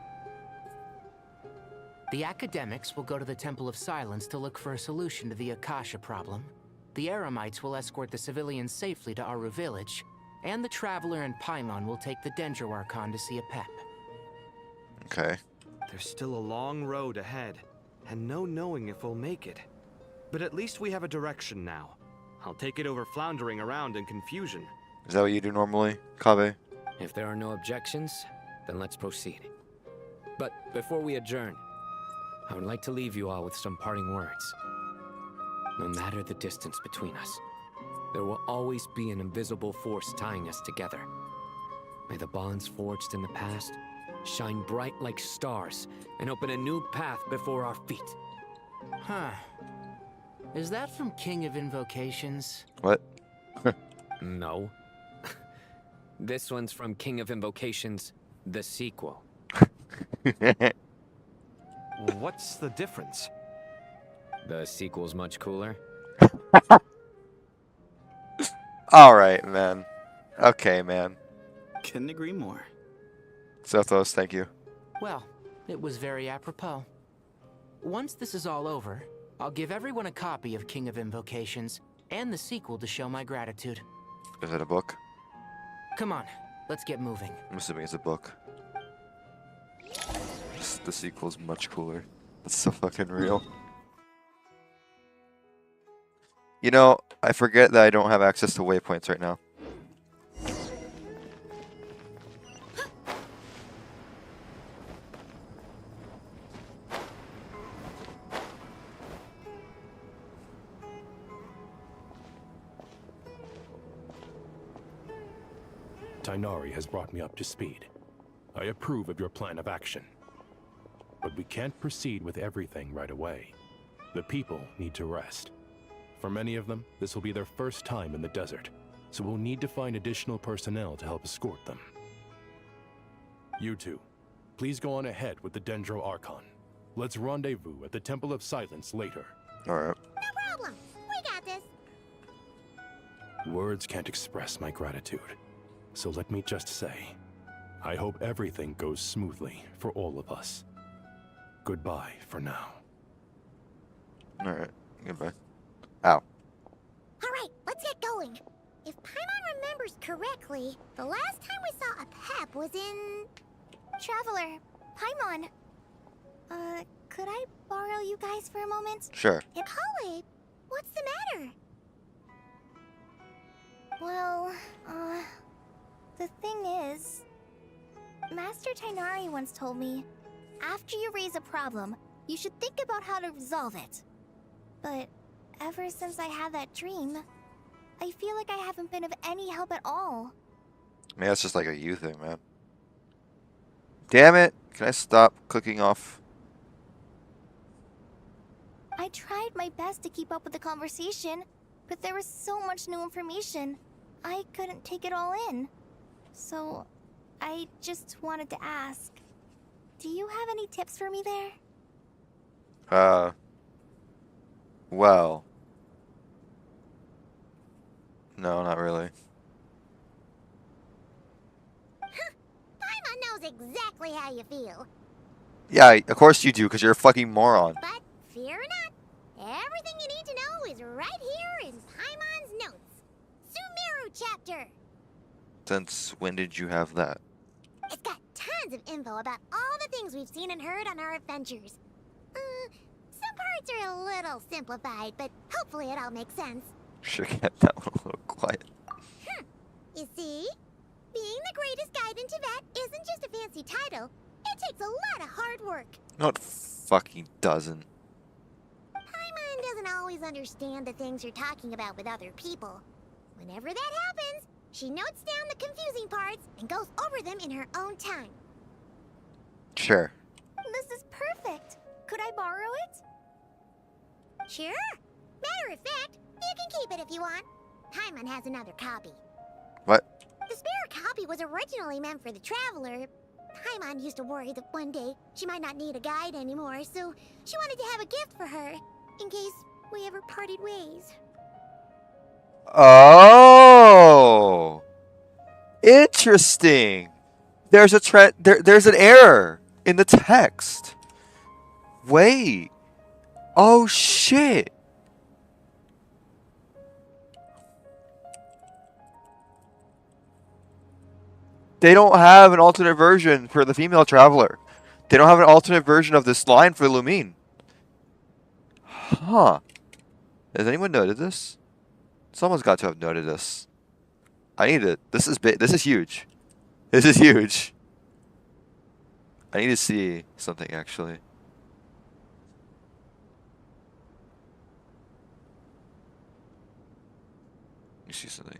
The academics will go to the Temple of Silence to look for a solution to the Akasha problem. The Eremites will escort the civilians safely to Aru village, and the Traveler and Paimon will take the Dendro Archon to see Apep. Okay. There's still a long road ahead, and no knowing if we'll make it. But at least we have a direction now. I'll take it over floundering around in confusion. Is that what you do normally, Kabe? If there are no objections, then let's proceed. But before we adjourn, I would like to leave you all with some parting words. No matter the distance between us, there will always be an invisible force tying us together. May the bonds forged in the past shine bright like stars and open a new path before our feet. Huh. Is that from King of Invocations? What? No. This one's from King of Invocations, the sequel. What's the difference? The sequel's much cooler. Alright, man. Okay, man. Couldn't agree more. Zethos, thank you. Well, it was very apropos. Once this is all over, I'll give everyone a copy of King of Invocations and the sequel to show my gratitude. Is it a book? Come on, let's get moving. I'm assuming it's a book. The sequel's much cooler. That's so fucking real. You know, I forget that I don't have access to waypoints right now. Tainari has brought me up to speed. I approve of your plan of action. But we can't proceed with everything right away. The people need to rest. For many of them, this will be their first time in the desert, so we'll need to find additional personnel to help escort them. You two, please go on ahead with the Dendro Archon. Let's rendezvous at the Temple of Silence later. Alright. No problem. We got this. Words can't express my gratitude. So let me just say, I hope everything goes smoothly for all of us. Goodbye for now. Alright, goodbye. Ow. Alright, let's get going. If Paimon remembers correctly, the last time we saw a Pep was in... Traveler, Paimon. Could I borrow you guys for a moment? Sure. Kale, what's the matter? Well, the thing is... Master Tainari once told me, after you raise a problem, you should think about how to resolve it. But ever since I had that dream, I feel like I haven't been of any help at all. I mean, that's just like a you thing, man. Damn it! Can I stop clicking off? I tried my best to keep up with the conversation, but there was so much new information. I couldn't take it all in. So, I just wanted to ask, do you have any tips for me there? Well. No, not really. Paimon knows exactly how you feel. Yeah, of course you do, because you're a fucking moron. But fear not, everything you need to know is right here in Paimon's notes. Sumeru chapter. Since when did you have that? It's got tons of info about all the things we've seen and heard on our adventures. Some parts are a little simplified, but hopefully it all makes sense. Sure, kept that one a little quiet. You see? Being the greatest guide in Tibet isn't just a fancy title. It takes a lot of hard work. No, it fucking doesn't. Paimon doesn't always understand the things you're talking about with other people. Whenever that happens, she notes down the confusing parts and goes over them in her own time. Sure. This is perfect. Could I borrow it? Sure. Matter of fact, you can keep it if you want. Paimon has another copy. What? The spare copy was originally meant for the Traveler. Paimon used to worry that one day she might not need a guide anymore, so she wanted to have a gift for her, in case we ever parted ways. Oh! Interesting! There's a there's an error in the text. Wait. Oh shit. They don't have an alternate version for the female traveler. They don't have an alternate version of this line for Lumine. Huh. Has anyone noted this? Someone's got to have noted this. I need it. This is big. This is huge. This is huge. I need to see something actually. Let me see something.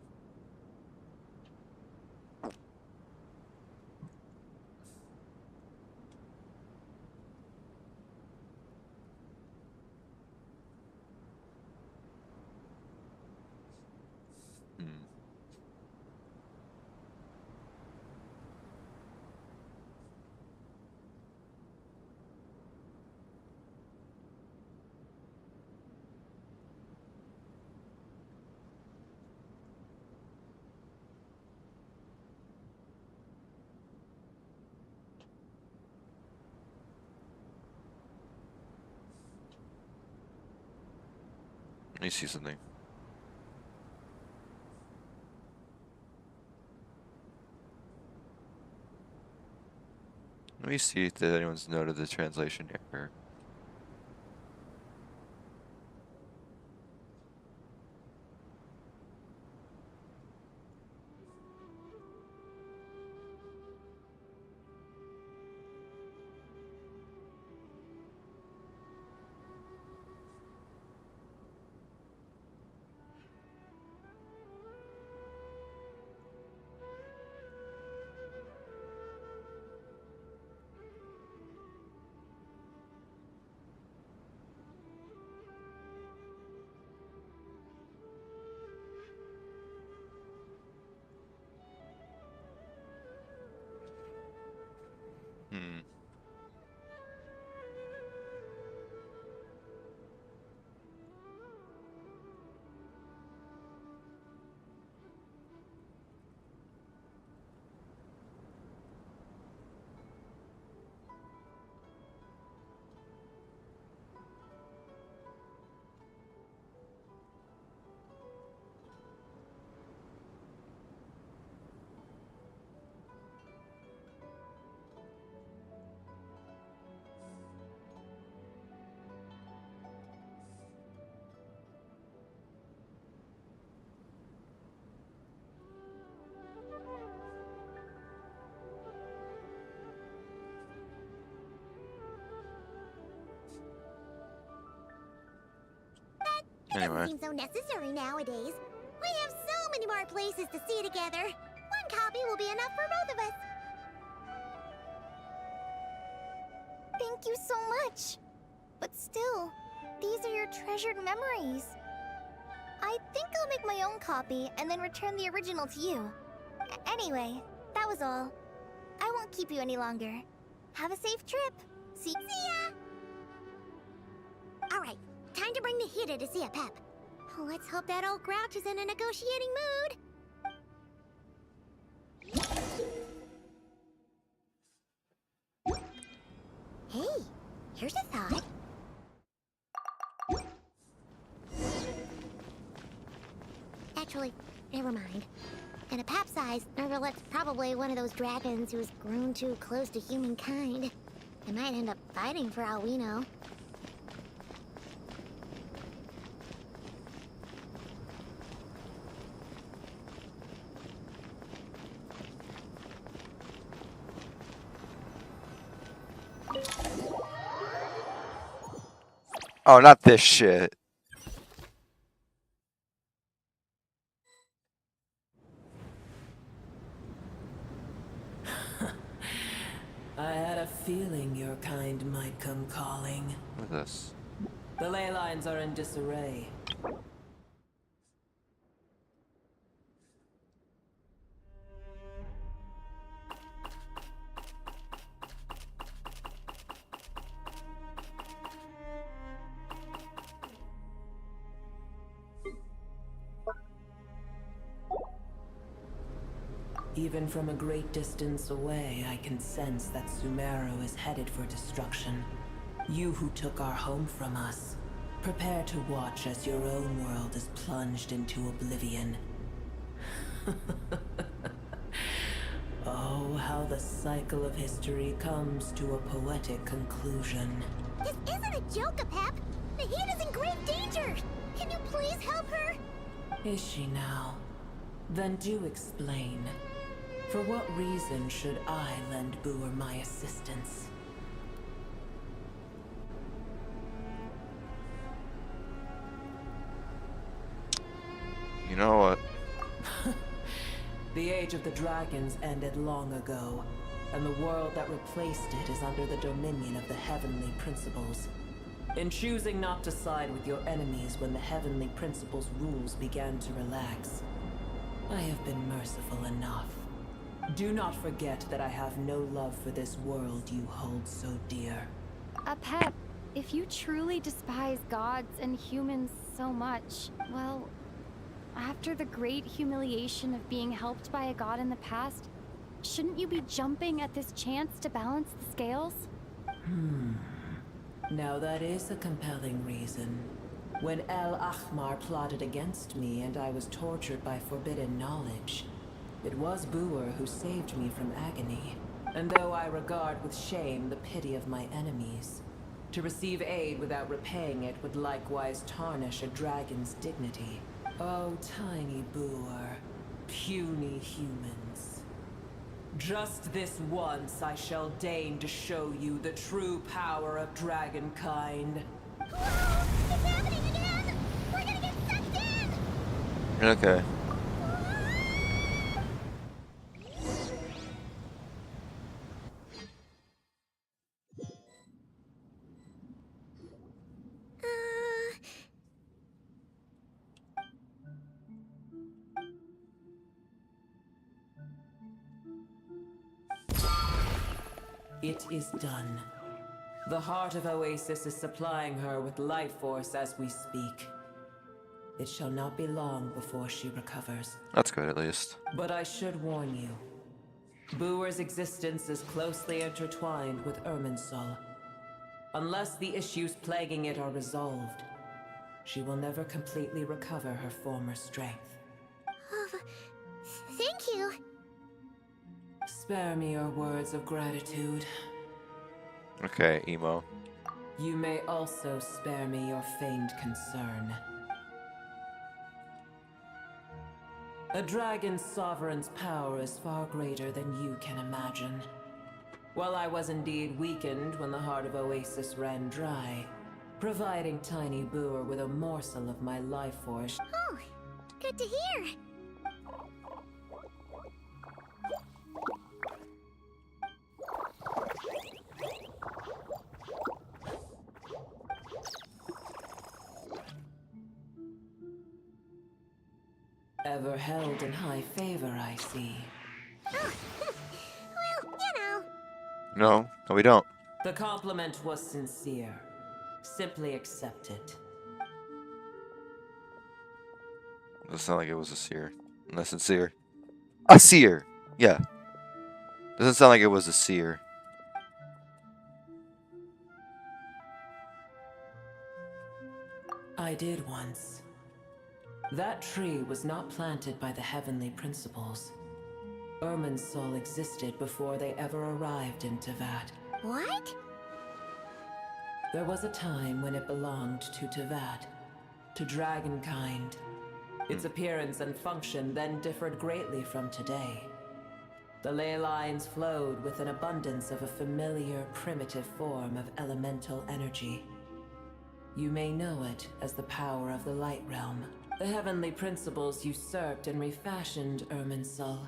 Let me see something. Let me see if anyone's noted the translation error. doesn't Anyway. seem so necessary nowadays. We have so many more places to see together. One copy will be enough for both of us. Thank you so much. But still, these are your treasured memories. I think I'll make my own copy and then return the original to you. Anyway, that was all. I won't keep you any longer. Have a safe trip. See ya! Alright, time to bring the Hida to see a Pep. Let's hope that old grouch is in a negotiating mood. Hey, here's a thought. Actually, never mind. In a pap size, Nergalet's probably one of those dragons who's grown too close to humankind. They might end up fighting for all we know. Oh, not this shit. I had a feeling your kind might come calling. What is this? The ley lines are in disarray. Even from a great distance away, I can sense that Sumeru is headed for destruction. You who took our home from us, prepare to watch as your own world is plunged into oblivion. Oh, how the cycle of history comes to a poetic conclusion. This isn't a joke, Pep. The heat is in grave danger. Can you please help her? Is she now? Then do explain. For what reason should I lend Boer my assistance? You know what? The age of the dragons ended long ago, and the world that replaced it is under the dominion of the heavenly principles. In choosing not to side with your enemies when the heavenly principles' rules began to relax, I have been merciful enough. Do not forget that I have no love for this world you hold so dear. Pep, if you truly despise gods and humans so much, well, after the great humiliation of being helped by a god in the past, shouldn't you be jumping at this chance to balance the scales? Now that is a compelling reason. When El Ahmar plotted against me and I was tortured by forbidden knowledge, it was Boer who saved me from agony. And though I regard with shame the pity of my enemies, to receive aid without repaying it would likewise tarnish a dragon's dignity. Oh, tiny Boer, puny humans. Just this once I shall deign to show you the true power of dragonkind. Whoa! It's happening again! We're gonna get sucked in! Okay. It is done. The heart of Oasis is supplying her with life force as we speak. It shall not be long before she recovers. That's good, at least. But I should warn you. Boer's existence is closely intertwined with Irminsul. Unless the issues plaguing it are resolved, she will never completely recover her former strength. Thank you. Spare me your words of gratitude. Okay, emo. You may also spare me your feigned concern. A dragon's sovereign's power is far greater than you can imagine. While I was indeed weakened when the heart of Oasis ran dry, providing tiny Boer with a morsel of my life force. Oh, good to hear. Ever held in high favor, I see. Oh, well, you know. No, we don't. The compliment was sincere. Simply accept it. Doesn't sound like it was a seer. Not sincere. A seer! Yeah. Doesn't sound like it was a seer. I did once. That tree was not planted by the heavenly principles. Irminsul existed before they ever arrived in Teyvat. What? There was a time when it belonged to Teyvat, to dragonkind. Its appearance and function then differed greatly from today. The ley lines flowed with an abundance of a familiar, primitive form of elemental energy. You may know it as the power of the Light Realm. The heavenly principles usurped and refashioned Irminsul,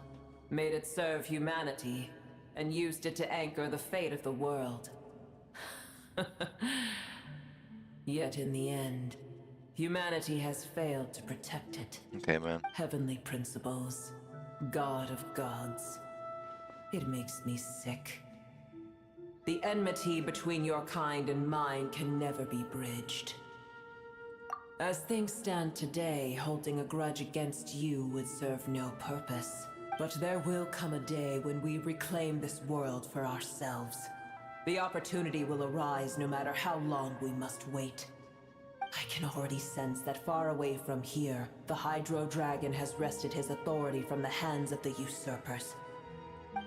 made it serve humanity, and used it to anchor the fate of the world. Yet in the end, humanity has failed to protect it. Okay, man. Heavenly principles, God of gods. It makes me sick. The enmity between your kind and mine can never be bridged. As things stand today, holding a grudge against you would serve no purpose. But there will come a day when we reclaim this world for ourselves. The opportunity will arise no matter how long we must wait. I can already sense that far away from here, the Hydro Dragon has wrested his authority from the hands of the usurpers.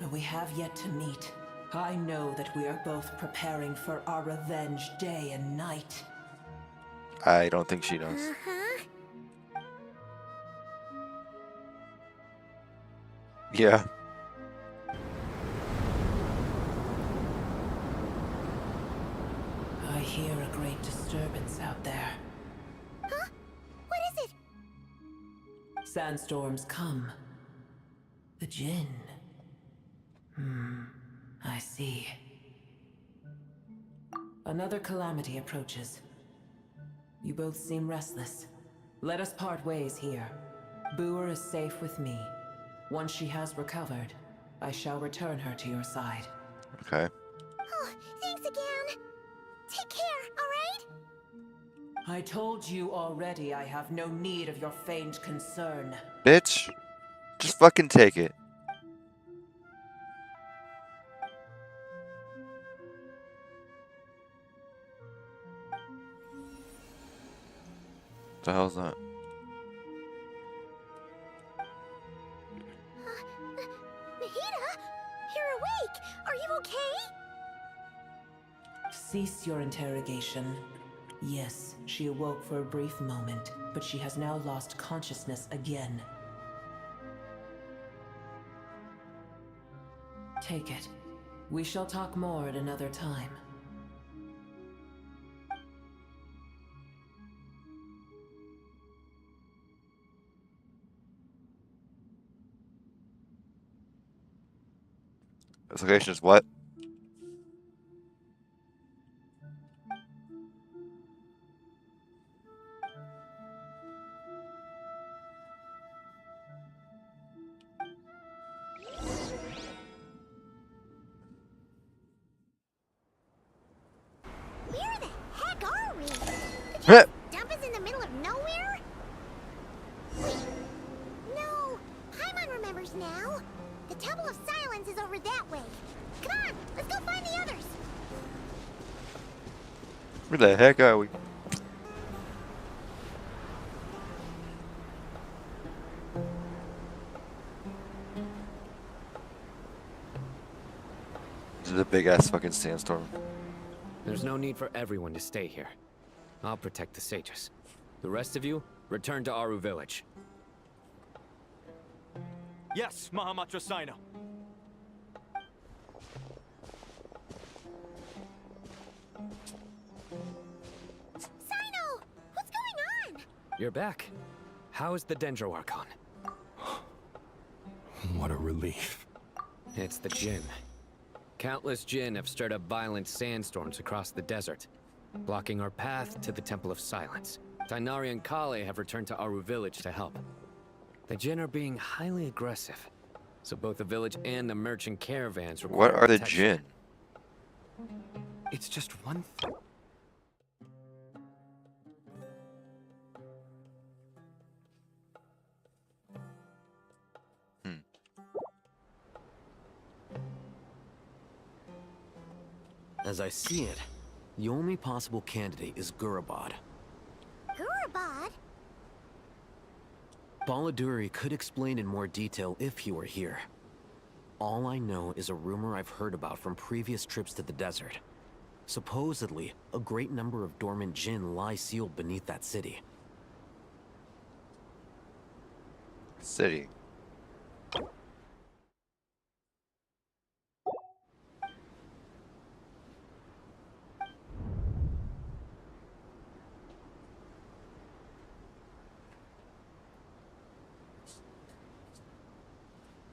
But we have yet to meet. I know that we are both preparing for our revenge day and night. I don't think she does. Yeah. I hear a great disturbance out there. Huh? What is it? Sandstorms come. The Jinn. I see. Another calamity approaches. You both seem restless. Let us part ways here. Boer is safe with me. Once she has recovered, I shall return her to your side. Okay. Oh, thanks again. Take care, alright? I told you already I have no need of your feigned concern. Bitch. Just fucking take it. What the hell's that? Mahita? You're awake! Are you okay? Cease your interrogation. Yes, she awoke for a brief moment, but she has now lost consciousness again. Take it. We shall talk more at another time. This location is what? Where the heck are we? Heh. Dump us in the middle of nowhere? Wait. No. Paimon remembers now. The Temple of Silence is over that way. Come on, let's go find the others. Where the heck are we? This is a big ass fucking sandstorm. There's no need for everyone to stay here. I'll protect the sages. The rest of you, return to Aru village. Yes, Mahamatra Sino. You're back. How's the Dendro Archon? What a relief. It's the Jinn. Countless Jinn have stirred up violent sandstorms across the desert, blocking our path to the Temple of Silence. Tainari and Kale have returned to Aru village to help. The Jinn are being highly aggressive, so both the village and the merchant caravans require What are the protection. Jinn? It's just one thing. As I see it, the only possible candidate is Gurabad. Gurabad? Baladuri could explain in more detail if he were here. All I know is a rumor I've heard about from previous trips to the desert. Supposedly, a great number of dormant Jinn lie sealed beneath that city. City.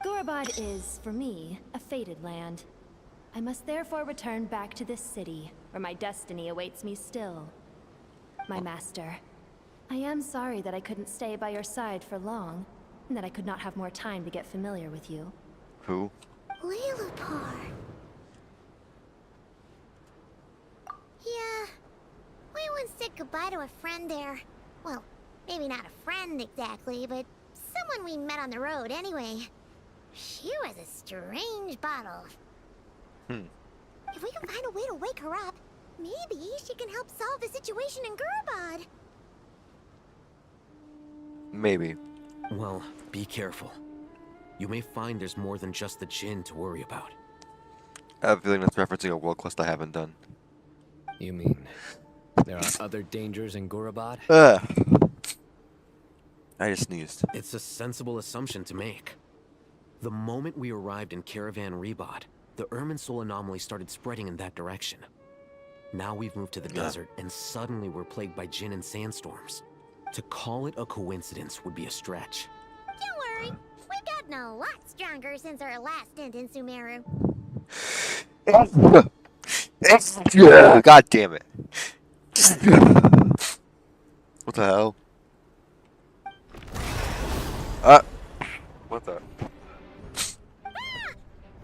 Gurabad is, for me, a fated land. I must therefore return back to this city, where my destiny awaits me still. My master, I am sorry that I couldn't stay by your side for long, and that I could not have more time to get familiar with you. Who? Lilipar. Yeah, we once said goodbye to a friend there. Well, maybe not a friend exactly, but someone we met on the road anyway. She was a strange bottle. If we can find a way to wake her up, maybe she can help solve the situation in Gurabad. Maybe. Well, be careful. You may find there's more than just the Jinn to worry about. I have a feeling that's referencing a world quest I haven't done. You mean there are other dangers in Gurabad? I just sneezed. It's a sensible assumption to make. The moment we arrived in Caravan Rebod, the Irminsul anomaly started spreading in that direction. Now we've moved to the desert, and suddenly we're plagued by Jinn and sandstorms. To call it a coincidence would be a stretch. Don't worry, we've gotten a lot stronger since our last stint in Sumeru. God damn it. What the hell? What the?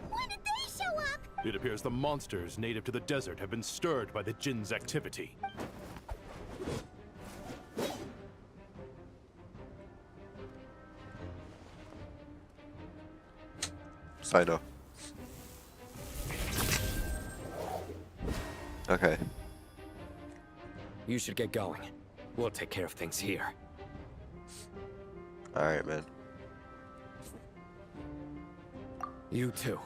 When did they show up? It appears the monsters native to the desert have been stirred by the Jinn's activity. Saito. Okay. You should get going. We'll take care of things here. Alright, man. You too.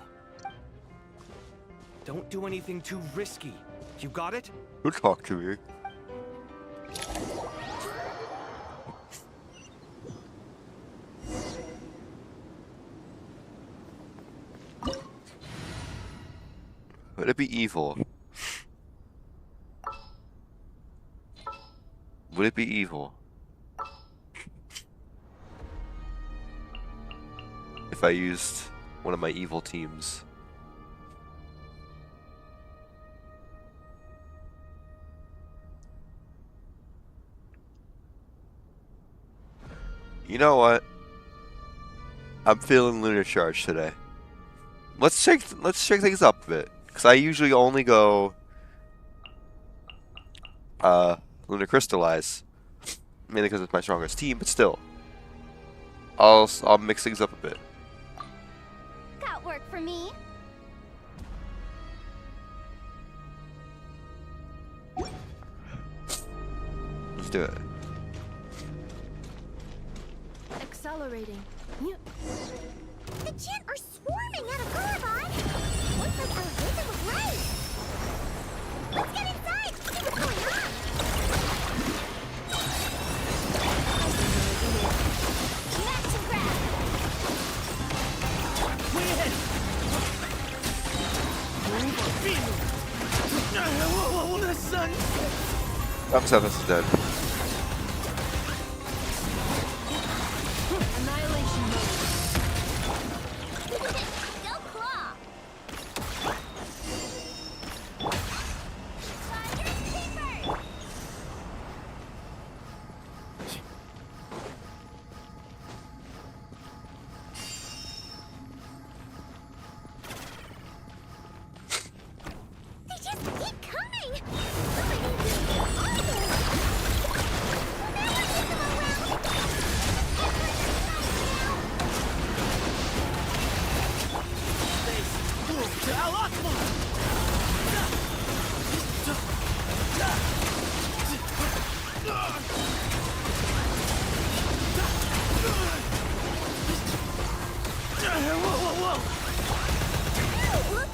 Don't do anything too risky. You got it? Who talked to me? Would it be evil? Would it be evil if I used one of my evil teams? You know what? I'm feeling Lunar Charge today. Let's shake things up a bit, because I usually only go Lunar Crystallize, mainly because it's my strongest team, but still, I'll mix things up a bit. Got work for me. Let's do it. Accelerating. The Jinn are swarming out of Gurabad. Looks like our visit was right. Let's get inside. See what's going on. Match and grab. I'm 7 is dead.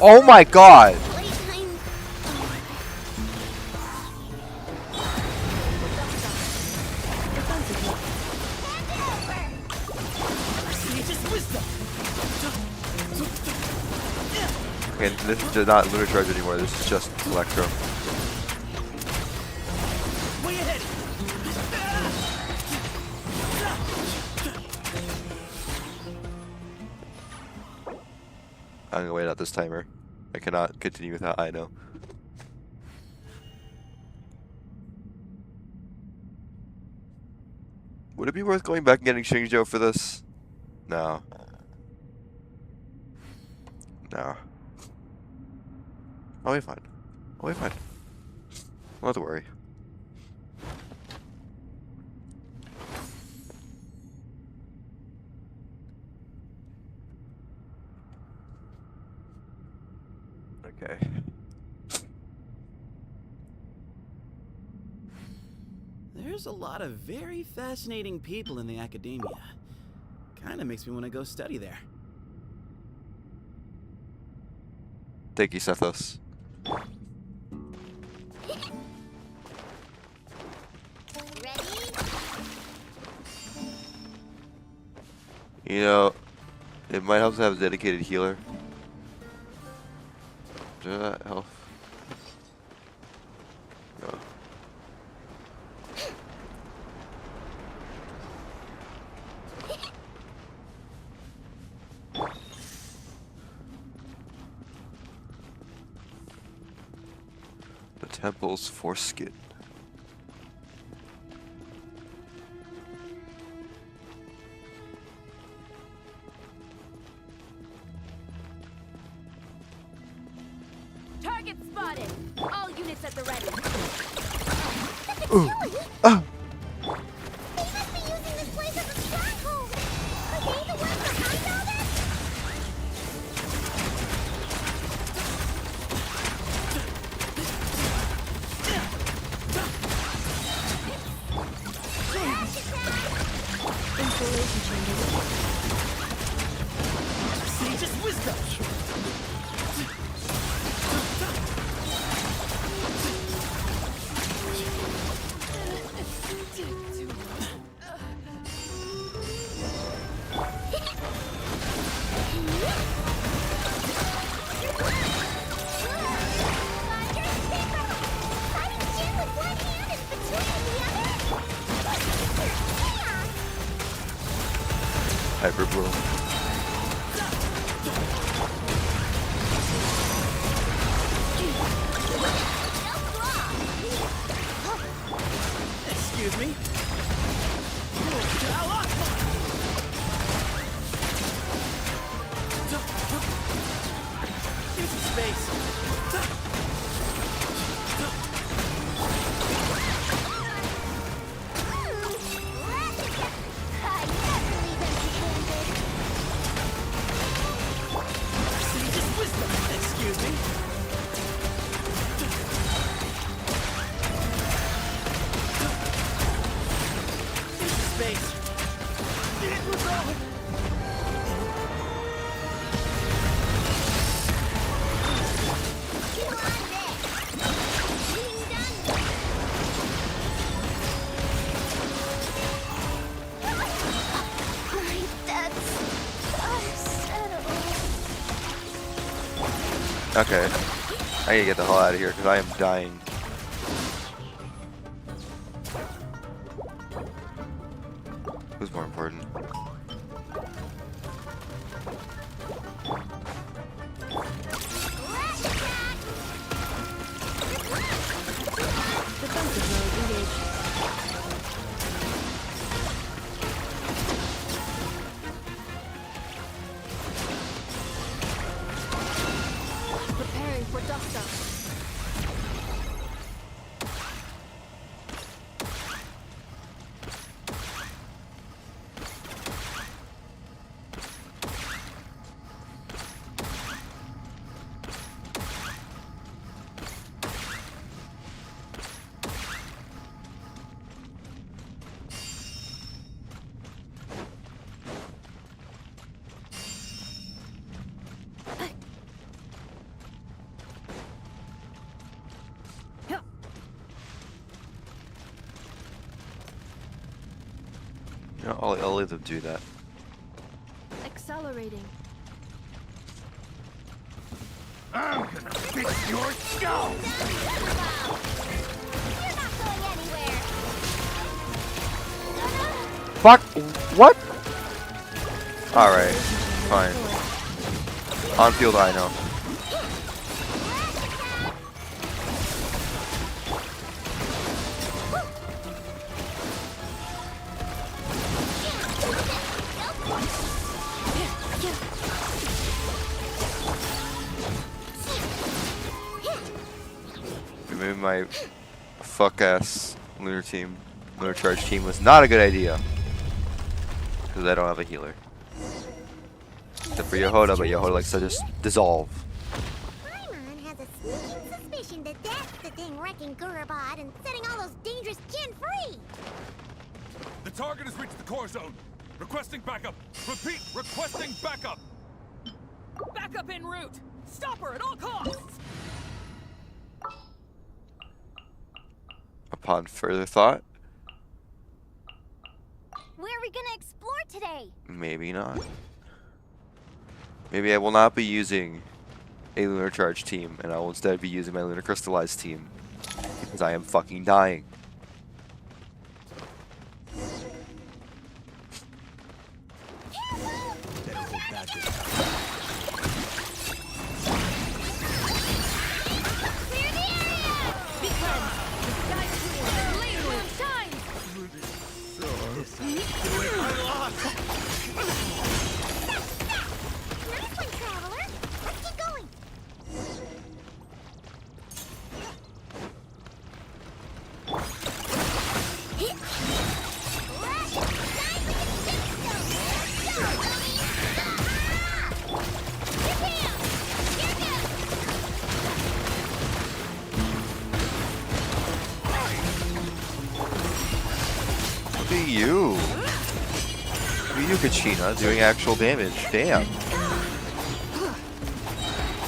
Oh my god! Okay, this is not Lunar Charge anymore, this is just Electro. I'm gonna wait out this timer. I cannot continue without I know. Would it be worth going back and getting Shingjo for this? No. No. I'll be fine. I'll be fine. Don't have to worry. Okay. There's a lot of very fascinating people in the academia. Kinda makes me want to go study there. Thank you, Sethos. You know, it might help to have a dedicated healer. Does that help? No. The temple's foreskin. Target spotted. All units at the ready. Ooh. Ah. They must be using this place as a stronghold. Are they the ones behind all this? Installation chamber. Sage's wisdom. Hyper bloom. Excuse me. Use some space. Excuse me. Space. It was all. Okay. I need to get the hell out of here because I am dying. Who's more important? Defensive mode engaged. Preparing for dust up. know, I'll let them do that. Accelerating. I'm gonna fix your skull! You're not going anywhere! Fuck! What? Alright, fine. On field, I know. Maybe my fuck-ass lunar charge team was not a good idea. Because I don't have a healer. Except for Yehoda, but Yehoda likes to just dissolve. Paimon has a sneaking suspicion that that's the thing wrecking Gurabad and setting all those dangerous kin free! The target has reached the core zone. Requesting backup. Repeat, requesting backup. Backup en route. Stop her at all costs. Upon further thought, Where are we gonna explore today? maybe not. Maybe I will not be using a lunar charge team, and I will instead be using my lunar crystallized team. Because I am fucking dying. Look at you. Look at you, Kachina, doing actual damage. Damn.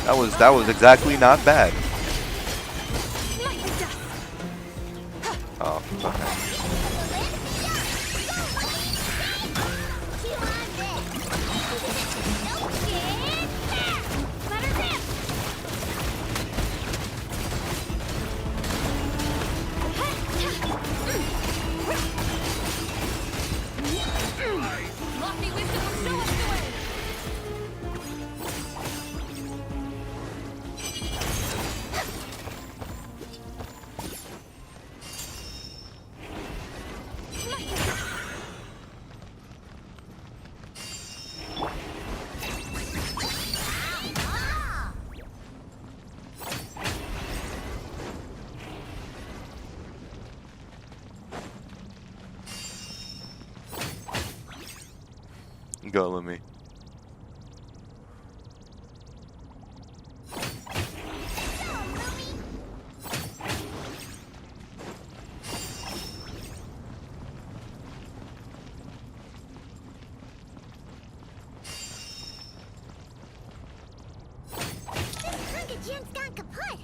That was exactly not bad. Oh, okay. Go, Lumi. Jim's gone kaput!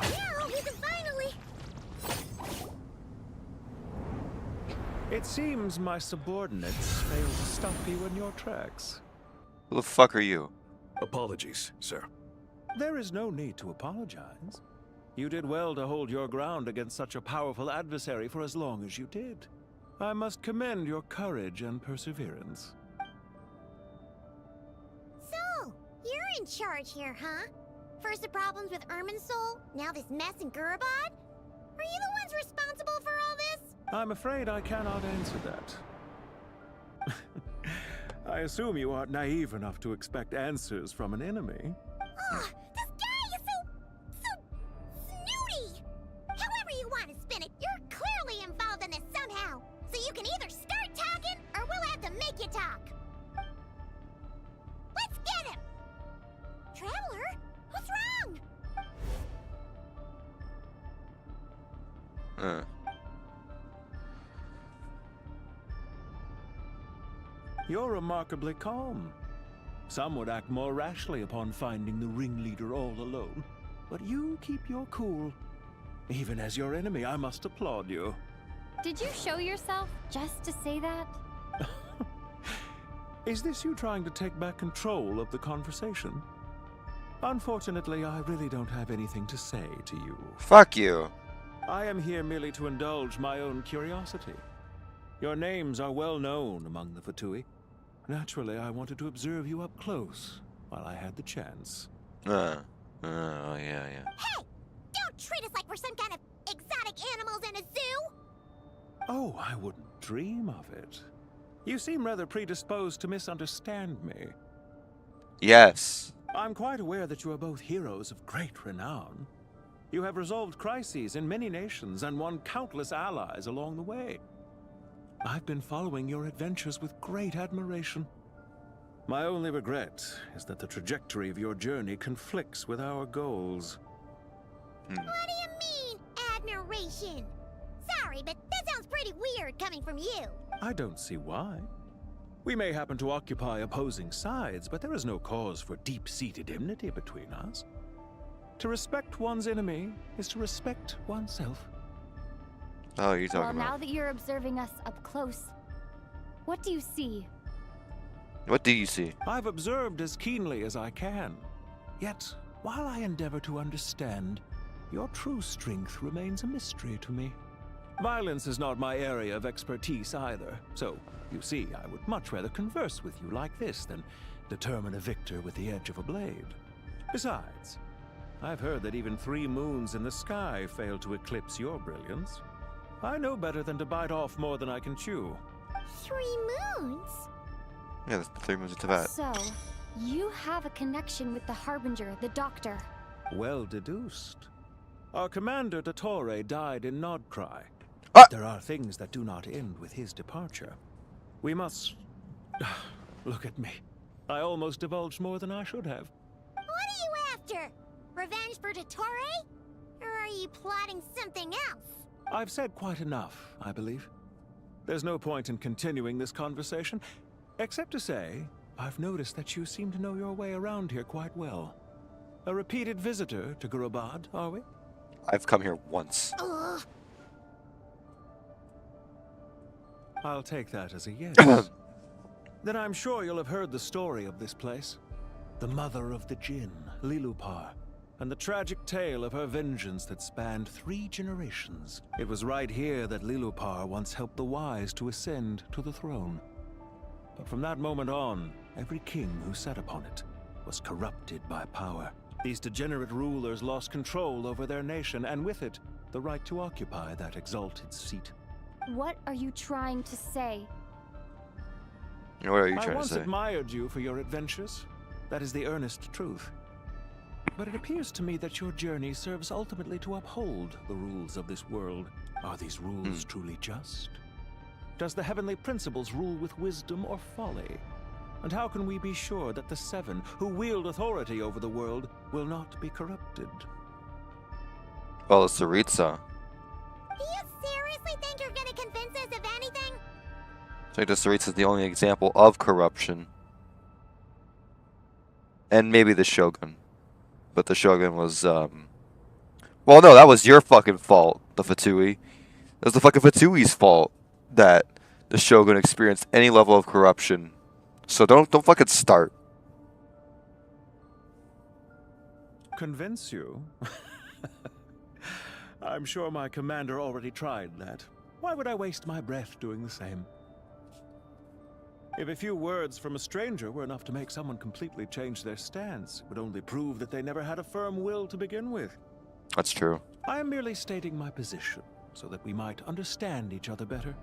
Now we can finally... It seems my subordinates failed to stop you in your tracks. Who the fuck are you? Apologies, sir. There is no need to apologize. You did well to hold your ground against such a powerful adversary for as long as you did. I must commend your courage and perseverance. So, you're in charge here, huh? First the problems with Irminsul, now this mess in Gurabad? Are you the ones responsible for all this? I'm afraid I cannot answer that. I assume you aren't naive enough to expect answers from an enemy. Oh, this guy is so snooty! However you want to spin it, you're clearly involved in this somehow. So you can either start talking, or we'll have to make you talk. Let's get him! Traveler, what's wrong? You're remarkably calm. Some would act more rashly upon finding the ringleader all alone. But you keep your cool. Even as your enemy, I must applaud you. Did you show yourself just to say that? Is this you trying to take back control of the conversation? Unfortunately, I really don't have anything to say to you. Fuck you. I am here merely to indulge my own curiosity. Your names are well known among the Fatui. Naturally, I wanted to observe you up close while I had the chance. Yeah. Hey! Don't treat us like we're some kind of exotic animals in a zoo! Oh, I wouldn't dream of it. You seem rather predisposed to misunderstand me. Yes. I'm quite aware that you are both heroes of great renown. You have resolved crises in many nations and won countless allies along the way. I've been following your adventures with great admiration. My only regret is that the trajectory of your journey conflicts with our goals. What do you mean, admiration? Sorry, but that sounds pretty weird coming from you. I don't see why. We may happen to occupy opposing sides, but there is no cause for deep-seated enmity between us. To respect one's enemy is to respect oneself. Oh, you're talking Well, about... now that you're observing us up close, what do you see? What do you see? I've observed as keenly as I can. Yet, while I endeavor to understand, your true strength remains a mystery to me. Violence is not my area of expertise either, so, you see, I would much rather converse with you like this than determine a victor with the edge of a blade. Besides, I've heard that even 3 moons in the sky fail to eclipse your brilliance. I know better than to bite off more than I can chew. 3 moons? Yeah, there's 3 moons in Tibet. So, you have a connection with the Harbinger, the Doctor. Well deduced. Our commander, Dottore, died in Nodcry. There are things that do not end with his departure. We must... Look at me. I almost divulged more than I should have. What are you after? Revenge for Dottore? Or are you plotting something else? I've said quite enough, I believe. There's no point in continuing this conversation, except to say, I've noticed that you seem to know your way around here quite well. A repeated visitor to Gurubad, are we? I've come here once. Ugh. I'll take that as a yes. Then I'm sure you'll have heard the story of this place. The mother of the Jinn, Lilupar, and the tragic tale of her vengeance that spanned 3 generations. It was right here that Lilupar once helped the wise to ascend to the throne. But from that moment on, every king who sat upon it was corrupted by power. These degenerate rulers lost control over their nation, and with it, the right to occupy that exalted seat. What are you trying to say? What are you I trying to once say? admired you for your adventures. That is the earnest truth. But it appears to me that your journey serves ultimately to uphold the rules of this world. Are these rules truly just? Does the heavenly principles rule with wisdom or folly? And how can we be sure that the 7 who wield authority over the world will not be corrupted? Well, it's Tsaritsa. Do you seriously think you're gonna convince us of anything? I think the Tsaritsa is the only example of corruption. And maybe the Shogun. But the Shogun was, well, no, that was your fucking fault, the Fatui. It was the fucking Fatui's fault that the Shogun experienced any level of corruption. So don't fucking start. Convince you? I'm sure my commander already tried that. Why would I waste my breath doing the same? If a few words from a stranger were enough to make someone completely change their stance, it would only prove that they never had a firm will to begin with. That's true. I am merely stating my position, so that we might understand each other better.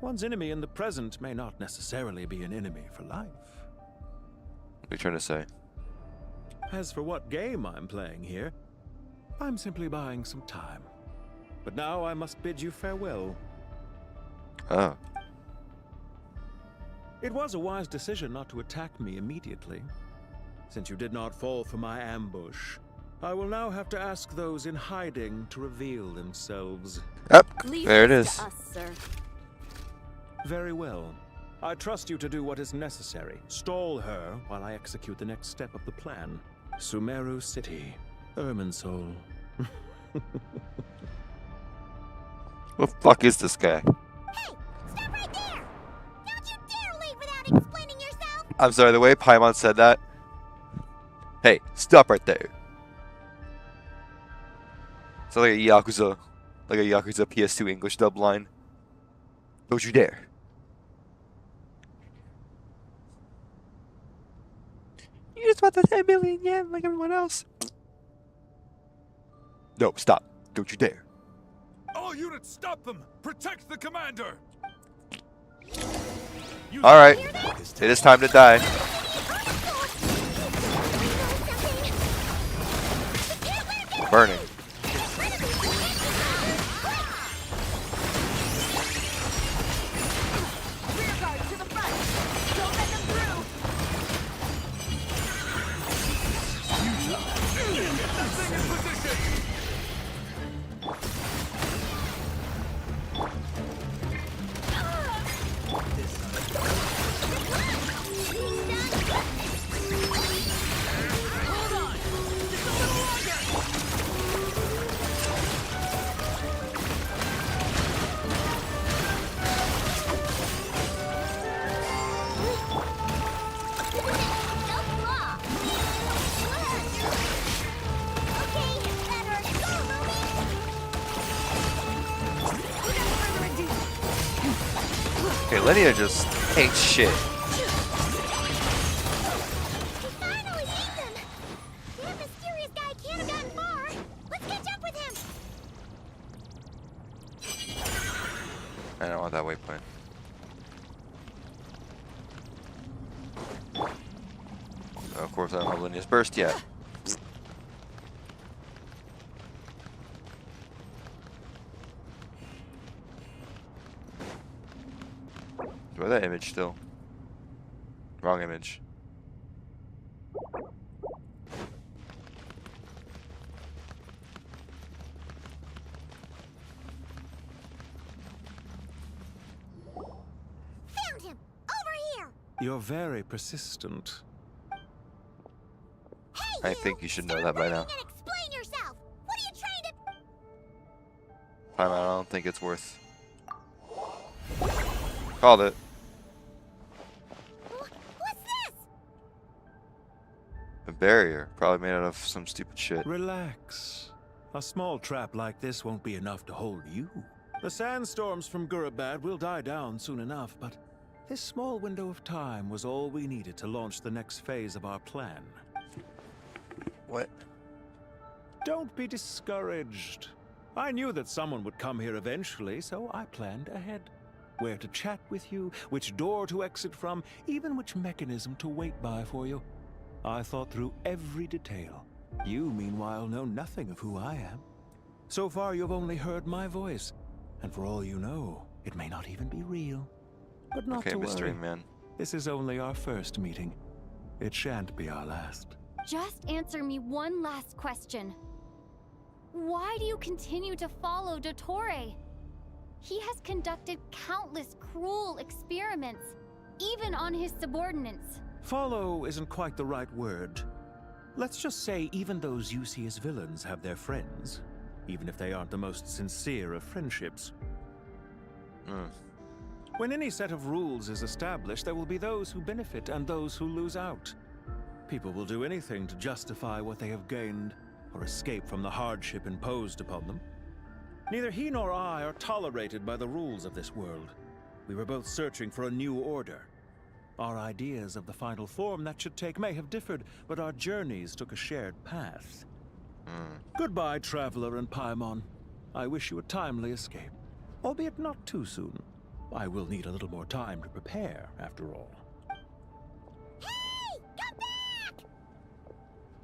One's enemy in the present may not necessarily be an enemy for life. What are you trying to say? As for what game I'm playing here, I'm simply buying some time. But now I must bid you farewell. Oh. It was a wise decision not to attack me immediately. Since you did not fall for my ambush, I will now have to ask those in hiding to reveal themselves. Yep, there it is. To us, sir. Very well. I trust you to do what is necessary. Stall her while I execute the next step of the plan. Sumeru City, Irminsul. What the fuck is this guy? Hey! Stop right there! Don't you dare leave without explaining I'm sorry, the way Paimon said that. Hey, stop right there. It's like a Yakuza PS2 English dub line. Don't you dare. You just want the 10 million yen like everyone else. No, stop. Don't you dare. All units, stop them! Protect the commander! Alright. It is time to die. Burning. Okay, Lydia just ain't shit. Finally beat them! That mysterious guy can't have gotten far. Let's catch up with him. I don't want that waypoint. Of course, I don't have Lydia's burst yet. Do I have that image still? Wrong image. Found him! Over here! You're very persistent. I think you should know that by now. Explain yourself! What are you trying to... Time out, I don't think it's worth. Called it. What's this? A barrier, probably made out of some stupid shit. Relax. A small trap like this won't be enough to hold you. The sandstorms from Gurabad will die down soon enough, but this small window of time was all we needed to launch the next phase of our plan. What? Don't be discouraged. I knew that someone would come here eventually, so I planned ahead. Where to chat with you, which door to exit from, even which mechanism to wait by for you. I thought through every detail. You, meanwhile, know nothing of who I am. So far, you've only heard my voice, and for all you know, it may not even be real. But not Okay, to mystery worry. man. This is only our first meeting. It shan't be our last. Just answer me one last question. Why do you continue to follow Dottore? He has conducted countless cruel experiments, even on his subordinates. Follow isn't quite the right word. Let's just say even those you see as villains have their friends, even if they aren't the most sincere of friendships. When any set of rules is established, there will be those who benefit and those who lose out. People will do anything to justify what they have gained or escape from the hardship imposed upon them. Neither he nor I are tolerated by the rules of this world. We were both searching for a new order. Our ideas of the final form that should take may have differed, but our journeys took a shared path. Goodbye, Traveler and Paimon. I wish you a timely escape, albeit not too soon. I will need a little more time to prepare, after all.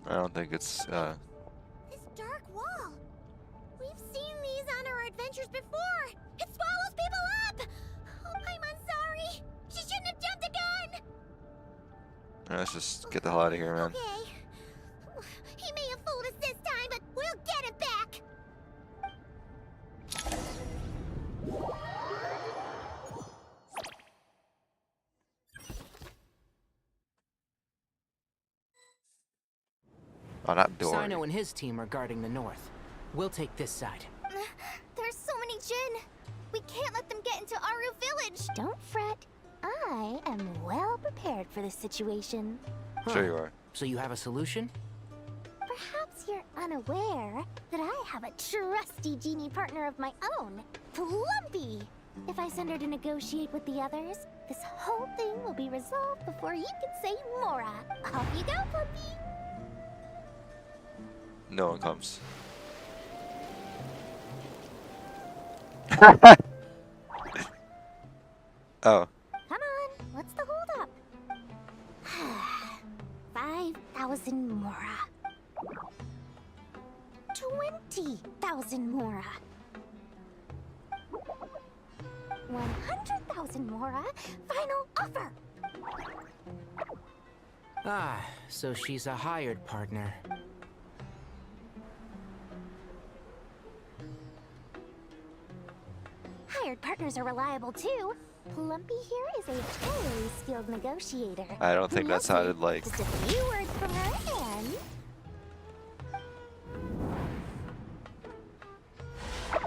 I don't think it's, This dark wall. We've seen these on our adventures before. It swallows people up. Oh, I'm sorry. She shouldn't have jumped a gun. let's just get the hell out of here, man. Okay. He may have fooled us this time, but we'll get it back. Oh, not door. Sino and his team are guarding the north. We'll take this side. There's so many Jin. We can't let them get into Aru village. Don't fret. I'll I am well prepared for this situation. Sure you are. So you have a solution? Perhaps you're unaware that I have a trusty genie partner of my own, Plumpy. If I send her to negotiate with the others, this whole thing will be resolved before you can say Mora. Off you go, Plumpy. No one comes. Oh. Come on, what's the holdup? 5,000 Mora. 20,000 Mora. 100,000 Mora. Final offer. Ah, so she's a hired partner. Hired partners are reliable too. Plumpy here is a very skilled negotiator. I don't think that sounded like... Just a few words from her and...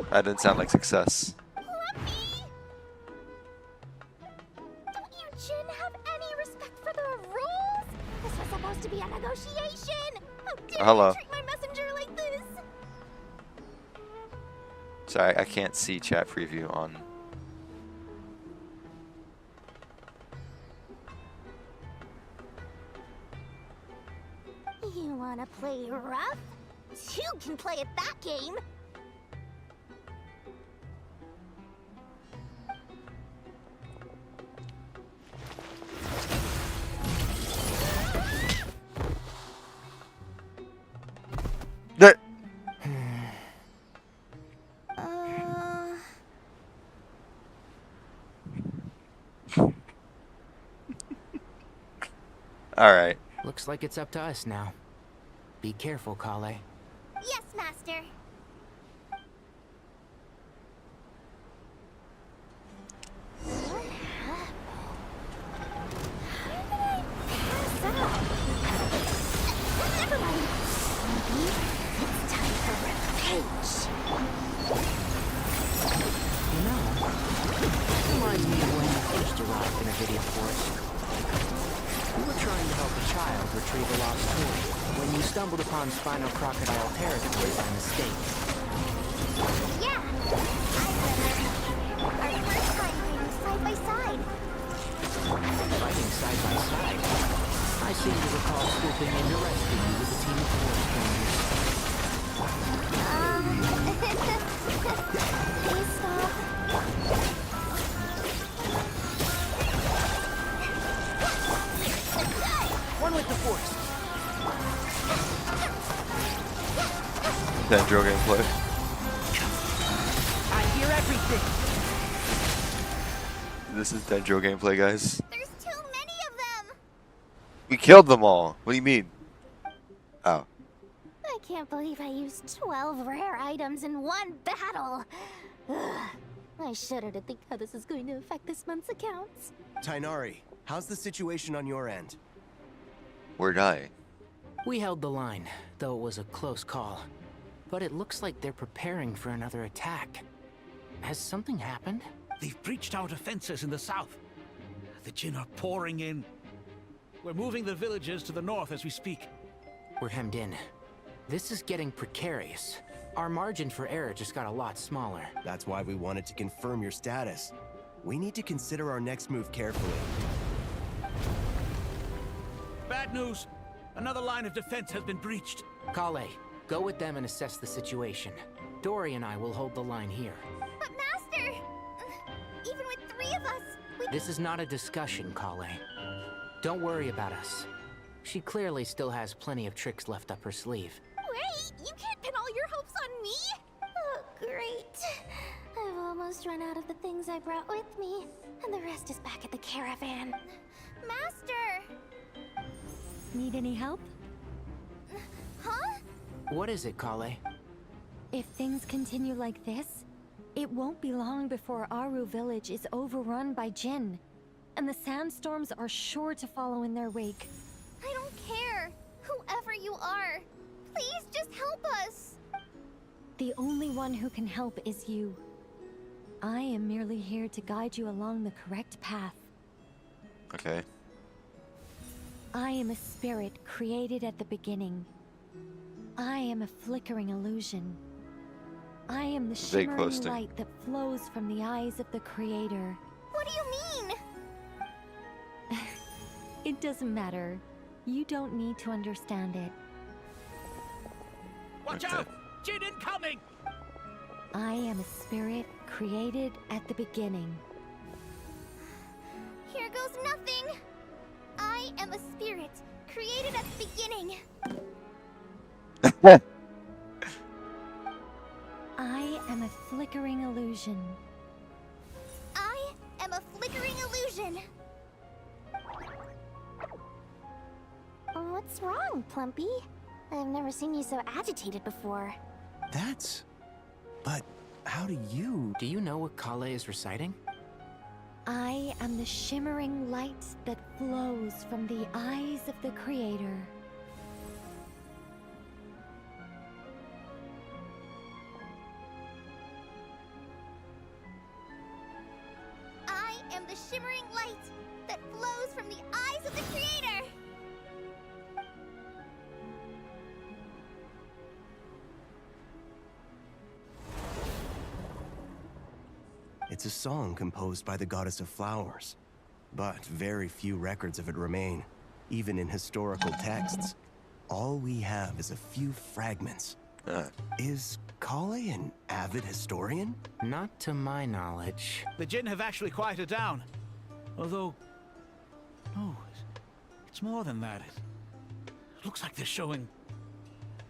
That didn't sound like success. Plumpy! Don't you Jin have any respect for the rules? This was supposed to be a negotiation! How dare Hello. you treat my messenger like this? Sorry, I can't see chat preview on. You wanna play rough? You can play at that game! Alright. Looks like it's up to us now. Be careful, Kale. Yes, Master. Never mind. It's time for revenge. You know, that reminds me of when you first arrived in a video forest. You were trying to help a child retrieve a lost toy when you stumbled upon Spinal Crocodile territory by mistake. Yeah, our first time fighting side by side. Fighting side by side? I seem to recall swooping in to rescue you with a team of forest rangers. Please stop. One with the force. Dendro gameplay. I hear everything. This is Dendro gameplay, guys. There's too many of them. We killed them all. What do you mean? Oh. I can't believe I used 12 rare items in one battle. Ugh. I shudder to think how this is going to affect this month's accounts. Tainari, how's the situation on your end? We're dying. We held the line, though it was a close call. But it looks like they're preparing for another attack. Has something happened? They've breached our defenses in the south. The Jin are pouring in. We're moving the villages to the north as we speak. We're hemmed in. This is getting precarious. Our margin for error just got a lot smaller. That's why we wanted to confirm your status. We need to consider our next move carefully. Bad news! Another line of defense has been breached. Kale, go with them and assess the situation. Dory and I will hold the line here. But Master! Even with 3 of us, we... This is not a discussion, Kale. Don't worry about us. She clearly still has plenty of tricks left up her sleeve. Wait! You can't pin all your hopes on me! Oh, great. I've almost run out of the things I brought with me, and the rest is back at the caravan. Master! Need any help? Huh? What is it, Kale? If things continue like this, it won't be long before Aru village is overrun by Jin, and the sandstorms are sure to follow in their wake. I don't care. Whoever you are, please just help us. The only one who can help is you. I am merely here to guide you along the correct path. Okay. I am a spirit created at the beginning. I am a flickering illusion. I am the Vague shimmering posting. light that flows from the eyes of the Creator. What do you mean? It doesn't matter. You don't need to understand it. Watch out! Jin incoming! I am a spirit created at the beginning. Here goes nothing. I am a spirit created at the beginning. I am a flickering illusion. I am a flickering illusion. What's wrong, Plumpy? I've never seen you so agitated before. That's... But how do you... Do you know what Kale is reciting? I am the shimmering light that flows from the eyes of the Creator. I am the shimmering light that flows from the eyes of the Creator. It's a song composed by the goddess of flowers, but very few records of it remain, even in historical texts. All we have is a few fragments. Is Kale an avid historian? Not to my knowledge. The Jin have actually quieted down. Although... No, it's more than that. It looks like they're showing...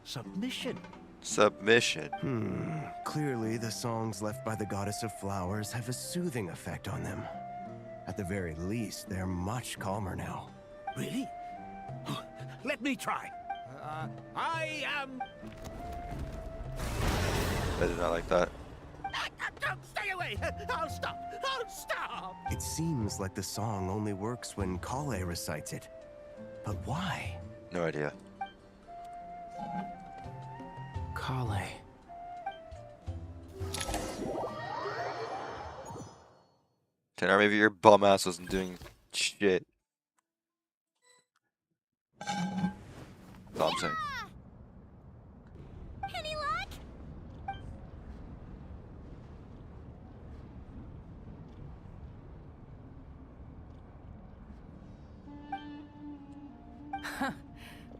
submission. Submission. Clearly, the songs left by the goddess of flowers have a soothing effect on them. At the very least, they're much calmer now. Really? Let me try. I am... I did not like that. Don't stay away! I'll stop! I'll stop! It seems like the song only works when Kale recites it. But why? No idea. Kale. Tanner, maybe your bum ass wasn't doing shit. That's all I'm saying. Any luck?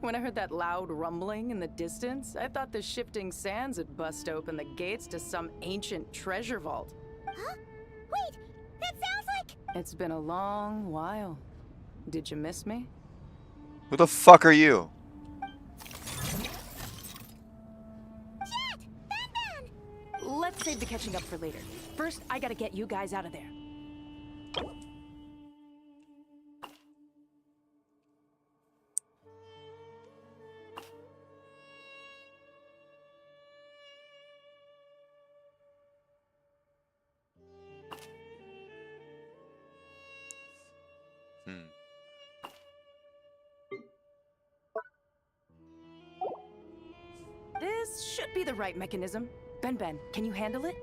When I heard that loud rumbling in the distance, I thought the shifting sands had bust open the gates to some ancient treasure vault. Huh? Wait, that sounds like... It's been a long while. Did you miss me? Who the fuck are you? Jet! Batman! Let's save the catching up for later. First, I gotta get you guys out of there. This should be the right mechanism. Ben, can you handle it?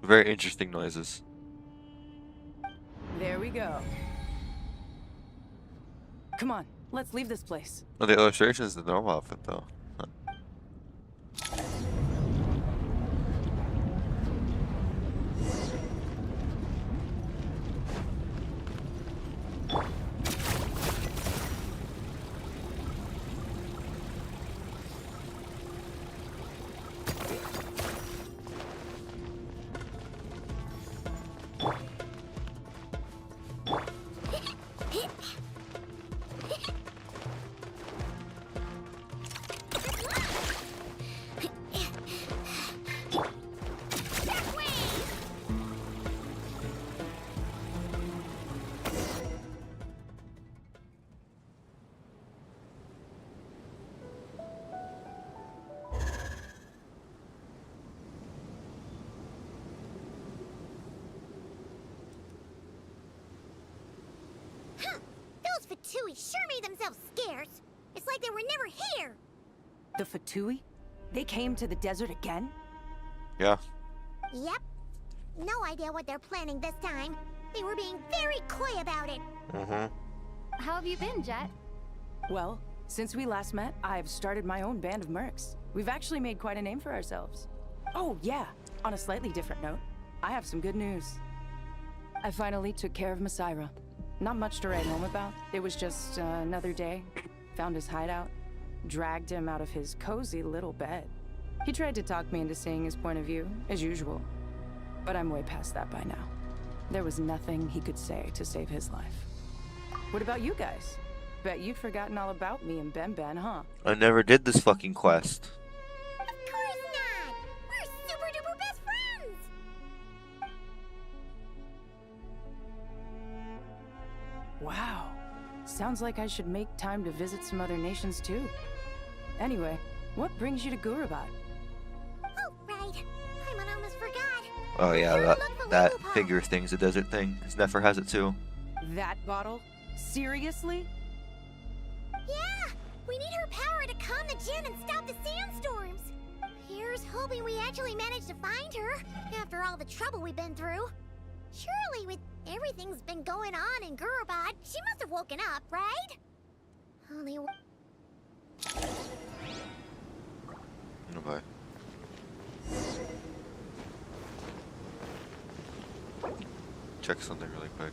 Very interesting noises. There we go. Come on, let's leave this place. Well, the illustration is the normal outfit, though. Those Fatui sure made themselves scarce. It's like they were never here. The Fatui? They came to the desert again? Yeah. Yep. No idea what they're planning this time. They were being very coy about it. How have you been, Jet? Well, since we last met, I've started my own band of mercs. We've actually made quite a name for ourselves. Oh, yeah. On a slightly different note, I have some good news. I finally took care of Masaira. Not much to write home about. It was just another day. Found his hideout. Dragged him out of his cozy little bed. He tried to talk me into seeing his point of view, as usual. But I'm way past that by now. There was nothing he could say to save his life. What about you guys? Bet you've forgotten all about me and Ben, huh? I never did this fucking quest. Of course not! We're super duper best friends! Wow. Sounds like I should make time to visit some other nations too. Anyway, what brings you to Gurabad? Oh, right. I almost forgot. Oh yeah, that figure thing's a desert thing. 'Cause Nefer has it too. That bottle? Seriously? Yeah! We need her power to calm the Jinn and stop the sandstorms! Here's hoping we actually manage to find her, after all the trouble we've been through. Surely, with everything's been going on in Gurabad, she must have woken up, right? Only... Okay. Check something really quick.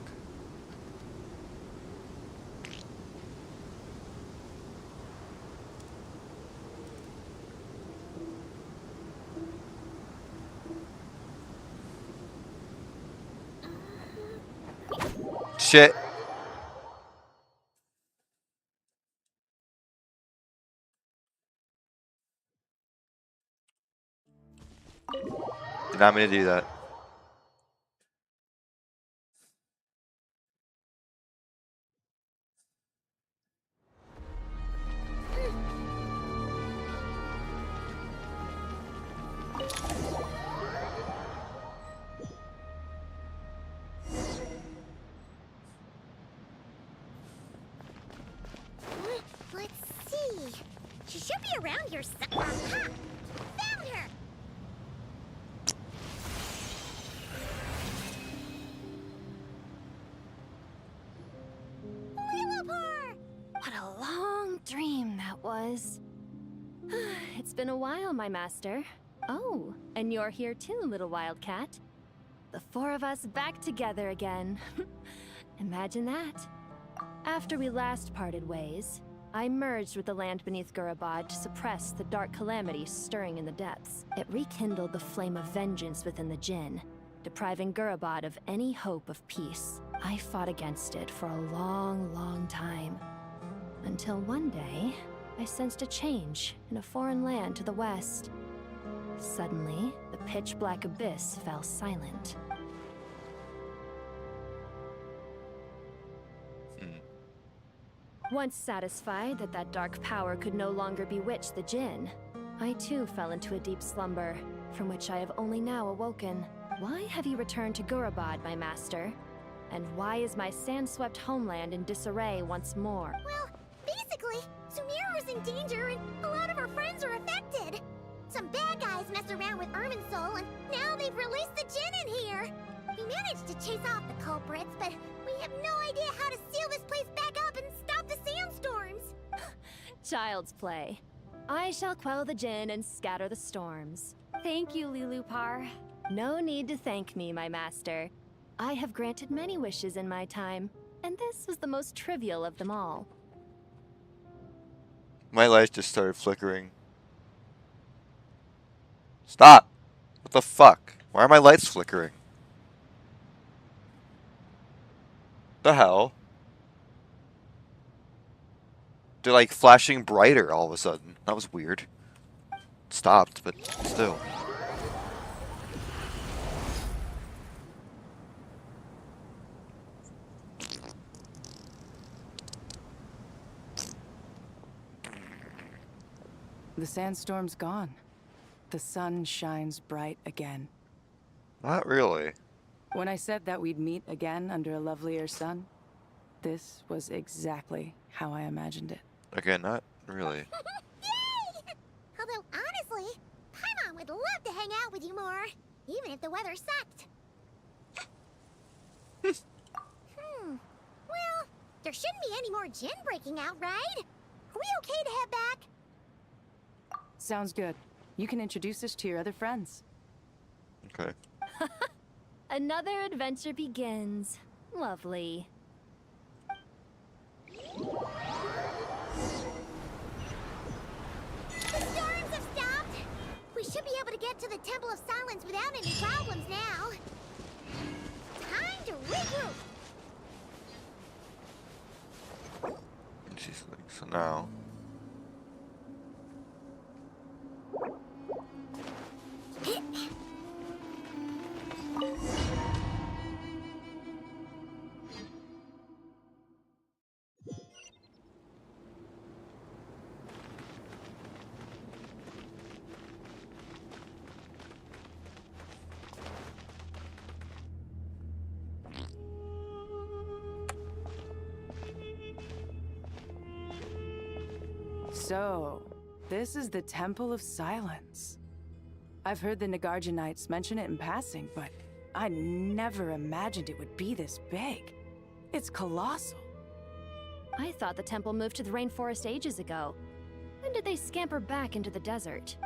Shit. Did not mean to do that. Let's see. She should be around here somewhere. Ha! Found her! Lillipar! What a long dream that was. It's been a while, my master. Oh, and you're here too, little wildcat. The four of us back together again. Imagine that. After we last parted ways, I merged with the land beneath Gurabad to suppress the dark calamity stirring in the depths. It rekindled the flame of vengeance within the Jinn, depriving Gurabad of any hope of peace. I fought against it for a long, long time. Until one day, I sensed a change in a foreign land to the west. Suddenly, the pitch-black abyss fell silent. Once satisfied that that dark power could no longer bewitch the Jinn, I too fell into a deep slumber, from which I have only now awoken. Why have you returned to Gurabad, my master? And why is my sand-swept homeland in disarray once more? Well, basically, Sumeru's in danger and a lot of our friends are affected. Some bad guys messed around with Irminsul and now they've released the Jinn in here. We managed to chase off the culprits, but we have no idea how to seal this place back up and stop the sandstorms. Child's play. I shall quell the Jinn and scatter the storms. Thank you, Lillipar. No need to thank me, my master. I have granted many wishes in my time, and this was the most trivial of them all. My light just started flickering. Stop! What the fuck? Why are my lights flickering? The hell? They're like flashing brighter all of a sudden. That was weird. Stopped, but still. The sandstorm's gone. The sun shines bright again. Not really. When I said that we'd meet again under a lovelier sun, this was exactly how I imagined it. Okay, not really. Yay! Although, honestly, Paimon would love to hang out with you more. even if the weather sucked. Well, there shouldn't be any more gin breaking out, right? Are we okay to head back? Sounds good. You can introduce us to your other friends. Okay. Another adventure begins. Lovely. The storms have stopped. We should be able to get to the Temple of Silence without any problems now. Time to regroup. And she's like, so now. So, this is the Temple of Silence. I've heard the Nagarjanites mention it in passing, but I never imagined it would be this big. It's colossal. I thought the temple moved to the rainforest ages ago. When did they scamper back into the desert?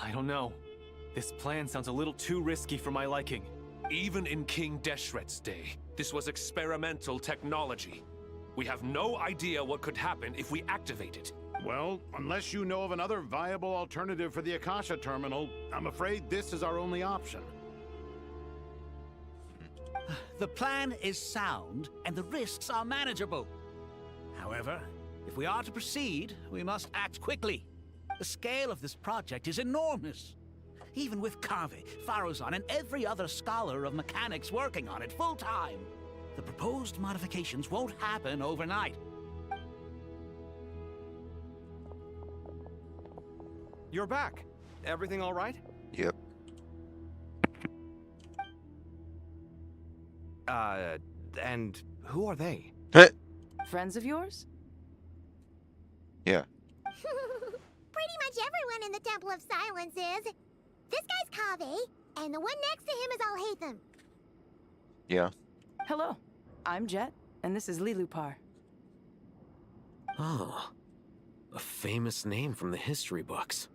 I don't know. This plan sounds a little too risky for my liking. Even in King Deshret's day, this was experimental technology. We have no idea what could happen if we activate it. Well, unless you know of another viable alternative for the Akasha terminal, I'm afraid this is our only option. The plan is sound, and the risks are manageable. However, if we are to proceed, we must act quickly. The scale of this project is enormous. Even with Kaveh, Faruzan, and every other scholar of mechanics working on it full-time, the proposed modifications won't happen overnight. You're back. Everything all right? Yep. And who are they? Friends of yours? Yeah. Pretty much everyone in the Temple of Silence is. This guy's Kaveh, and the one next to him is Alhaitham. Yeah. Hello, I'm Jet, and this is Lilupar. Oh, a famous name from the history books.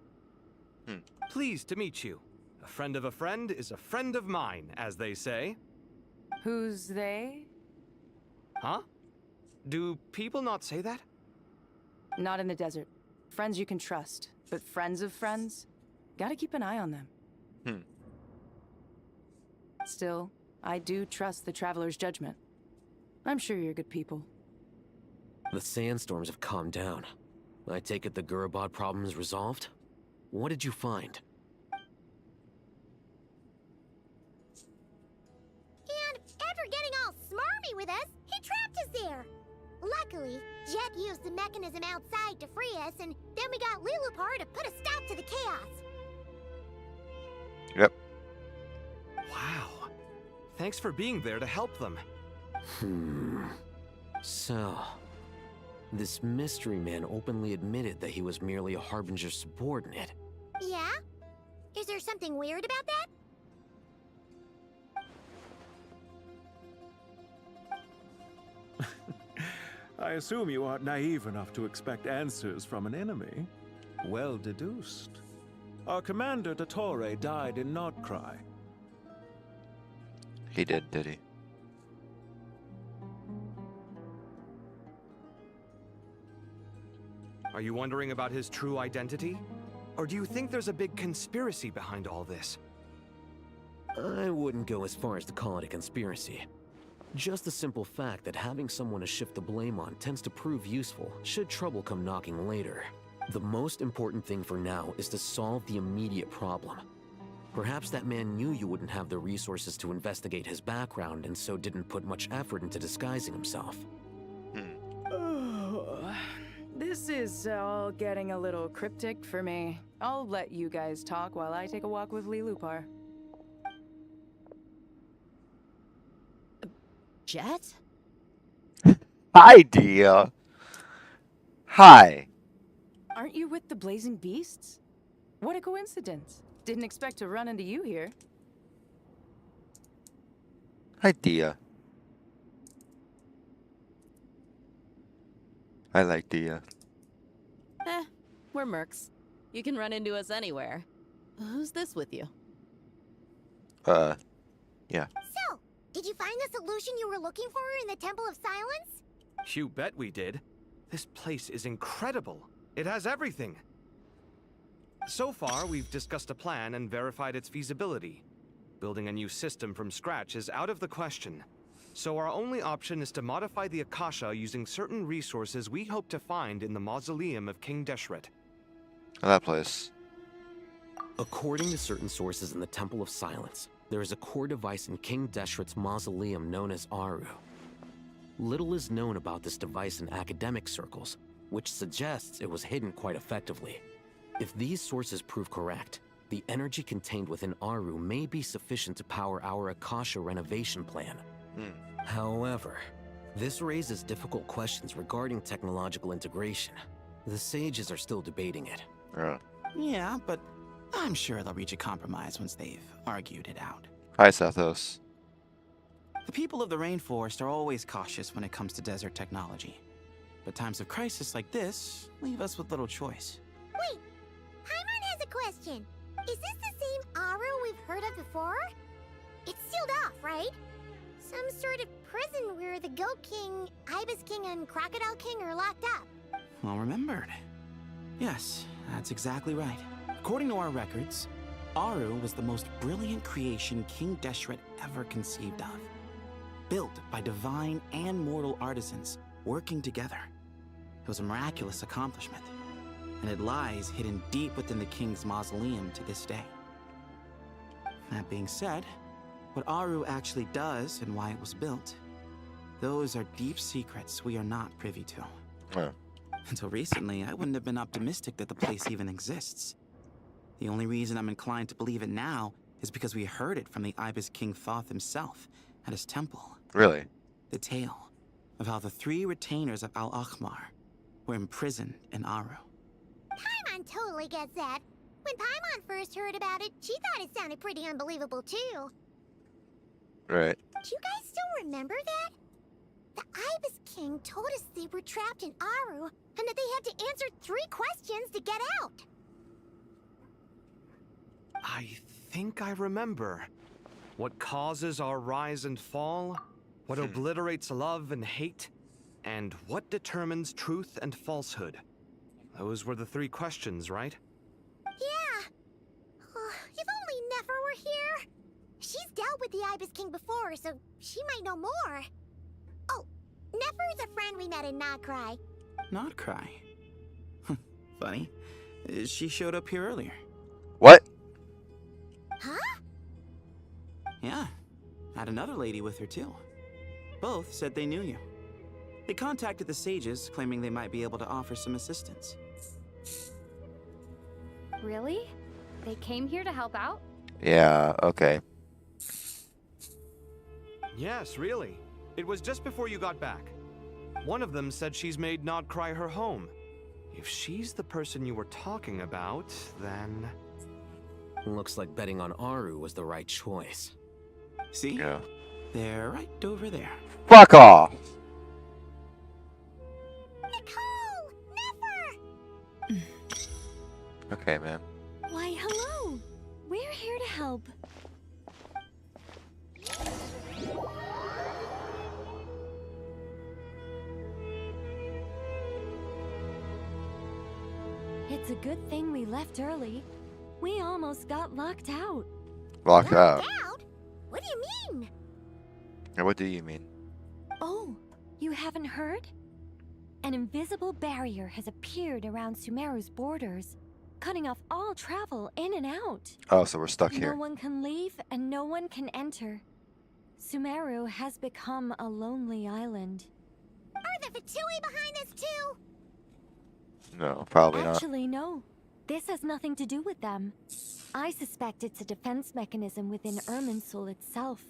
Pleased to meet you. A friend of a friend is a friend of mine, as they say. Who's they? Huh? Do people not say that? Not in the desert. Friends you can trust, but friends of friends? Gotta keep an eye on them. Still, I do trust the Traveler's judgment. I'm sure you're good people. The sandstorms have calmed down. I take it the Gurabad problem is resolved? What did you find? And after getting all smarmy with us, he trapped us there. Luckily, Jet used the mechanism outside to free us, and then we got Lilupar to put a stop to the chaos. Yep. Wow. Thanks for being there to help them. So, this mystery man openly admitted that he was merely a Harbinger's subordinate. Yeah? Is there something weird about that? I assume you aren't naive enough to expect answers from an enemy. Well deduced. Our commander, Dottore, died in Nordcry. He did he? Are you wondering about his true identity? Or do you think there's a big conspiracy behind all this? I wouldn't go as far as to call it a conspiracy. Just the simple fact that having someone to shift the blame on tends to prove useful should trouble come knocking later. The most important thing for now is to solve the immediate problem. Perhaps that man knew you wouldn't have the resources to investigate his background and so didn't put much effort into disguising himself. This is all getting a little cryptic for me. I'll let you guys talk while I take a walk with Lilupar. Jet? Hi, Dia. Hi. Aren't you with the Blazing Beasts? What a coincidence. Didn't expect to run into you here. Hi, Dia. I like Dia. We're mercs. You can run into us anywhere. Who's this with you? Yeah. So, did you find the solution you were looking for in the Temple of Silence? You bet we did. This place is incredible. It has everything. So far, we've discussed a plan and verified its feasibility. Building a new system from scratch is out of the question. So our only option is to modify the Akasha using certain resources we hope to find in the mausoleum of King Deshret. That place. According to certain sources in the Temple of Silence, there is a core device in King Deshret's mausoleum known as Aru. Little is known about this device in academic circles, which suggests it was hidden quite effectively. If these sources prove correct, the energy contained within Aru may be sufficient to power our Akasha renovation plan. However, this raises difficult questions regarding technological integration. The sages are still debating it. Yeah, but I'm sure they'll reach a compromise once they've argued it out. Hi, Sathos. The people of the rainforest are always cautious when it comes to desert technology. But times of crisis like this leave us with little choice. Wait, Paimon has a question. Is this the same Aru we've heard of before? It's sealed off, right? Some sort of prison where the Goat King, Ibis King, and Crocodile King are locked up. Well remembered. Yes, that's exactly right. According to our records, Aru was the most brilliant creation King Deshret ever conceived of. Built by divine and mortal artisans working together. It was a miraculous accomplishment, and it lies hidden deep within the king's mausoleum to this day. That being said, what Aru actually does and why it was built, those are deep secrets we are not privy to. Until recently, I wouldn't have been optimistic that the place even exists. The only reason I'm inclined to believe it now is because we heard it from the Ibis King Thoth himself at his temple. Really? The tale of how the 3 retainers of Al-Akhmar were imprisoned in Aru. Paimon totally gets that. When Paimon first heard about it, she thought it sounded pretty unbelievable too. Right. Do you guys still remember that? The Ibis King told us they were trapped in Aru and that they had to answer 3 questions to get out. I think I remember. What causes our rise and fall? What obliterates love and hate? And what determines truth and falsehood? Those were the 3 questions, right? Yeah. If only Nefer were here. She's dealt with the Ibis King before, so she might know more. Oh, Nefer's a friend we met in Notcry. Notcry? Funny. She showed up here earlier. What? Huh? Yeah. Had another lady with her too. Both said they knew you. They contacted the sages, claiming they might be able to offer some assistance. Really? They came here to help out? Yeah, okay. Yes, really. It was just before you got back. One of them said she's made Notcry her home. If she's the person you were talking about, then... Looks like betting on Aru was the right choice. See? Yeah. They're right over there. Fuck off! Nicole! Nefer! Okay, man. Why, hello! We're here to help. It's a good thing we left early. We almost got locked out. Locked out? What do you mean? Yeah, what do you mean? Oh, you haven't heard? An invisible barrier has appeared around Sumeru's borders, cutting off all travel in and out. Oh, so we're stuck here. No one can leave and no one can enter. Sumeru has become a lonely island. Are the Fatui behind this too? No, probably not. Actually, no. This has nothing to do with them. I suspect it's a defense mechanism within Irminsul itself.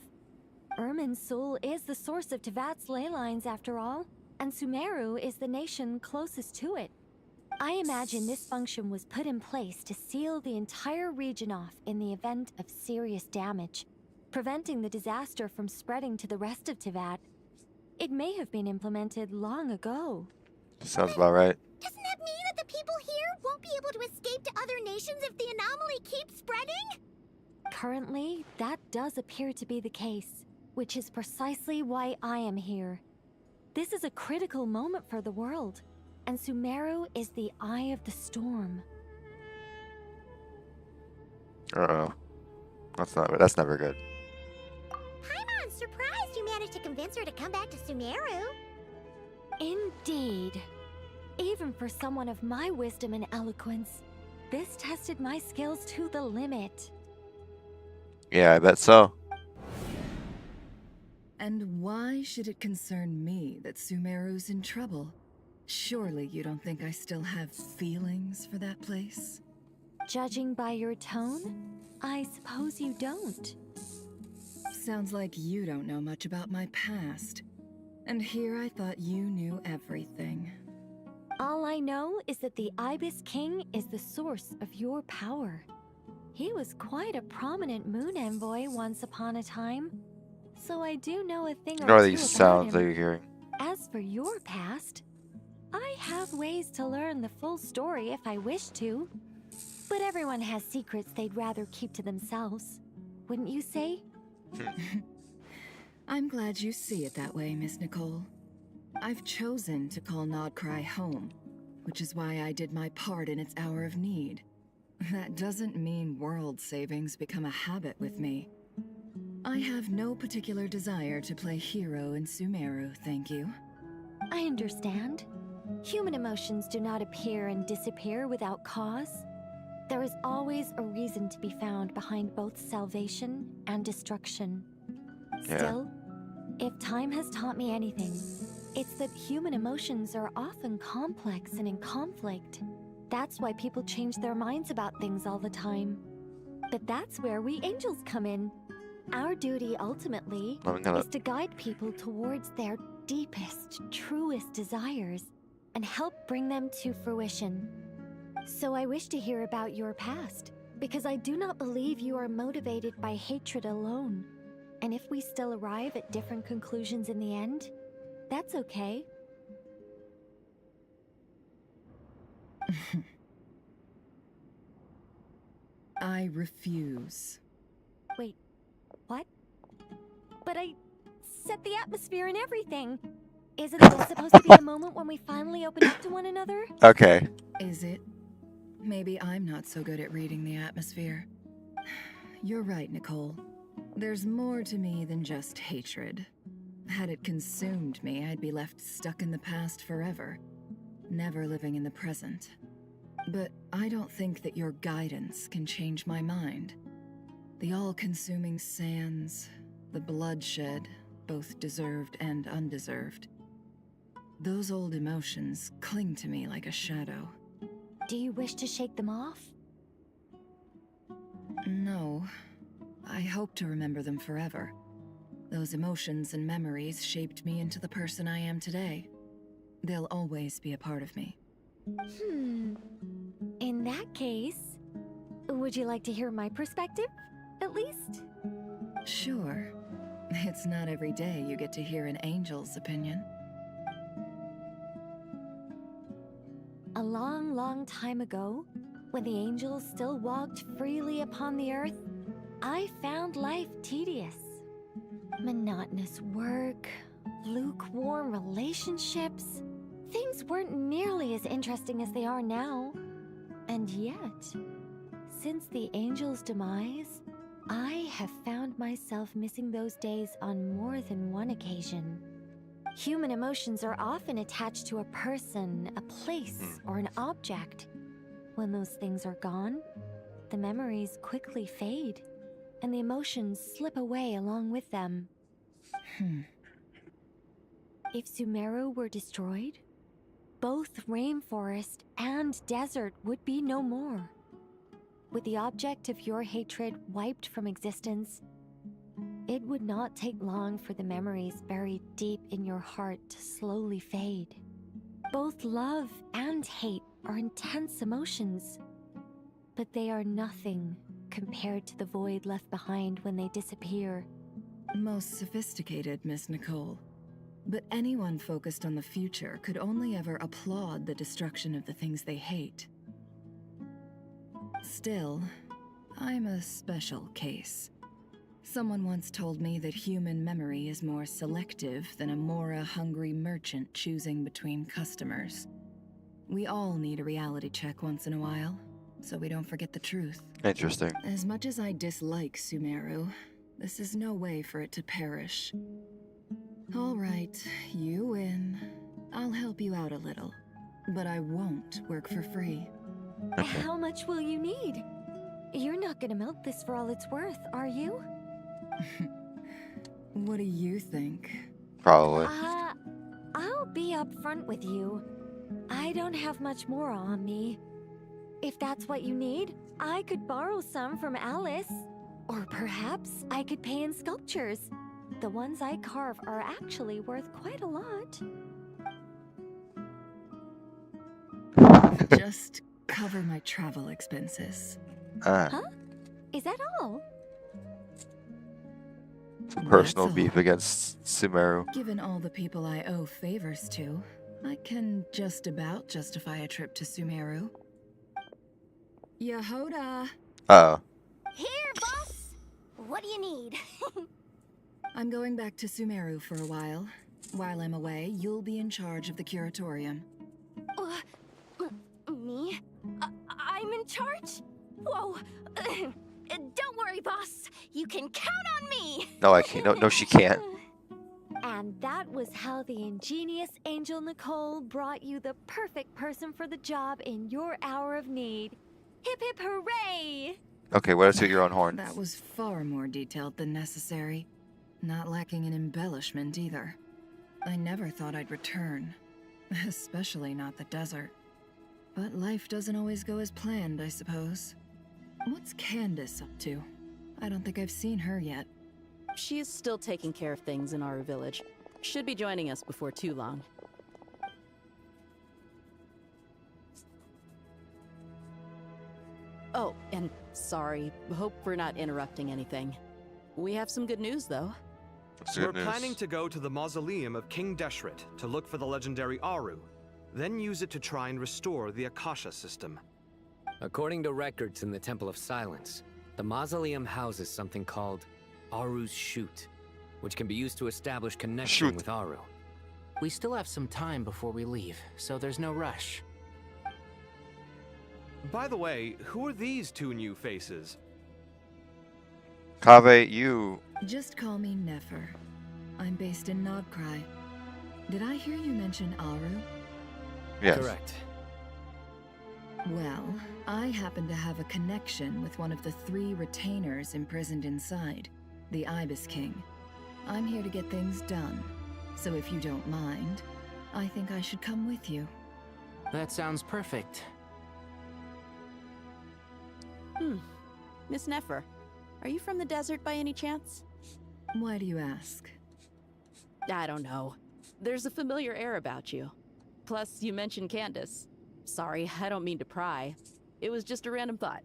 Irminsul is the source of Tevat's ley lines after all, and Sumeru is the nation closest to it. I imagine this function was put in place to seal the entire region off in the event of serious damage, preventing the disaster from spreading to the rest of Tivat. It may have been implemented long ago. Sounds about right. Doesn't that mean that the people here won't be able to escape to other nations if the anomaly keeps spreading? Currently, that does appear to be the case, which is precisely why I am here. This is a critical moment for the world, and Sumeru is the eye of the storm. Uh-oh. That's never good. I'm surprised you managed to convince her to come back to Sumeru. Indeed. Even for someone of my wisdom and eloquence, this tested my skills to the limit. Yeah, I bet so. And why should it concern me that Sumeru's in trouble? Surely you don't think I still have feelings for that place? Judging by your tone, I suppose you don't. Sounds like you don't know much about my past. And here I thought you knew everything. All I know is that the Ibis King is the source of your power. He was quite a prominent moon envoy once upon a time, so I do know a thing or What are two these about sounds that him. you're hearing? As for your past, I have ways to learn the full story if I wish to. But everyone has secrets they'd rather keep to themselves. Wouldn't you say? I'm glad you see it that way, Miss Nicole. I've chosen to call Nodcry home, which is why I did my part in its hour of need. That doesn't mean world savings become a habit with me. I have no particular desire to play hero in Sumeru, thank you. I understand. Human emotions do not appear and disappear without cause. There is always a reason to be found behind both salvation and destruction. Yeah. Still, if time has taught me anything, it's that human emotions are often complex and in conflict. That's why people change their minds about things all the time. But that's where we angels come in. Our duty ultimately is to guide people towards their deepest, truest desires and help bring them to fruition. So I wish to hear about your past, because I do not believe you are motivated by hatred alone. And if we still arrive at different conclusions in the end, that's okay. I refuse. Wait, what? But I set the atmosphere and everything. Isn't this supposed to be the moment when we finally open up to one another? Okay. Is it? Maybe I'm not so good at reading the atmosphere. You're right, Nicole. There's more to me than just hatred. Had it consumed me, I'd be left stuck in the past forever, never living in the present. But I don't think that your guidance can change my mind. The all-consuming sands, the bloodshed, both deserved and undeserved. Those old emotions cling to me like a shadow. Do you wish to shake them off? No. I hope to remember them forever. Those emotions and memories shaped me into the person I am today. They'll always be a part of me. In that case, would you like to hear my perspective, at least? Sure. It's not every day you get to hear an angel's opinion. A long, long time ago, when the angels still walked freely upon the earth, I found life tedious. Monotonous work, lukewarm relationships. Things weren't nearly as interesting as they are now. And yet, since the angels' demise, I have found myself missing those days on more than one occasion. Human emotions are often attached to a person, a place, or an object. When those things are gone, the memories quickly fade, and the emotions slip away along with them. If Sumeru were destroyed, both rainforest and desert would be no more. With the object of your hatred wiped from existence, it would not take long for the memories buried deep in your heart to slowly fade. Both love and hate are intense emotions, but they are nothing compared to the void left behind when they disappear. Most sophisticated, Miss Nicole. But anyone focused on the future could only ever applaud the destruction of the things they hate. Still, I'm a special case. Someone once told me that human memory is more selective than a Mora-hungry merchant choosing between customers. We all need a reality check once in a while, so we don't forget the truth. Interesting. As much as I dislike Sumeru, this is no way for it to perish. All right, you win. I'll help you out a little, but I won't work for free. How much will you need? You're not gonna milk this for all it's worth, are you? What do you think? Probably. I'll be upfront with you. I don't have much more on me. If that's what you need, I could borrow some from Alice. Or perhaps I could pay in sculptures. The ones I carve are actually worth quite a lot. Just cover my travel expenses. Huh? Is that all? Some personal beef against Sumeru. Given all the people I owe favors to, I can just about justify a trip to Sumeru. Yehoda! Oh. Here, boss! What do you need? I'm going back to Sumeru for a while. While I'm away, you'll be in charge of the curatorium. Me? I'm in charge? Whoa! Don't worry, boss. You can count on me. No, I can't. No, she can't. And that was how the ingenious Angel Nicole brought you the perfect person for the job in your hour of need. Hip hip hooray! Okay, what else to your own horn? That was far more detailed than necessary. Not lacking in embellishment either. I never thought I'd return. Especially not the desert. But life doesn't always go as planned, I suppose. What's Candace up to? I don't think I've seen her yet. She is still taking care of things in our village. Should be joining us before too long. Oh, and sorry. Hope we're not interrupting anything. We have some good news, though. We're planning to go to the mausoleum of King Deshret to look for the legendary Aru, then use it to try and restore the Akasha system. According to records in the Temple of Silence, the mausoleum houses something called Aru's Chute, which can be used to establish connection with Aru. We still have some time before we leave, so there's no rush. By the way, who are these two new faces? Kaveh, you... Just call me Nefer. I'm based in Nodcry. Did I hear you mention Aru? Yes. Correct. Well, I happen to have a connection with one of the 3 retainers imprisoned inside, the Ibis King. I'm here to get things done, so if you don't mind, I think I should come with you. That sounds perfect. Miss Nefer, are you from the desert by any chance? Why do you ask? I don't know. There's a familiar air about you. Plus, you mentioned Candace. Sorry, I don't mean to pry. It was just a random thought.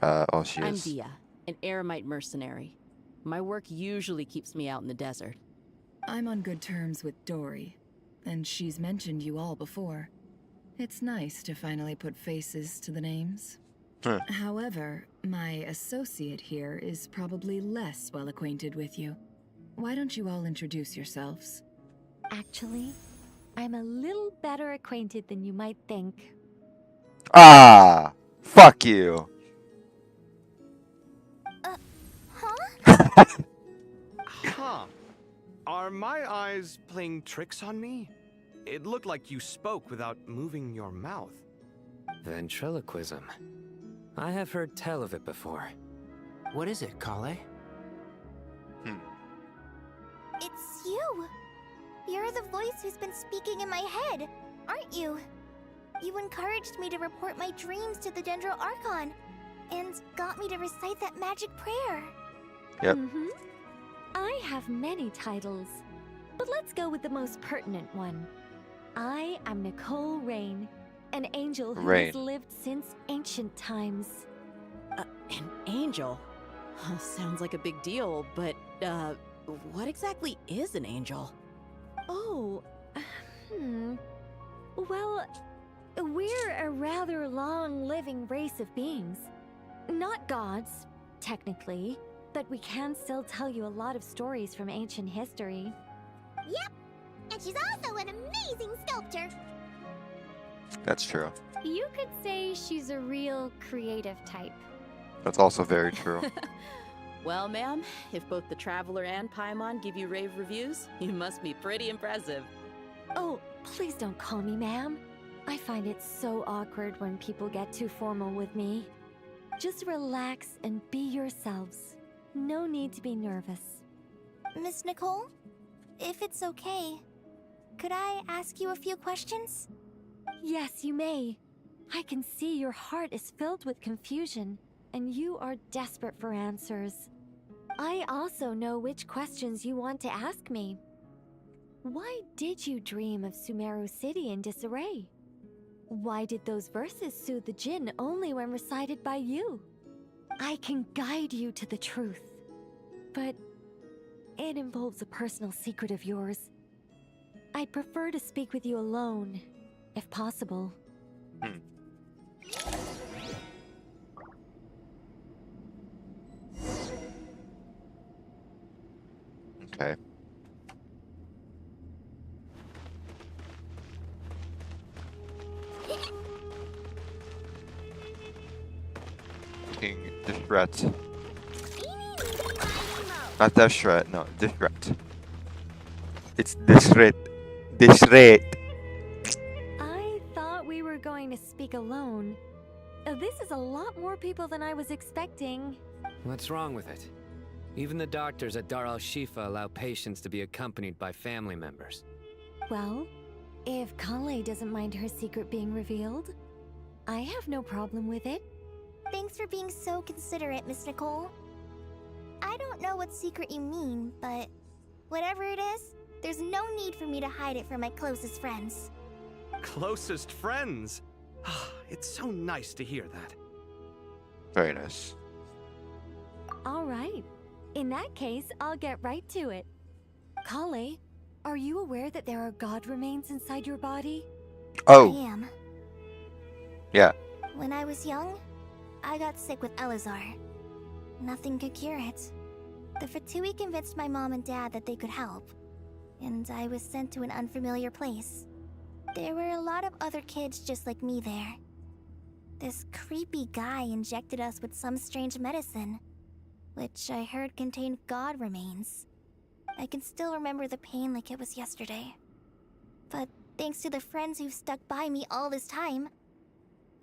Oh, she I'm is. Dia, an eremite mercenary. My work usually keeps me out in the desert. I'm on good terms with Dory, and she's mentioned you all before. It's nice to finally put faces to the names. However, my associate here is probably less well acquainted with you. Why don't you all introduce yourselves? Actually, I'm a little better acquainted than you might think. Ah! Fuck you! Huh. Are my eyes playing tricks on me? It looked like you spoke without moving your mouth. Ventriloquism. I have heard tell of it before. What is it, Kale? It's you! You're the voice who's been speaking in my head, aren't you? You encouraged me to report my dreams to the Dendro Archon, and got me to recite that magic prayer. Yep. I have many titles, But let's go with the most pertinent one. I am Nicole Rain, an angel who has lived since ancient times. An angel? Sounds like a big deal, but, what exactly is an angel? Oh, Well, we're a rather long-living race of beings. Not gods, technically, but we can still tell you a lot of stories from ancient history. Yep, and she's also an amazing sculptor. That's true. You could say she's a real creative type. That's also very true. Well, ma'am, if both the Traveler and Paimon give you rave reviews, you must be pretty impressive. Oh, please don't call me ma'am. I find it so awkward when people get too formal with me. Just relax and be yourselves. No need to be nervous. Miss Nicole, if it's okay, could I ask you a few questions? Yes, you may. I can see your heart is filled with confusion, and you are desperate for answers. I also know which questions you want to ask me. Why did you dream of Sumeru City in disarray? Why did those verses soothe the Jinn only when recited by you? I can guide you to the truth, but it involves a personal secret of yours. I'd prefer to speak with you alone, if possible. Okay. King Deshret. Not Deshret, no, Deshret. It's Deshret. Deshret. I thought we were going to speak alone. This is a lot more people than I was expecting. What's wrong with it? Even the doctors at Dar al-Shifa allow patients to be accompanied by family members. Well, if Kale doesn't mind her secret being revealed, I have no problem with it. Thanks for being so considerate, Miss Nicole. I don't know what secret you mean, but whatever it is, there's no need for me to hide it from my closest friends. Closest friends? It's so nice to hear that. Very nice. All right. In that case, I'll get right to it. Kale, are you aware that there are god remains inside your body? Oh. I am. Yeah. When I was young, I got sick with Elazar. Nothing could cure it. The Fatui convinced my mom and dad that they could help, and I was sent to an unfamiliar place. There were a lot of other kids just like me there. This creepy guy injected us with some strange medicine, which I heard contained god remains. I can still remember the pain like it was yesterday. But thanks to the friends who've stuck by me all this time,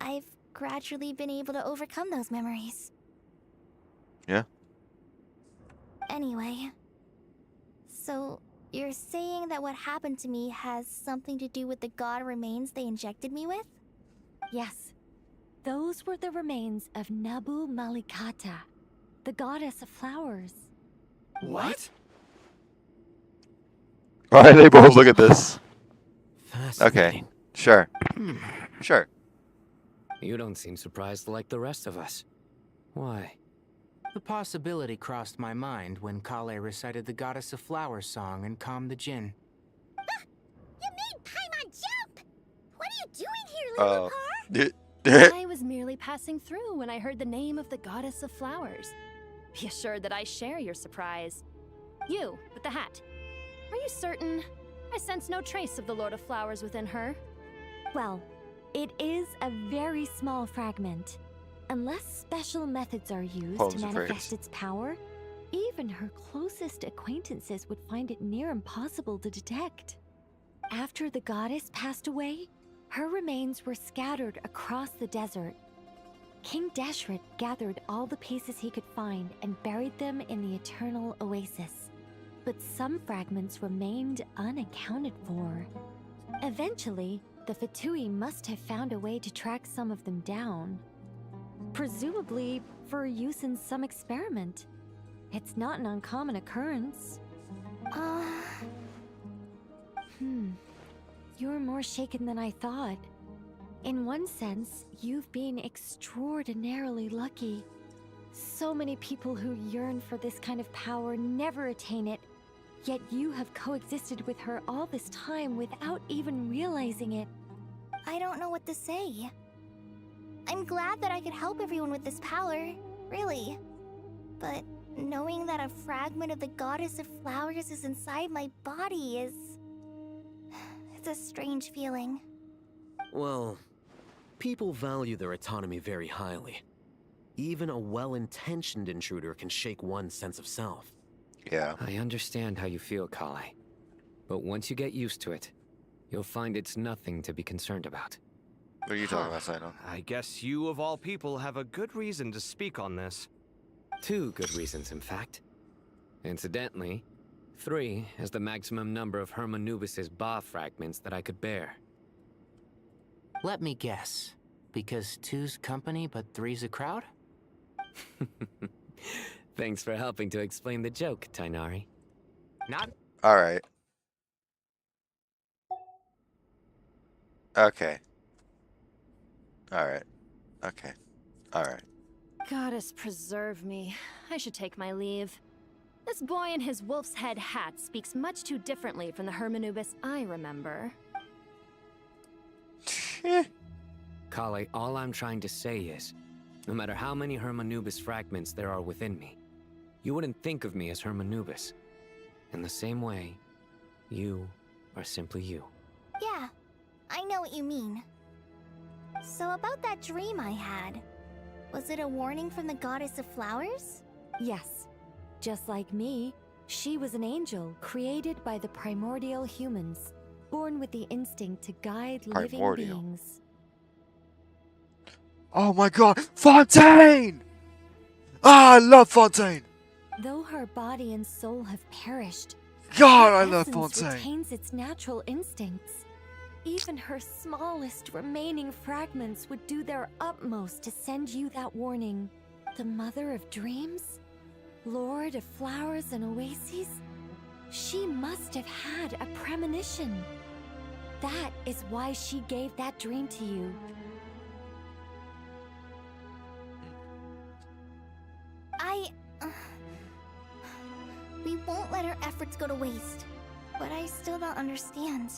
I've gradually been able to overcome those memories. Yeah. Anyway, so you're saying that what happened to me has something to do with the god remains they injected me with? Yes. Those were the remains of Nabu Malikata, the goddess of flowers. What? Why they both look at this? Okay, sure. Sure. You don't seem surprised like the rest of us. Why? The possibility crossed my mind when Kale recited the Goddess of Flowers song and calmed the Jinn. You made Paimon jump! What are you doing here, Lilipar? I was merely passing through when I heard the name of the Goddess of Flowers. Be assured that I share your surprise. You, with the hat. Are you certain? I sense no trace of the Lord of Flowers within her. Well, it is a very small fragment. Unless special methods are used to manifest its power, even her closest acquaintances would find it near impossible to detect. After the goddess passed away, her remains were scattered across the desert. King Deshret gathered all the pieces he could find and buried them in the eternal oasis. But some fragments remained unaccounted for. Eventually, the Fatui must have found a way to track some of them down. Presumably for use in some experiment. It's not an uncommon occurrence. You're more shaken than I thought. In one sense, you've been extraordinarily lucky. So many people who yearn for this kind of power never attain it, yet you have coexisted with her all this time without even realizing it. I don't know what to say. I'm glad that I could help everyone with this power, really. But knowing that a fragment of the Goddess of Flowers is inside my body is... it's a strange feeling. Well, people value their autonomy very highly. Even a well-intentioned intruder can shake one's sense of self. Yeah. I understand how you feel, Kale. But once you get used to it, you'll find it's nothing to be concerned about. What are you talking about, Sino? I guess you, of all people, have a good reason to speak on this. 2 good reasons, in fact. Incidentally, 3 is the maximum number of Hermanubis's Ba fragments that I could bear. Let me guess. Because 2's company, but 3's a crowd? Thanks for helping to explain the joke, Tainari. Not... Alright. Okay. Alright. Okay. Alright. Goddess preserve me. I should take my leave. This boy in his wolf's head hat speaks much too differently from the Hermanubis I remember. Kale, all I'm trying to say is, no matter how many Hermanubis fragments there are within me, you wouldn't think of me as Hermanubis. In the same way, you are simply you. Yeah, I know what you mean. So about that dream I had, was it a warning from the Goddess of Flowers? Yes. Just like me, she was an angel created by the primordial humans, born with the instinct to guide living beings. Oh my god! Fontaine! Ah, I love Fontaine! Though her body and soul have perished, God, her I love essence Fontaine! retains its natural instincts. Even her smallest remaining fragments would do their utmost to send you that warning. The Mother of Dreams? Lord of Flowers and Oases? She must have had a premonition. That is why she gave that dream to you. We won't let our efforts go to waste. But I still don't understand.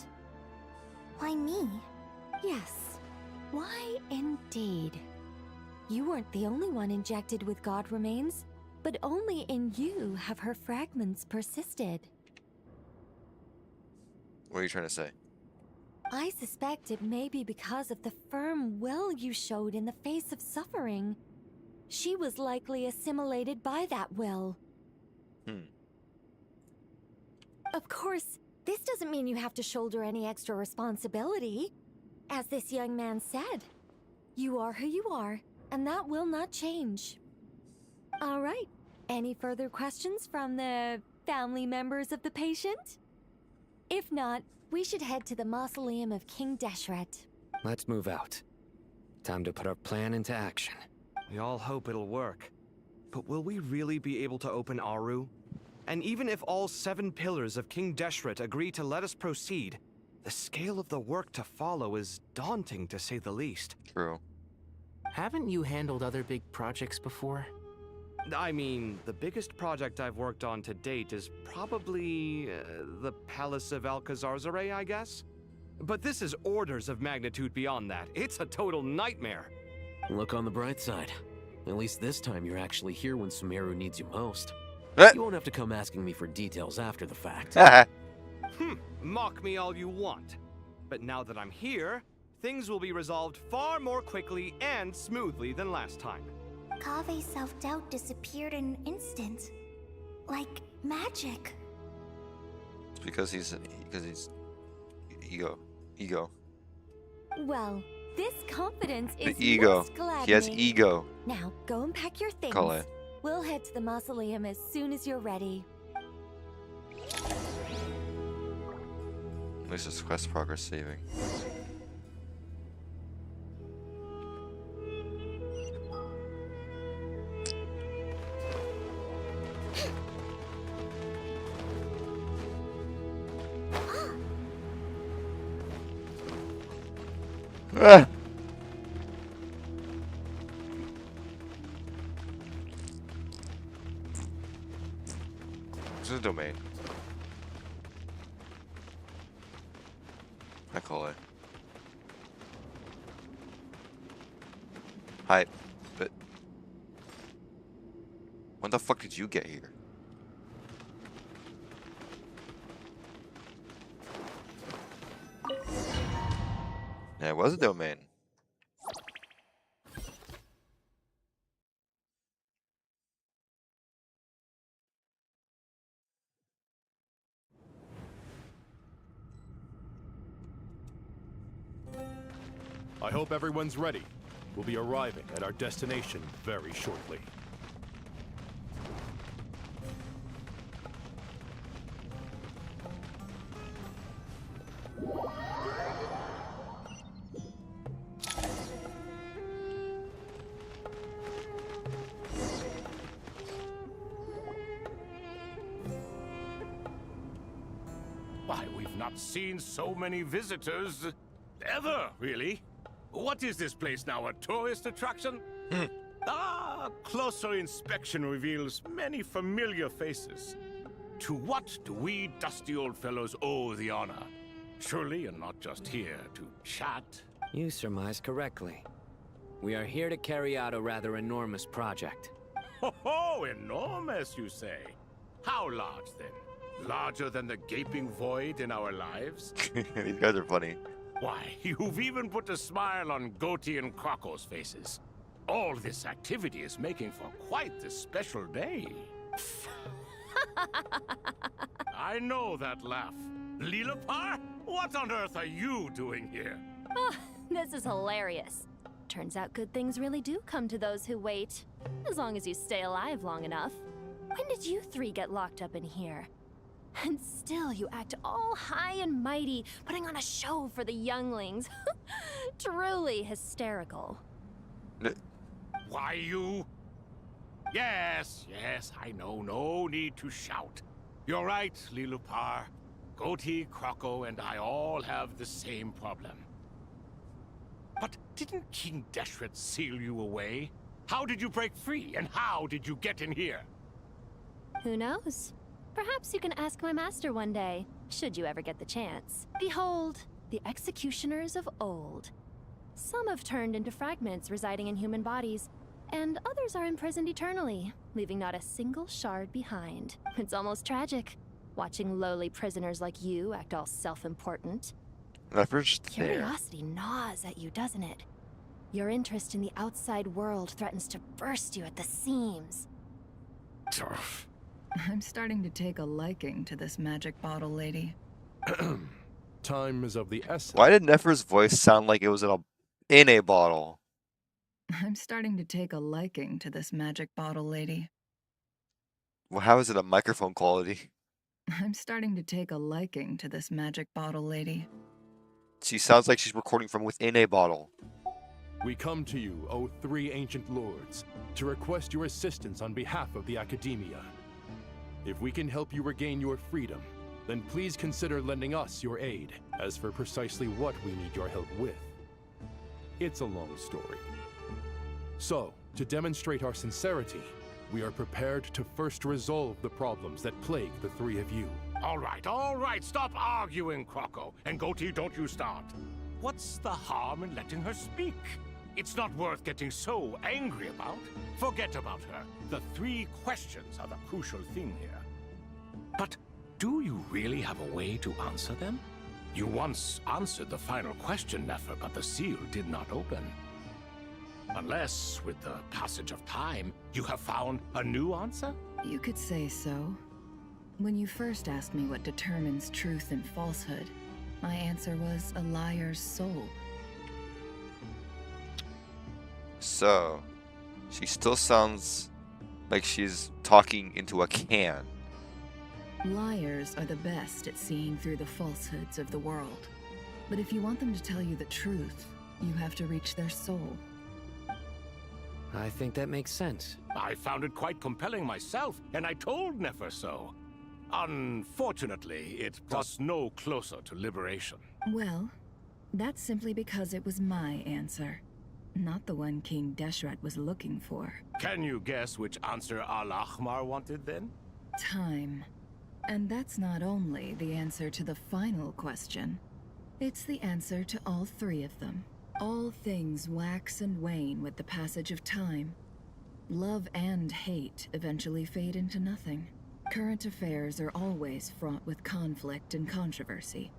Why me? Yes. Why indeed? You weren't the only one injected with God remains, but only in you have her fragments persisted. What are you trying to say? I suspect it may be because of the firm will you showed in the face of suffering. She was likely assimilated by that will. Of course, this doesn't mean you have to shoulder any extra responsibility. As this young man said, you are who you are, and that will not change. All right. Any further questions from the family members of the patient? If not, we should head to the mausoleum of King Deshret. Let's move out. Time to put our plan into action. We all hope it'll work. But will we really be able to open Aru? And even if all 7 pillars of King Deshret agree to let us proceed, the scale of the work to follow is daunting, to say the least. True. Haven't you handled other big projects before? I mean, the biggest project I've worked on to date is probably the Palace of Alcazarzaray, I guess? But this is orders of magnitude beyond that. It's a total nightmare. Look on the bright side. At least this time you're actually here when Sumeru needs you most. You won't have to come asking me for details after the fact. Mock me all you want. But now that I'm here, things will be resolved far more quickly and smoothly than last time. Kave's self-doubt disappeared in an instant. Like magic. It's because he's ego. Well, this confidence The is ego. most gladdening. He has ego. Now, go and pack your things. Call it. We'll head to the mausoleum as soon as you're ready. At least it's quest progress saving. Ah. This is a domain. I call it. Hi, but when the fuck did you get here? Yeah, it was a domain. I hope everyone's ready. We'll be arriving at our destination very shortly. Why, we've not seen so many visitors ever, really. What is this place now, a tourist attraction? Closer inspection reveals many familiar faces. To what do we dusty old fellows owe the honor? Surely you're not just here to chat. You surmise correctly. We are here to carry out a rather enormous project. Ho, enormous, you say? How large, then? Larger than the gaping void in our lives? These guys are funny. Why, you've even put a smile on Goatee and Crocco's faces. All this activity is making for quite the special day. I know that laugh. Lilipar, what on earth are you doing here? Oh, this is hilarious. Turns out good things really do come to those who wait. As long as you stay alive long enough. When did you three get locked up in here? And still you act all high and mighty, putting on a show for the younglings. Truly hysterical. Why, you... Yes, I know. No need to shout. You're right, Lilipar. Goatee, Crocco, and I all have the same problem. But didn't King Deshret seal you away? How did you break free, and how did you get in here? Who knows? Perhaps you can ask my master one day, should you ever get the chance. Behold, the executioners of old. Some have turned into fragments residing in human bodies, and others are imprisoned eternally, leaving not a single shard behind. It's almost tragic, watching lowly prisoners like you act all self-important. Curiosity gnaws at you, doesn't it? Your interest in the outside world threatens to burst you at the seams. I'm starting to take a liking to this magic bottle lady. Time is of the essence. Why did Nefer's voice sound like it was in a bottle? I'm starting to take a liking to this magic bottle lady. Well, how is it a microphone quality? I'm starting to take a liking to this magic bottle lady. She sounds like she's recording from within a bottle. We come to you, O three ancient lords, to request your assistance on behalf of the Academia. If we can help you regain your freedom, then please consider lending us your aid. As for precisely what we need your help with, it's a long story. So, to demonstrate our sincerity, we are prepared to first resolve the problems that plague the three of you. All right, stop arguing, Crocco. And Goatee, don't you start. What's the harm in letting her speak? It's not worth getting so angry about. Forget about her. The three questions are the crucial thing here. But do you really have a way to answer them? You once answered the final question, Nefer, but the seal did not open. Unless, with the passage of time, you have found a new answer? You could say so. When you first asked me what determines truth and falsehood, my answer was a liar's soul. So, she still sounds like she's talking into a can. Liars are the best at seeing through the falsehoods of the world. But if you want them to tell you the truth, you have to reach their soul. I think that makes sense. I found it quite compelling myself, and I told Nefer so. Unfortunately, it brought us no closer to liberation. Well, That's simply because it was my answer, not the one King Deshret was looking for. Can you guess which answer Al-Ahmar wanted then? Time. And that's not only the answer to the final question. It's the answer to all three of them. All things wax and wane with the passage of time. Love and hate eventually fade into nothing. Current affairs are always fraught with conflict and controversy.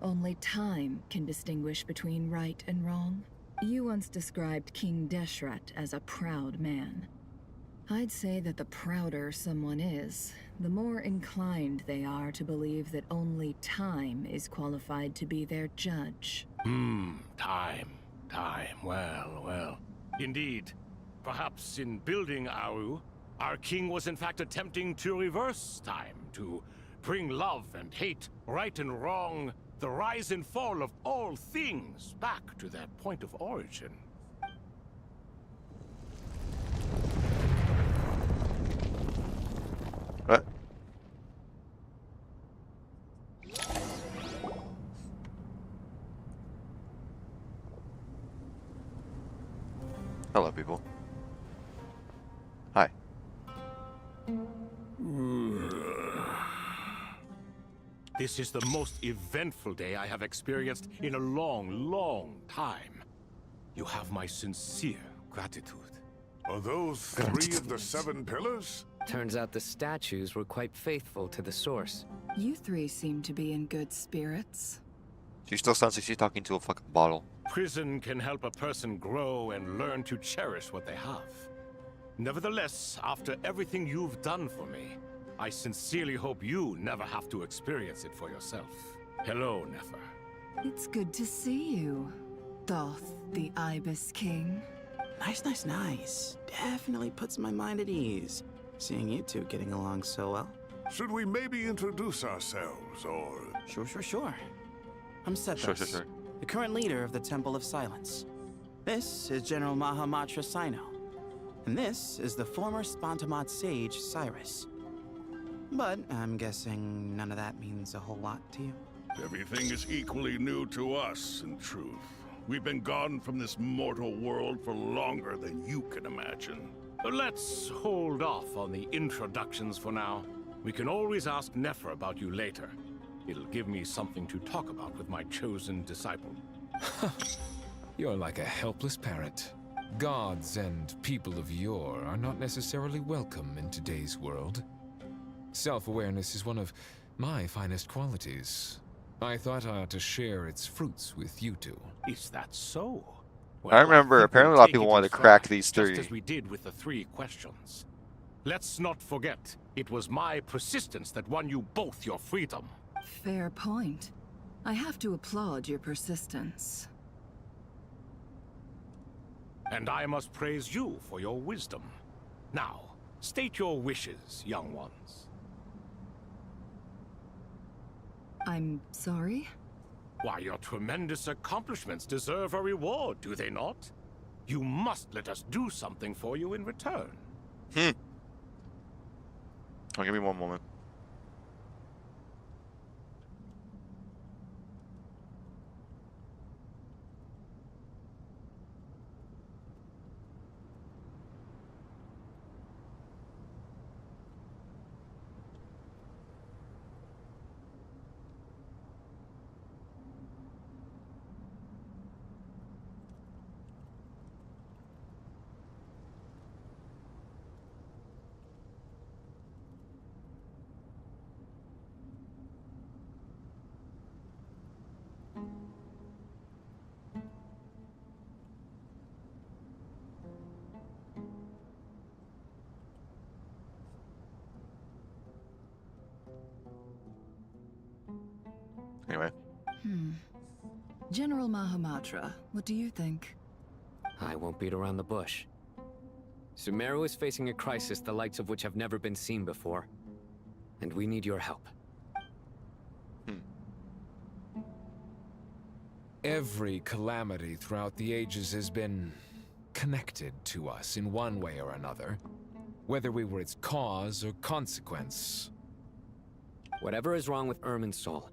Only time can distinguish between right and wrong. You once described King Deshret as a proud man. I'd say that the prouder someone is, the more inclined they are to believe that only time is qualified to be their judge. Time. Well. Indeed. Perhaps in building Aru, our king was in fact attempting to reverse time, to bring love and hate, right and wrong, the rise and fall of all things back to their point of origin. What? Hello, people. Hi. This is the most eventful day I have experienced in a long time. You have my sincere gratitude. Are those 3 of the 7 pillars? Turns out the statues were quite faithful to the source. You three seem to be in good spirits. She still sounds like she's talking to a fucking bottle. Prison can help a person grow and learn to cherish what they have. Nevertheless, after everything you've done for me, I sincerely hope you never have to experience it for yourself. Hello, Nefer. It's good to see you, Thoth the Ibis King. Nice. Definitely puts my mind at ease, seeing you two getting along so well. Should we maybe introduce ourselves, or... Sure. I'm Sethos, Sure. the current leader of the Temple of Silence. This is General Mahamatra Sino, and this is the former Spantamat sage, Cyrus. But I'm guessing none of that means a whole lot to you. Everything is equally new to us, in truth. We've been gone from this mortal world for longer than you can imagine. Let's hold off on the introductions for now. We can always ask Nefer about you later. It'll give me something to talk about with my chosen disciple. You're like a helpless parrot. Gods and people of yore are not necessarily welcome in today's world. Self-awareness is one of my finest qualities. I thought I ought to share its fruits with you two. Is that so? I remember apparently a lot of people wanted to crack these 3. Just as we did with the 3 questions. Let's not forget, it was my persistence that won you both your freedom. Fair point. I have to applaud your persistence. And I must praise you for your wisdom. Now, state your wishes, young ones. I'm sorry? Why, your tremendous accomplishments deserve a reward, do they not? You must let us do something for you in return. Oh, give me one moment. Anyway. General Mahamatra, what do you think? I won't beat around the bush. Sumeru is facing a crisis the likes of which have never been seen before. And we need your help. Every calamity throughout the ages has been connected to us in one way or another, whether we were its cause or consequence. Whatever is wrong with Irminsul,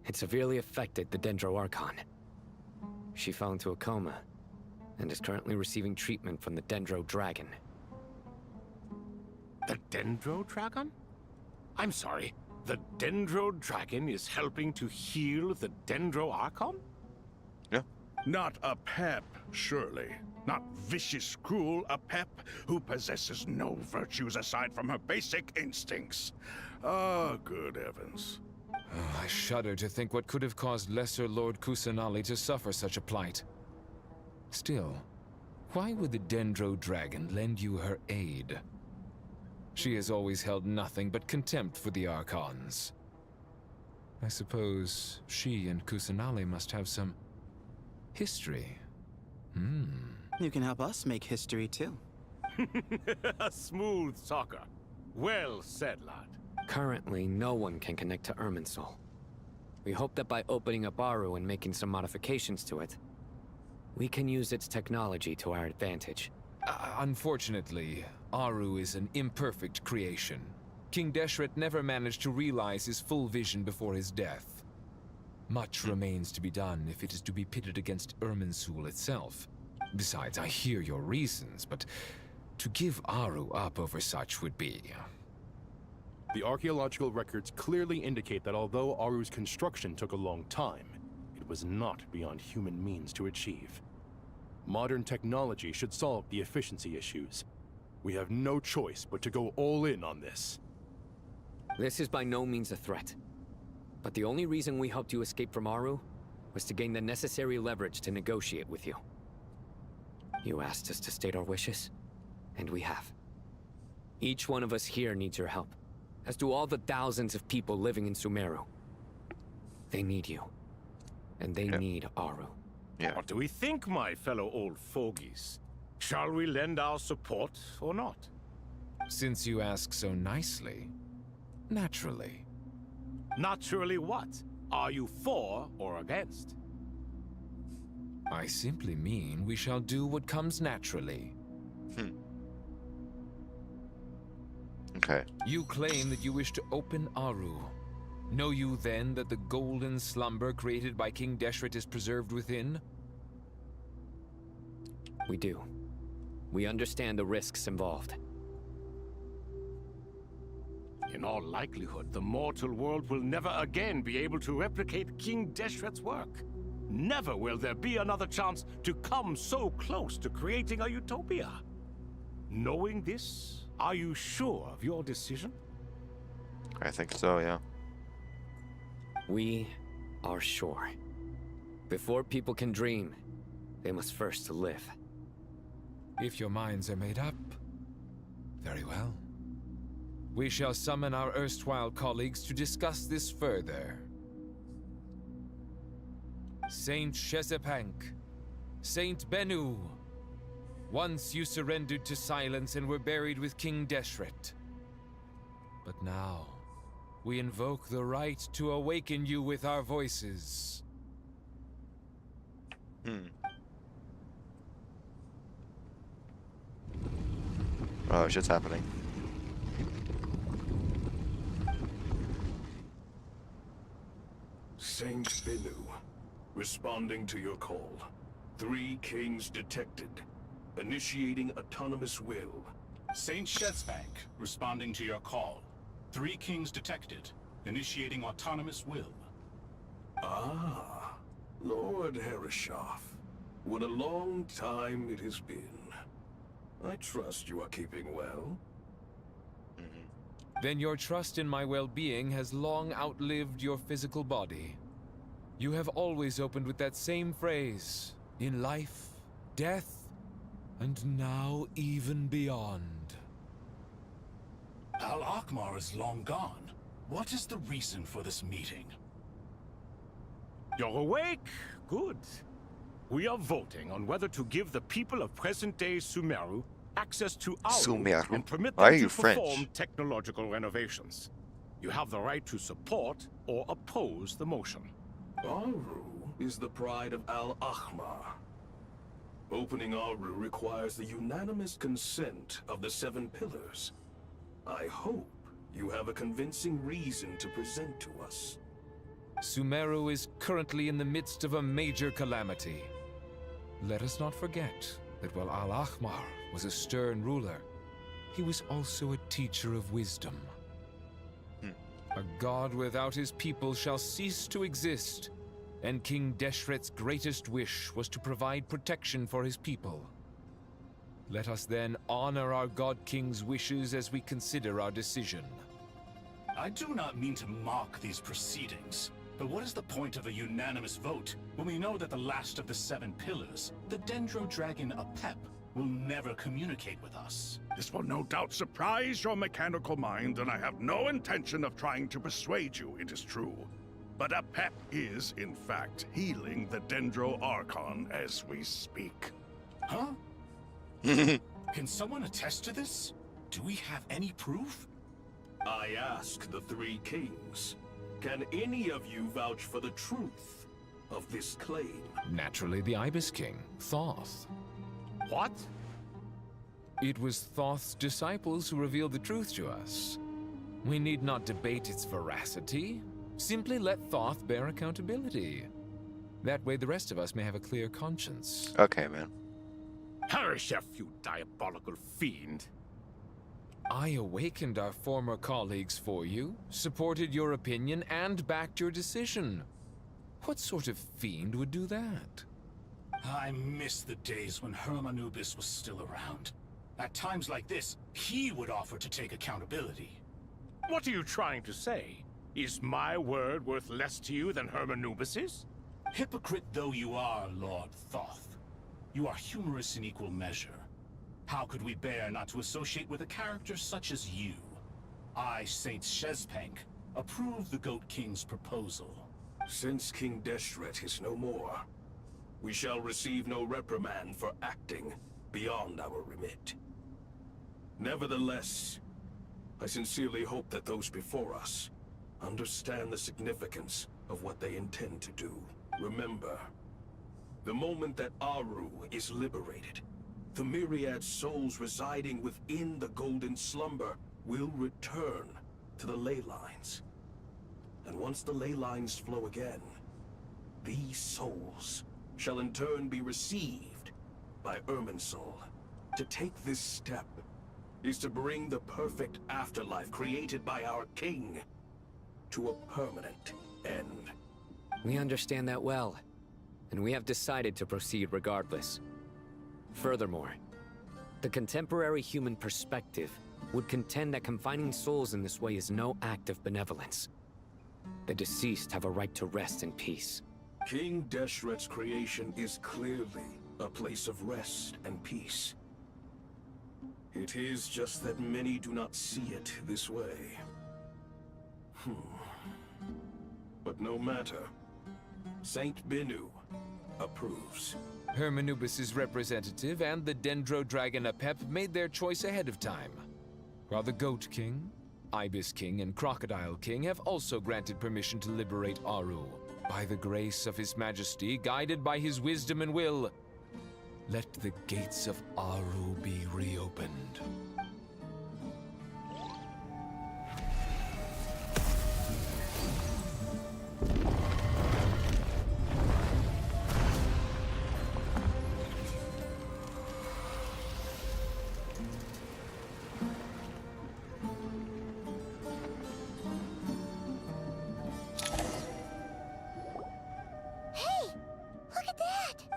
it severely affected the Dendro Archon. She fell into a coma and is currently receiving treatment from the Dendro Dragon. The Dendro Dragon? I'm sorry, the Dendro Dragon is helping to heal the Dendro Archon? Yeah. Not a pep, surely. Not vicious, cruel a pep who possesses no virtues aside from her basic instincts. Ah, good heavens. Oh, I shudder to think what could have caused Lesser Lord Kusanali to suffer such a plight. Still, why would the Dendro Dragon lend you her aid? She has always held nothing but contempt for the Archons. I suppose she and Kusanali must have some history. You can help us make history too. A smooth talker. Well said, lad. Currently, no one can connect to Irminsul. We hope that by opening up Aru and making some modifications to it, we can use its technology to our advantage. Unfortunately, Aru is an imperfect creation. King Deshret never managed to realize his full vision before his death. Much remains to be done if it is to be pitted against Irminsul itself. Besides, I hear your reasons, but to give Aru up over such would be... The archaeological records clearly indicate that although Aru's construction took a long time, it was not beyond human means to achieve. Modern technology should solve the efficiency issues. We have no choice but to go all in on this. This is by no means a threat. But the only reason we helped you escape from Aru was to gain the necessary leverage to negotiate with you. You asked us to state our wishes, and we have. Each one of us here needs your help, as do all the thousands of people living in Sumeru. They need you, and they need Aru. What do we think, my fellow old fogies? Shall we lend our support or not? Since you ask so nicely, naturally. Naturally what? Are you for or against? I simply mean we shall do what comes naturally. Okay. You claim that you wish to open Aru. Know you then that the golden slumber created by King Deshret is preserved within? We do. We understand the risks involved. In all likelihood, the mortal world will never again be able to replicate King Deshret's work. Never will there be another chance to come so close to creating a utopia. Knowing this, are you sure of your decision? I think so, yeah. We are sure. Before people can dream, they must first live. If your minds are made up, very well. We shall summon our erstwhile colleagues to discuss this further. Saint Shezepank, Saint Bennu, once you surrendered to silence and were buried with King Deshret. But now, we invoke the right to awaken you with our voices. Oh, shit's happening. Saint Bennu, responding to your call. 3 kings detected. Initiating autonomous will. Saint Shezbank, responding to your call. 3 kings detected. Initiating autonomous will. Ah, Lord Herreshoff. What a long time it has been. I trust you are keeping well. Then your trust in my well-being has long outlived your physical body. You have always opened with that same phrase, in life, death, and now even beyond. Al-Akmar is long gone. What is the reason for this meeting? You're awake? Good. We are voting on whether to give the people of present-day Sumeru access to Aru and permit them to perform technological renovations. You have the right to support or oppose the motion. Aru is the pride of Al-Akmar. Opening Aru requires the unanimous consent of the 7 pillars. I hope you have a convincing reason to present to us. Sumeru is currently in the midst of a major calamity. Let us not forget that while Al-Ahmar was a stern ruler, he was also a teacher of wisdom. A god without his people shall cease to exist, and King Deshret's greatest wish was to provide protection for his people. Let us then honor our God King's wishes as we consider our decision. I do not mean to mock these proceedings, but what is the point of a unanimous vote when we know that the last of the 7 pillars, the Dendro Dragon Apep, will never communicate with us? This will no doubt surprise your mechanical mind, and I have no intention of trying to persuade you it is true. But Apep is, in fact, healing the Dendro Archon as we speak. Huh? Can someone attest to this? Do we have any proof? I ask the 3 kings. Can any of you vouch for the truth of this claim? Naturally, the Ibis King, Thoth. What? It was Thoth's disciples who revealed the truth to us. We need not debate its veracity. Simply let Thoth bear accountability. That way the rest of us may have a clear conscience. Okay, man. Harishef, you diabolical fiend. I awakened our former colleagues for you, supported your opinion, and backed your decision. What sort of fiend would do that? I miss the days when Hermanubis was still around. At times like this, he would offer to take accountability. What are you trying to say? Is my word worth less to you than Hermanubis's? Hypocrite though you are, Lord Thoth, you are humorous in equal measure. How could we bear not to associate with a character such as you? I, Saint Shezpank, approve the Goat King's proposal. Since King Deshret is no more, we shall receive no reprimand for acting beyond our remit. Nevertheless, I sincerely hope that those before us understand the significance of what they intend to do. Remember, the moment that Aru is liberated, the myriad souls residing within the Golden Slumber will return to the ley lines. And once the ley lines flow again, these souls shall in turn be received by Irminsul. To take this step is to bring the perfect afterlife created by our king to a permanent end. We understand that well, and we have decided to proceed regardless. Furthermore, the contemporary human perspective would contend that confining souls in this way is no act of benevolence. The deceased have a right to rest in peace. King Deshret's creation is clearly a place of rest and peace. It is just that many do not see it this way. But no matter. Saint Binu approves. Hermanubis' representative and the Dendro Dragon Apep made their choice ahead of time, while the Goat King, Ibis King, and Crocodile King have also granted permission to liberate Aru. By the grace of His Majesty, guided by his wisdom and will, let the gates of Aru be reopened.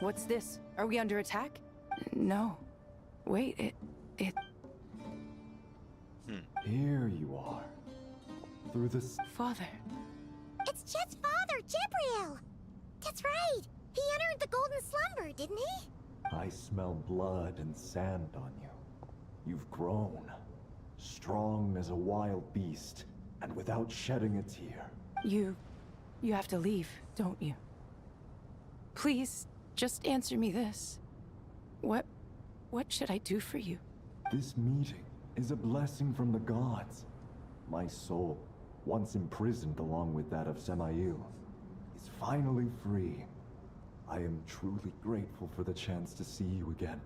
What's this? Are we under attack? No. Wait, it... Here you are. Through this... Father. It's Chet's father, Jibriel! That's right! He entered the Golden Slumber, didn't he? I smell blood and sand on you. You've grown. Strong as a wild beast, and without shedding a tear. You have to leave, don't you? Please, just answer me this. What should I do for you? This meeting is a blessing from the gods. My soul, once imprisoned along with that of Semail, is finally free. I am truly grateful for the chance to see you again.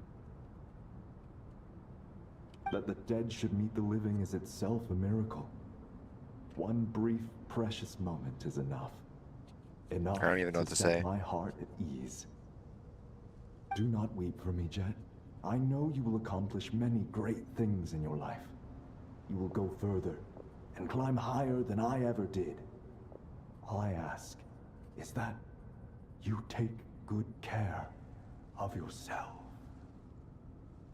That the dead should meet the living is itself a miracle. One brief, precious moment is enough. Enough I don't even know what to say. set my heart at ease. Do not weep for me, Jet. I know you will accomplish many great things in your life. You will go further and climb higher than I ever did. All I ask is that you take good care of yourself.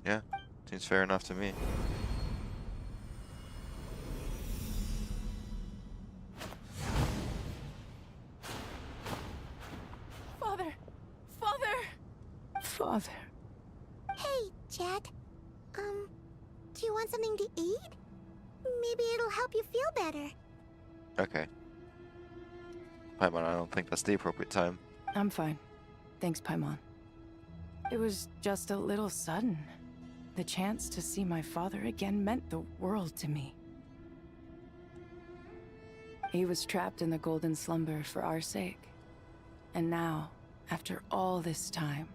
Yeah, seems fair enough to me. Father! Father! Father. Hey, Jet. Do you want something to eat? Maybe it'll help you feel better. Okay. Paimon, I don't think that's the appropriate time. I'm fine. Thanks, Paimon. It was just a little sudden. The chance to see my father again meant the world to me. He was trapped in the golden slumber for our sake. And now, after all this time,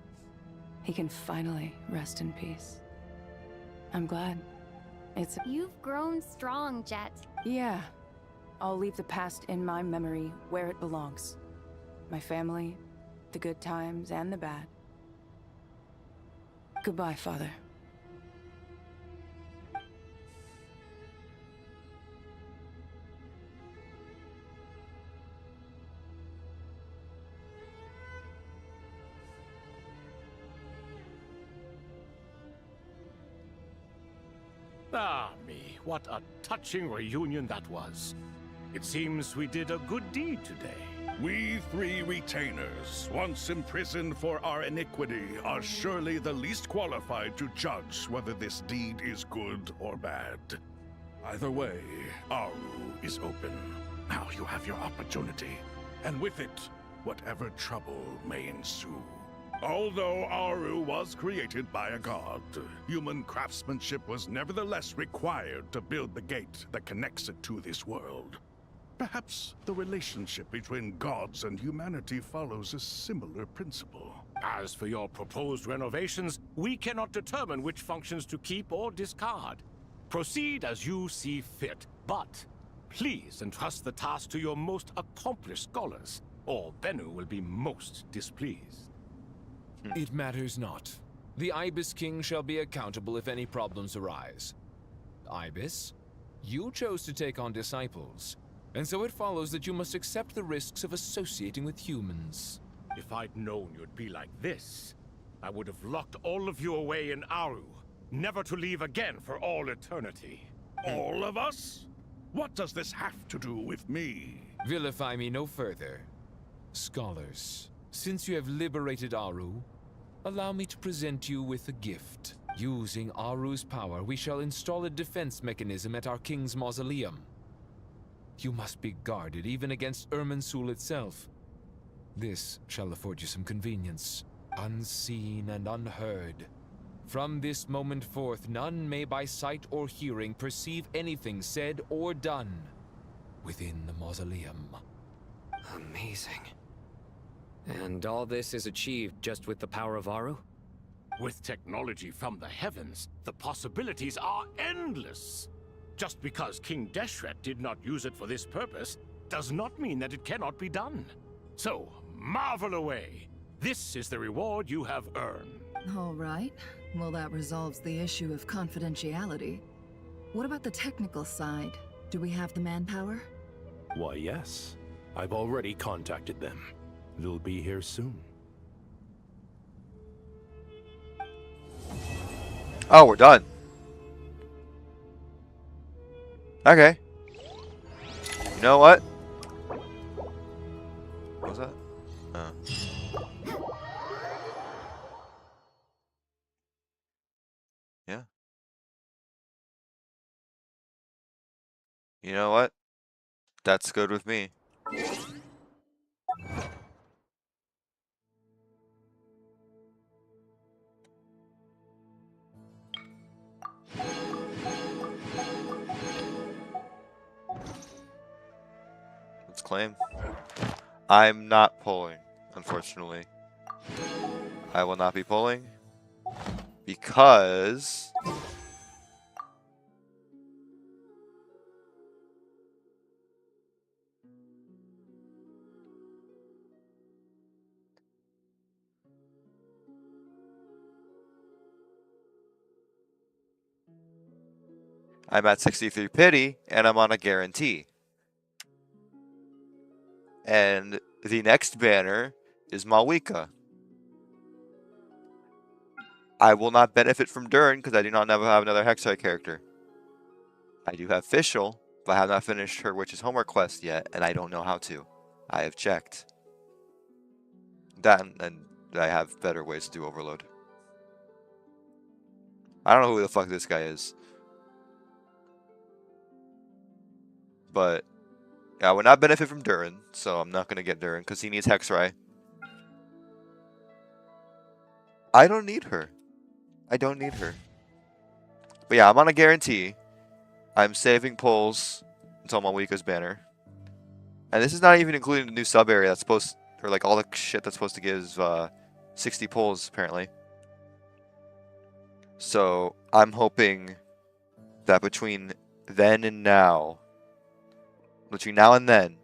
he can finally rest in peace. I'm glad. You've grown strong, Jet. Yeah. I'll leave the past in my memory where it belongs. My family, the good times and the bad. Goodbye, Father. Ah, me, what a touching reunion that was. It seems we did a good deed today. We three retainers, once imprisoned for our iniquity, are surely the least qualified to judge whether this deed is good or bad. Either way, Aru is open. Now you have your opportunity, and with it, whatever trouble may ensue. Although Aru was created by a god, human craftsmanship was nevertheless required to build the gate that connects it to this world. Perhaps the relationship between gods and humanity follows a similar principle. As for your proposed renovations, we cannot determine which functions to keep or discard. Proceed as you see fit, but please entrust the task to your most accomplished scholars, or Bennu will be most displeased. It matters not. The Ibis King shall be accountable if any problems arise. Ibis, you chose to take on disciples, and so it follows that you must accept the risks of associating with humans. If I'd known you'd be like this, I would have locked all of you away in Aru, never to leave again for all eternity. All of us? What does this have to do with me? Vilify me no further. Scholars, since you have liberated Aru, allow me to present you with a gift. Using Aru's power, we shall install a defense mechanism at our king's mausoleum. You must be guarded even against Irminsul itself. This shall afford you some convenience, unseen and unheard. From this moment forth, none may by sight or hearing perceive anything said or done within the mausoleum. Amazing. And all this is achieved just with the power of Aru? With technology from the heavens, the possibilities are endless. Just because King Deshret did not use it for this purpose, does not mean that it cannot be done. So, marvel away. This is the reward you have earned. All right. Well, that resolves the issue of confidentiality. What about the technical side? Do we have the manpower? Why, yes. I've already contacted them. They'll be here soon. Oh, we're done. Okay. You know what? What was that? Oh. Yeah. You know what? That's good with me. Let's claim. I'm not pulling, unfortunately. I will not be pulling because I'm at 63 pity, and I'm on a guarantee. And the next banner is Malwika. I will not benefit from Durin because I do not have another Hexite character. I do have Fischl, but I have not finished her Witch's Homework quest yet, and I don't know how to. I have checked. That and I have better ways to do Overload. I don't know who the fuck this guy is. But I would not benefit from Durin, so I'm not going to get Durin because he needs Hexrai. I don't need her. I don't need her. But yeah, I'm on a guarantee. I'm saving pulls until Malwika's banner. And this is not even including the new sub area that's supposed, or like all the shit that's supposed to give 60 pulls apparently. So I'm hoping that between then and now, between now and then,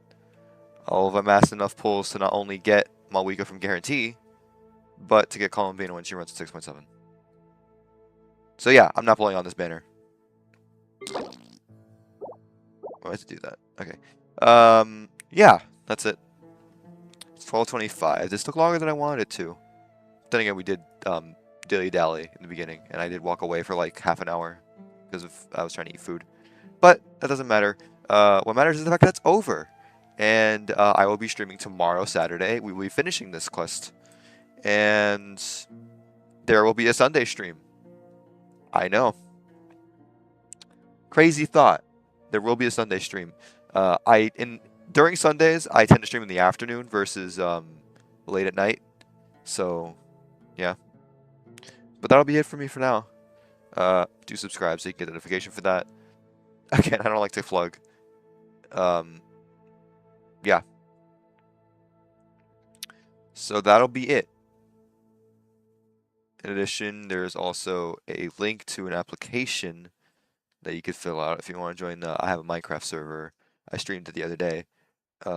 I'll have amassed enough pulls to not only get Malwika from guarantee, but to get Columbina when she runs at 6.7. So yeah, I'm not pulling on this banner. Oh, I have to do that. Okay. Yeah, that's it. It's 12:25. This took longer than I wanted it to. Then again, we did dilly dally in the beginning, and I did walk away for like half an hour because I was trying to eat food. But that doesn't matter. What matters is the fact that it's over, and I will be streaming tomorrow, Saturday. We will be finishing this quest, and there will be a Sunday stream. I know. Crazy thought. There will be a Sunday stream. During Sundays, I tend to stream in the afternoon versus late at night. So, yeah. But that'll be it for me for now. Do subscribe so you can get a notification for that. Again, I don't like to plug. Yeah. So that'll be it. In addition, there's also a link to an application that you could fill out if you want to join. I have a Minecraft server. I streamed it the other day. You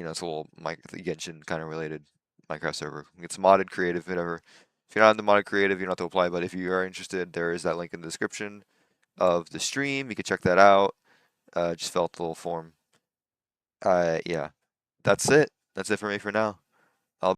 know, it's a little Genshin kind of related Minecraft server. It's modded, creative, whatever. If you're not in the modded creative, you don't have to apply. But if you are interested, there is that link in the description of the stream. You can check that out. Just fill out the little form. Yeah, that's it. That's it for me for now.